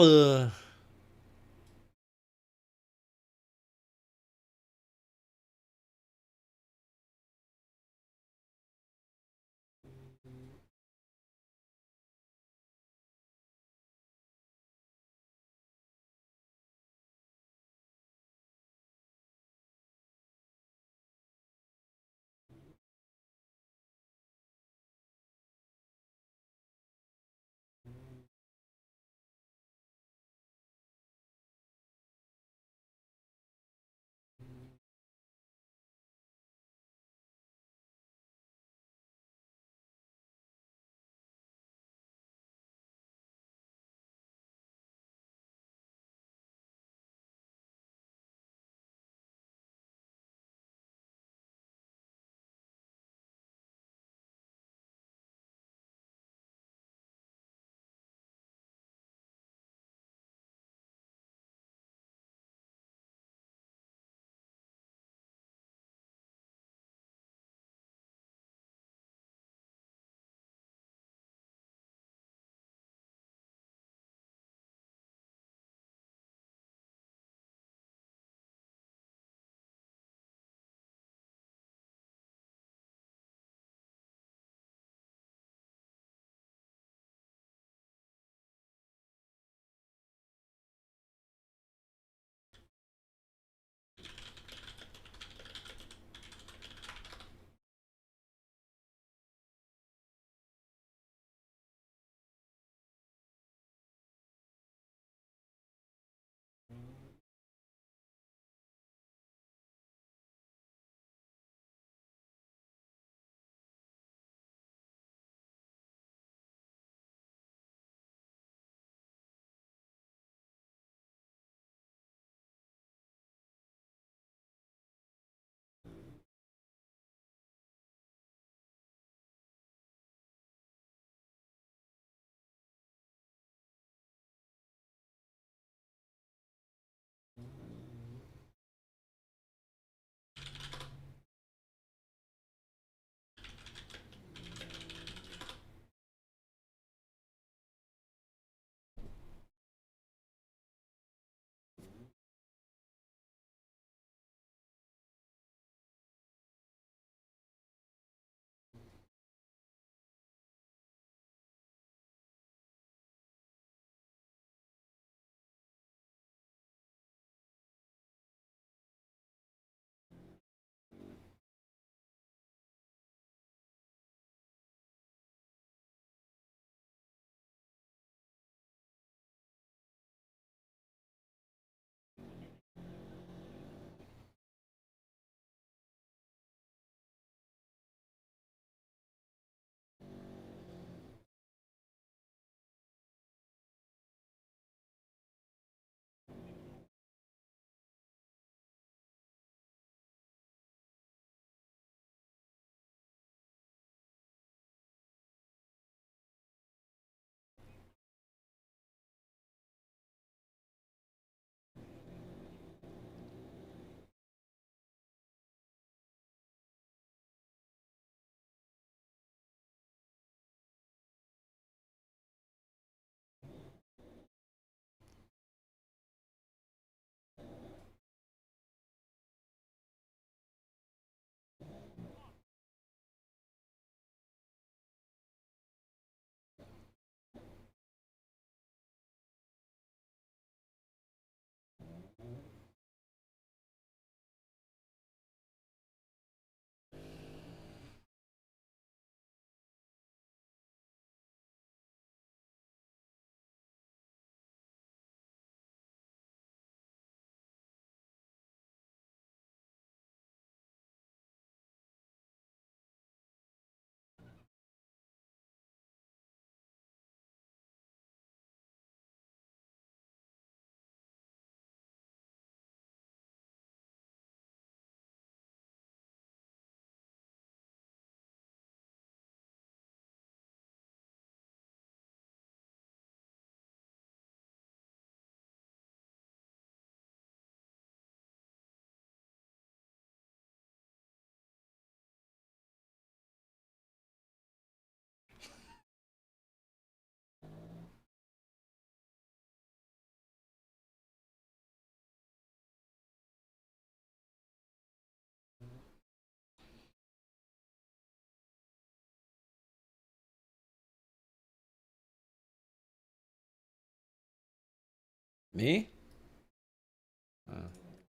A: Me?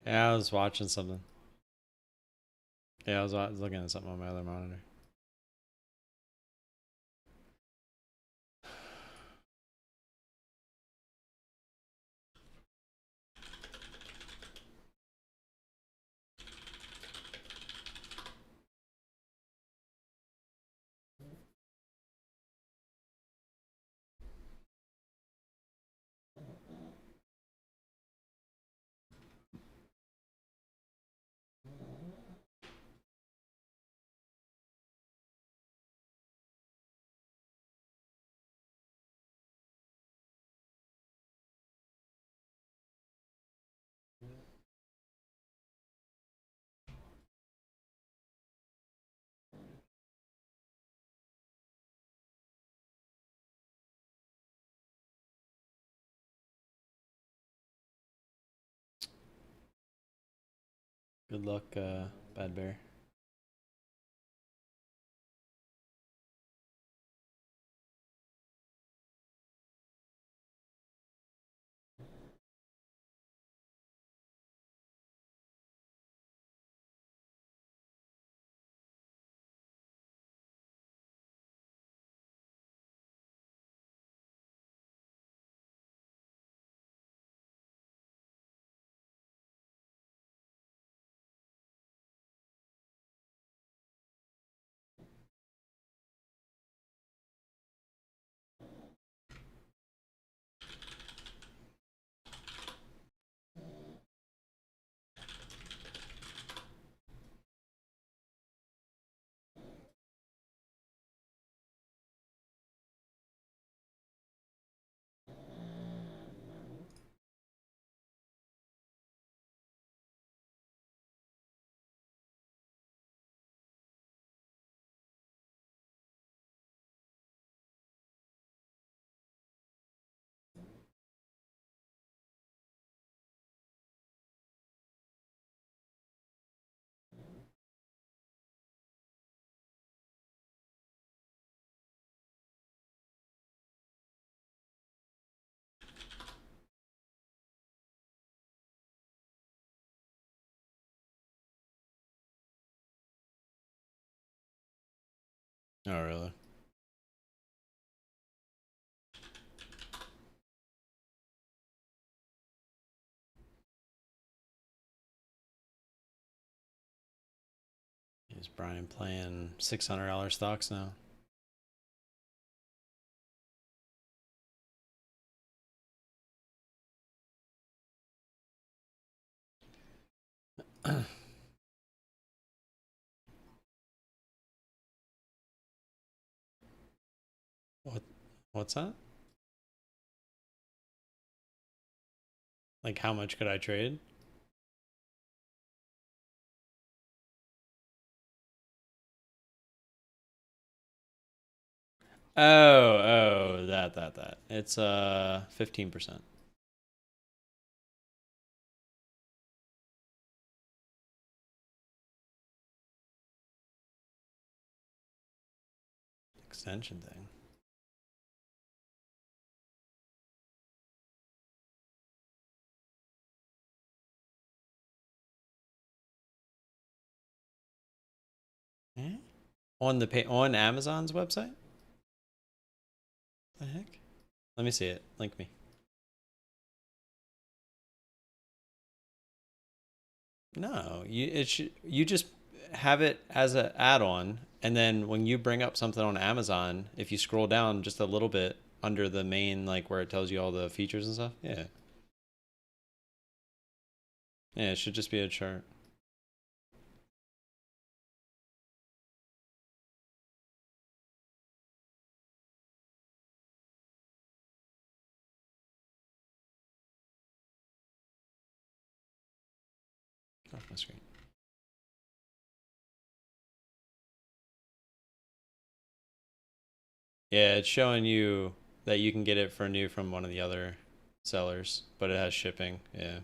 A: Yeah, I was watching something. Yeah, I was looking at something on my other monitor. Good luck, Bad Bear. Oh, really? Is Brian playing $600 stocks now? What's that? Like, how much could I trade? Oh, that. It's 15%. Extension thing. Eh? On Amazon's website? The heck? Let me see it. Link me. No, you just have it as an add-on, and then when you bring up something on Amazon, if you scroll down just a little bit under the main, like where it tells you all the features and stuff, yeah, it should just be a chart. Off my screen. Yeah, it's showing you that you can get it for new from one of the other sellers, but it has shipping. Yeah.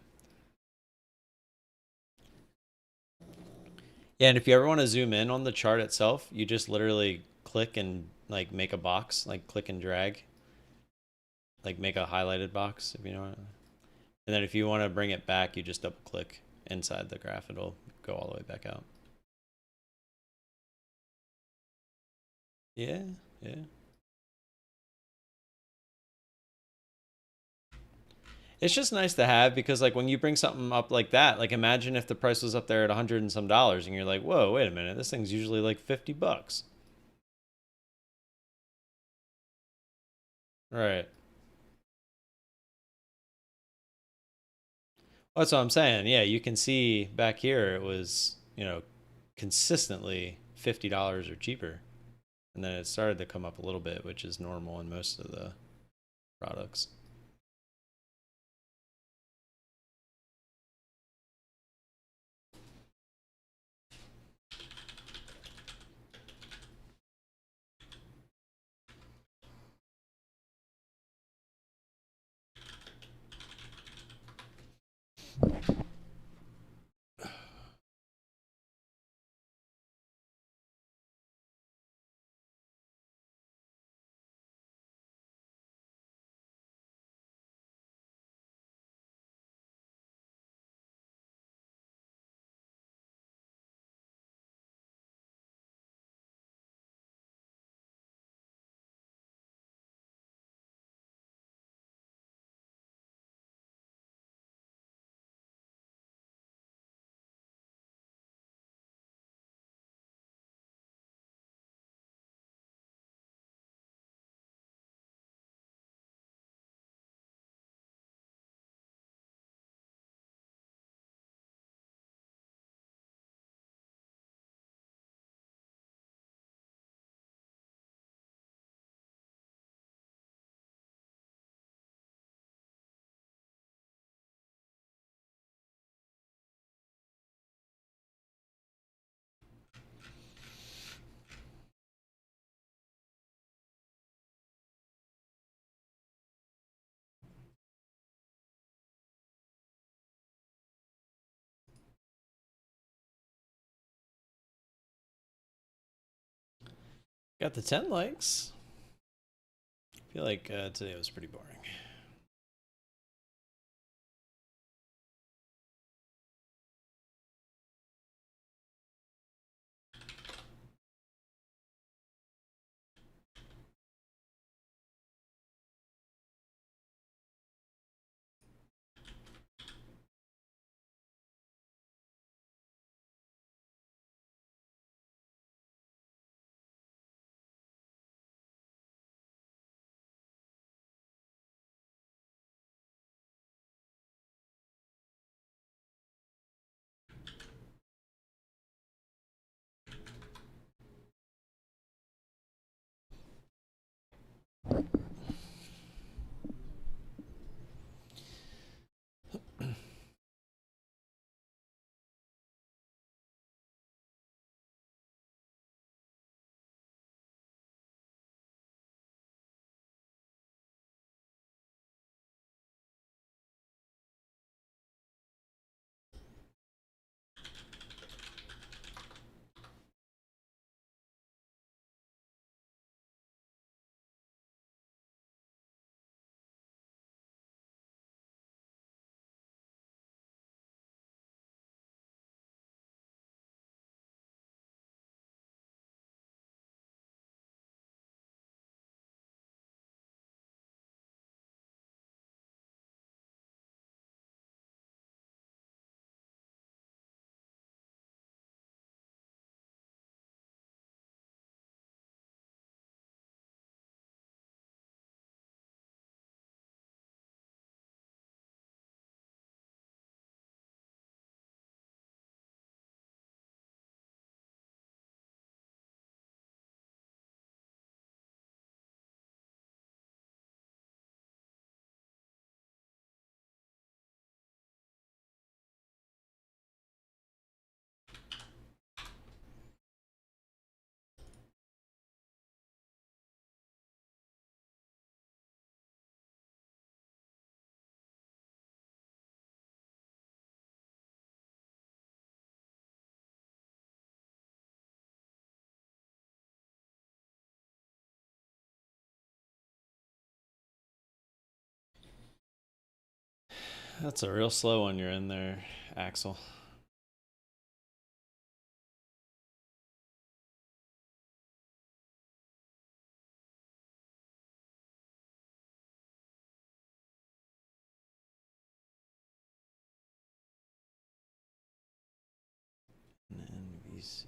A: Yeah, and if you ever want to zoom in on the chart itself, you just literally click and like make a box, like click and drag, like make a highlighted box, if you know what. And then if you want to bring it back, you just double click inside the graph. It'll go all the way back out. Yeah, yeah. It's just nice to have because like when you bring something up like that, like imagine if the price was up there at $100 and some and you're like, whoa, wait a minute, this thing's usually like $50. Right. That's what I'm saying. Yeah, you can see back here it was, you know, consistently $50 or cheaper. And then it started to come up a little bit, which is normal in most of the products. Got the 10 likes. I feel like today was pretty boring. That's a real slow one you're in there, Axel. NVC.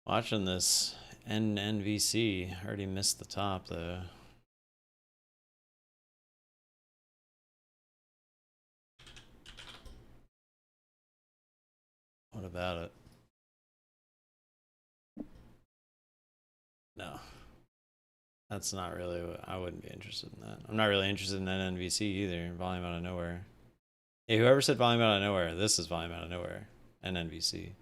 A: Watching this NVC, already missed the top though. What about it? No. That's not really what I wouldn't be interested in that. I'm not really interested in that NVC either. Volume out of nowhere. Hey, whoever said volume out of nowhere, this is volume out of nowhere. NVC.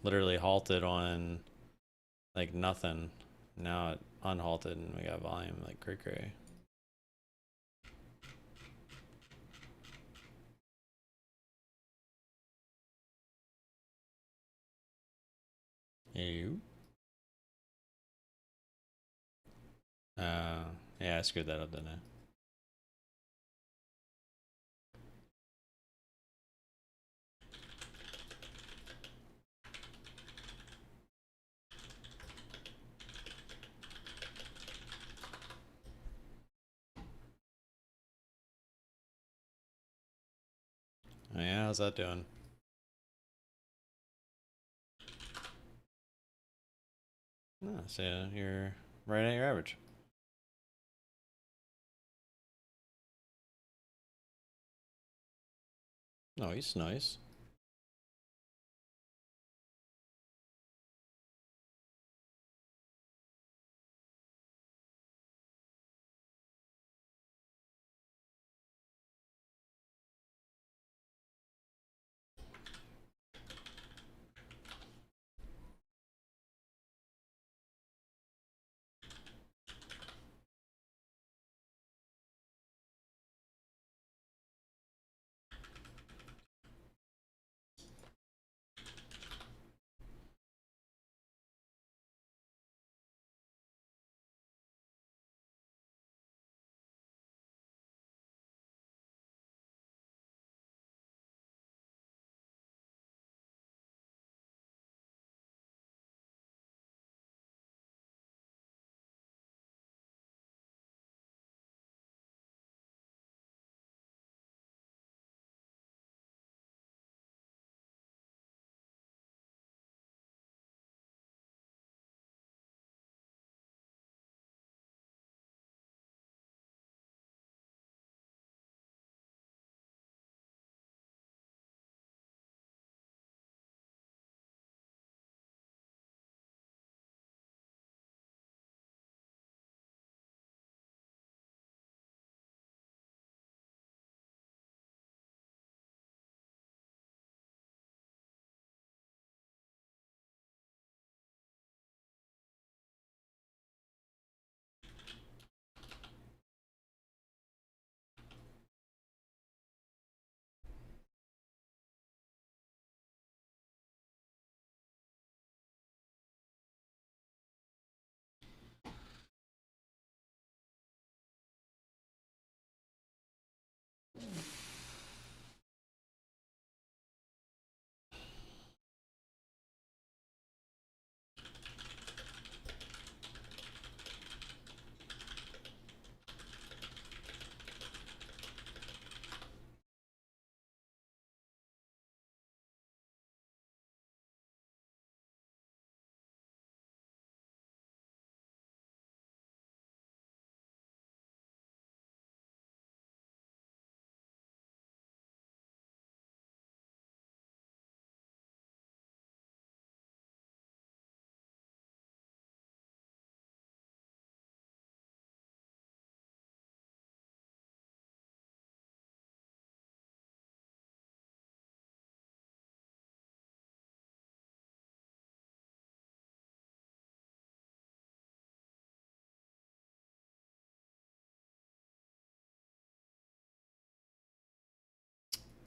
A: Literally halted on like nothing. Now it unhalted and we got volume like cray cray. You? Yeah, I screwed that up, didn't I? Oh yeah, how's that doing? No, so you're right at your average. Nice, nice.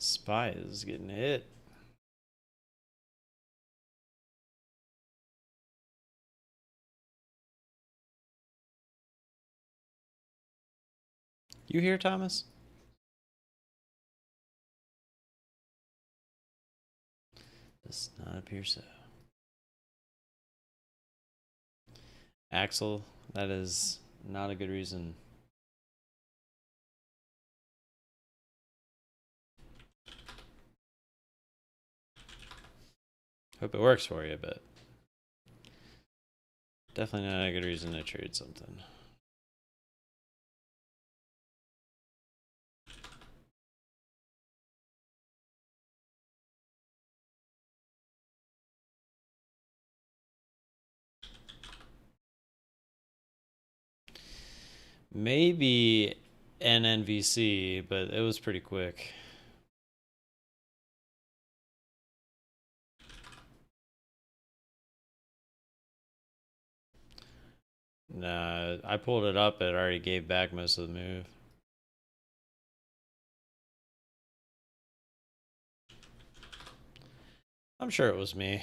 A: Spy is getting hit. You here, Thomas? Does not appear so. Axel, that is not a good reason. Hope it works for you, but definitely not a good reason to trade something. Maybe NNVC, but it was pretty quick. Nah, I pulled it up. It already gave back most of the move. I'm sure it was me.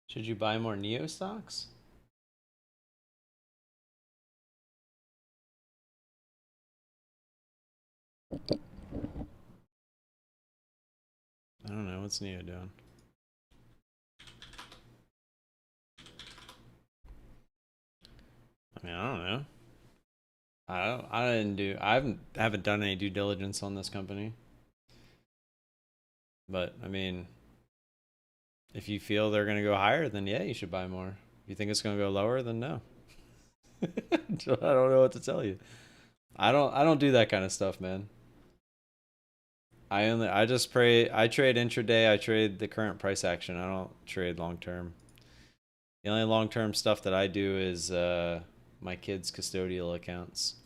A: Should you buy more Neo stocks? I don't know. What's Neo doing? I mean, I don't know. I haven't done any due diligence on this company. But I mean, if you feel they're gonna go higher, then yeah, you should buy more. If you think it's gonna go lower, then no. I don't know what to tell you. I don't do that kind of stuff, man. I just trade intraday, I trade the current price action. I don't trade long term. The only long term stuff that I do is my kids' custodial accounts.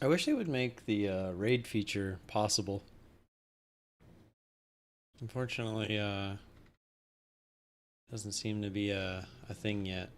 A: I wish they would make the raid feature possible. Unfortunately, doesn't seem to be a thing yet.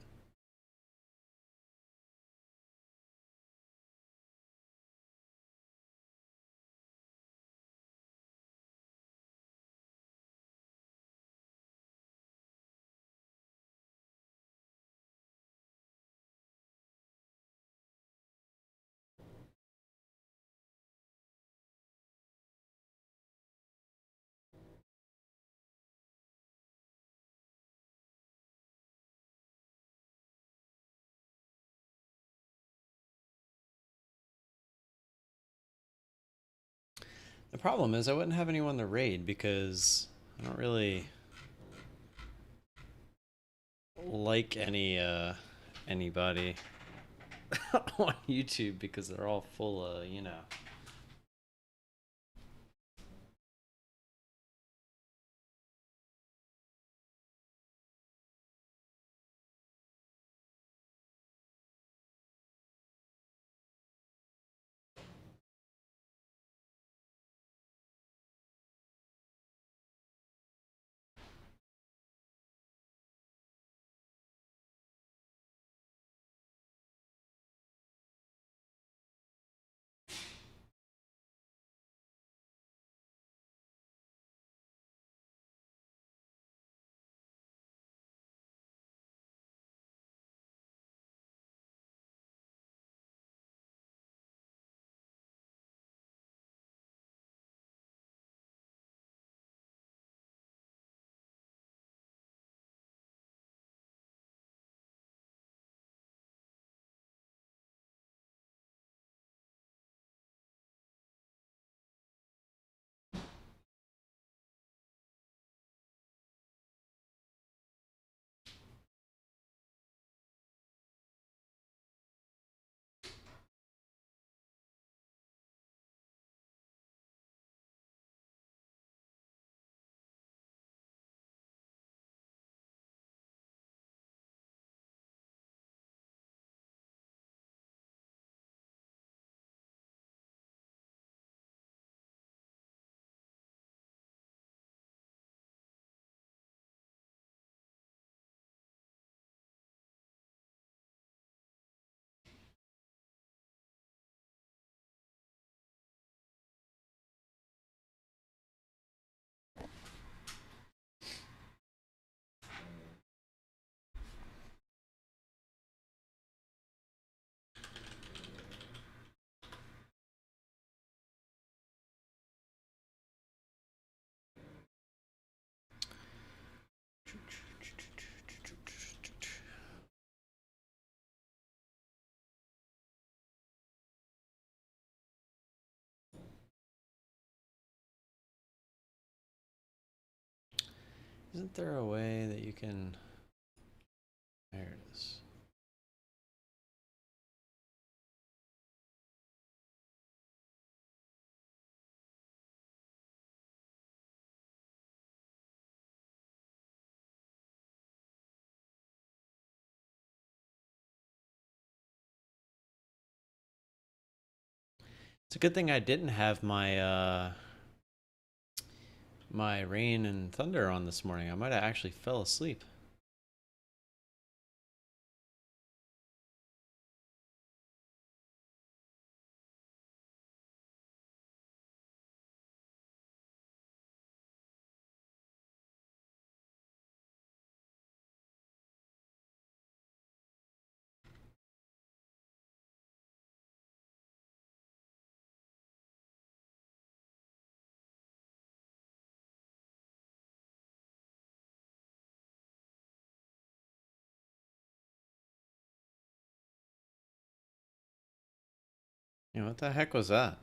A: The problem is I wouldn't have anyone to raid because I don't really like anybody on YouTube because they're all full of, you know. Isn't there a way that you can... There it is. It's a good thing I didn't have my my rain and thunder on this morning. I might have actually fell asleep. You know, what the heck was that?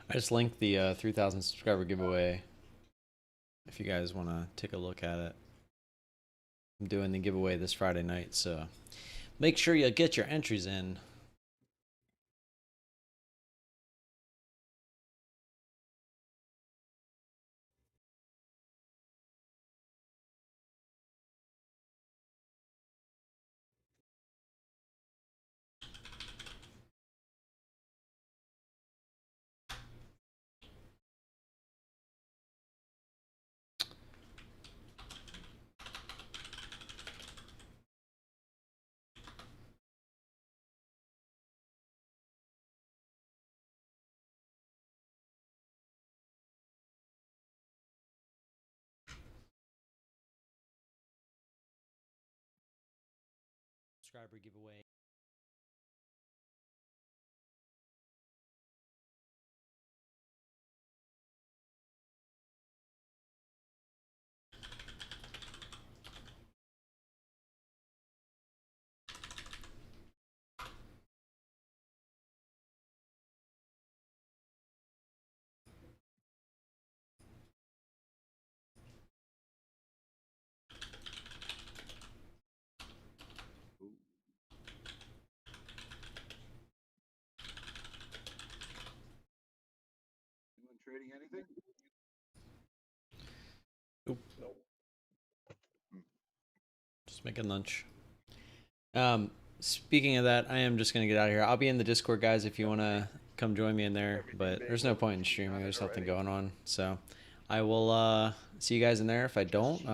A: I just linked the 3,000 subscriber giveaway if you guys want to take a look at it. I'm doing the giveaway this Friday night, so make sure you get your entries in. Subscriber giveaway.
D: Anyone trading anything?
A: Nope. Just making lunch. Speaking of that, I am just gonna get out of here. I'll be in the Discord, guys, if you wanna come join me in there. But there's no point in streaming. There's nothing going on. So I will see you guys in there. If I don't,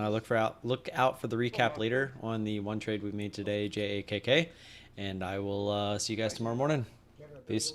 A: look out for the recap later on the one trade we made today, JAKK, and I will see you guys tomorrow morning. Peace.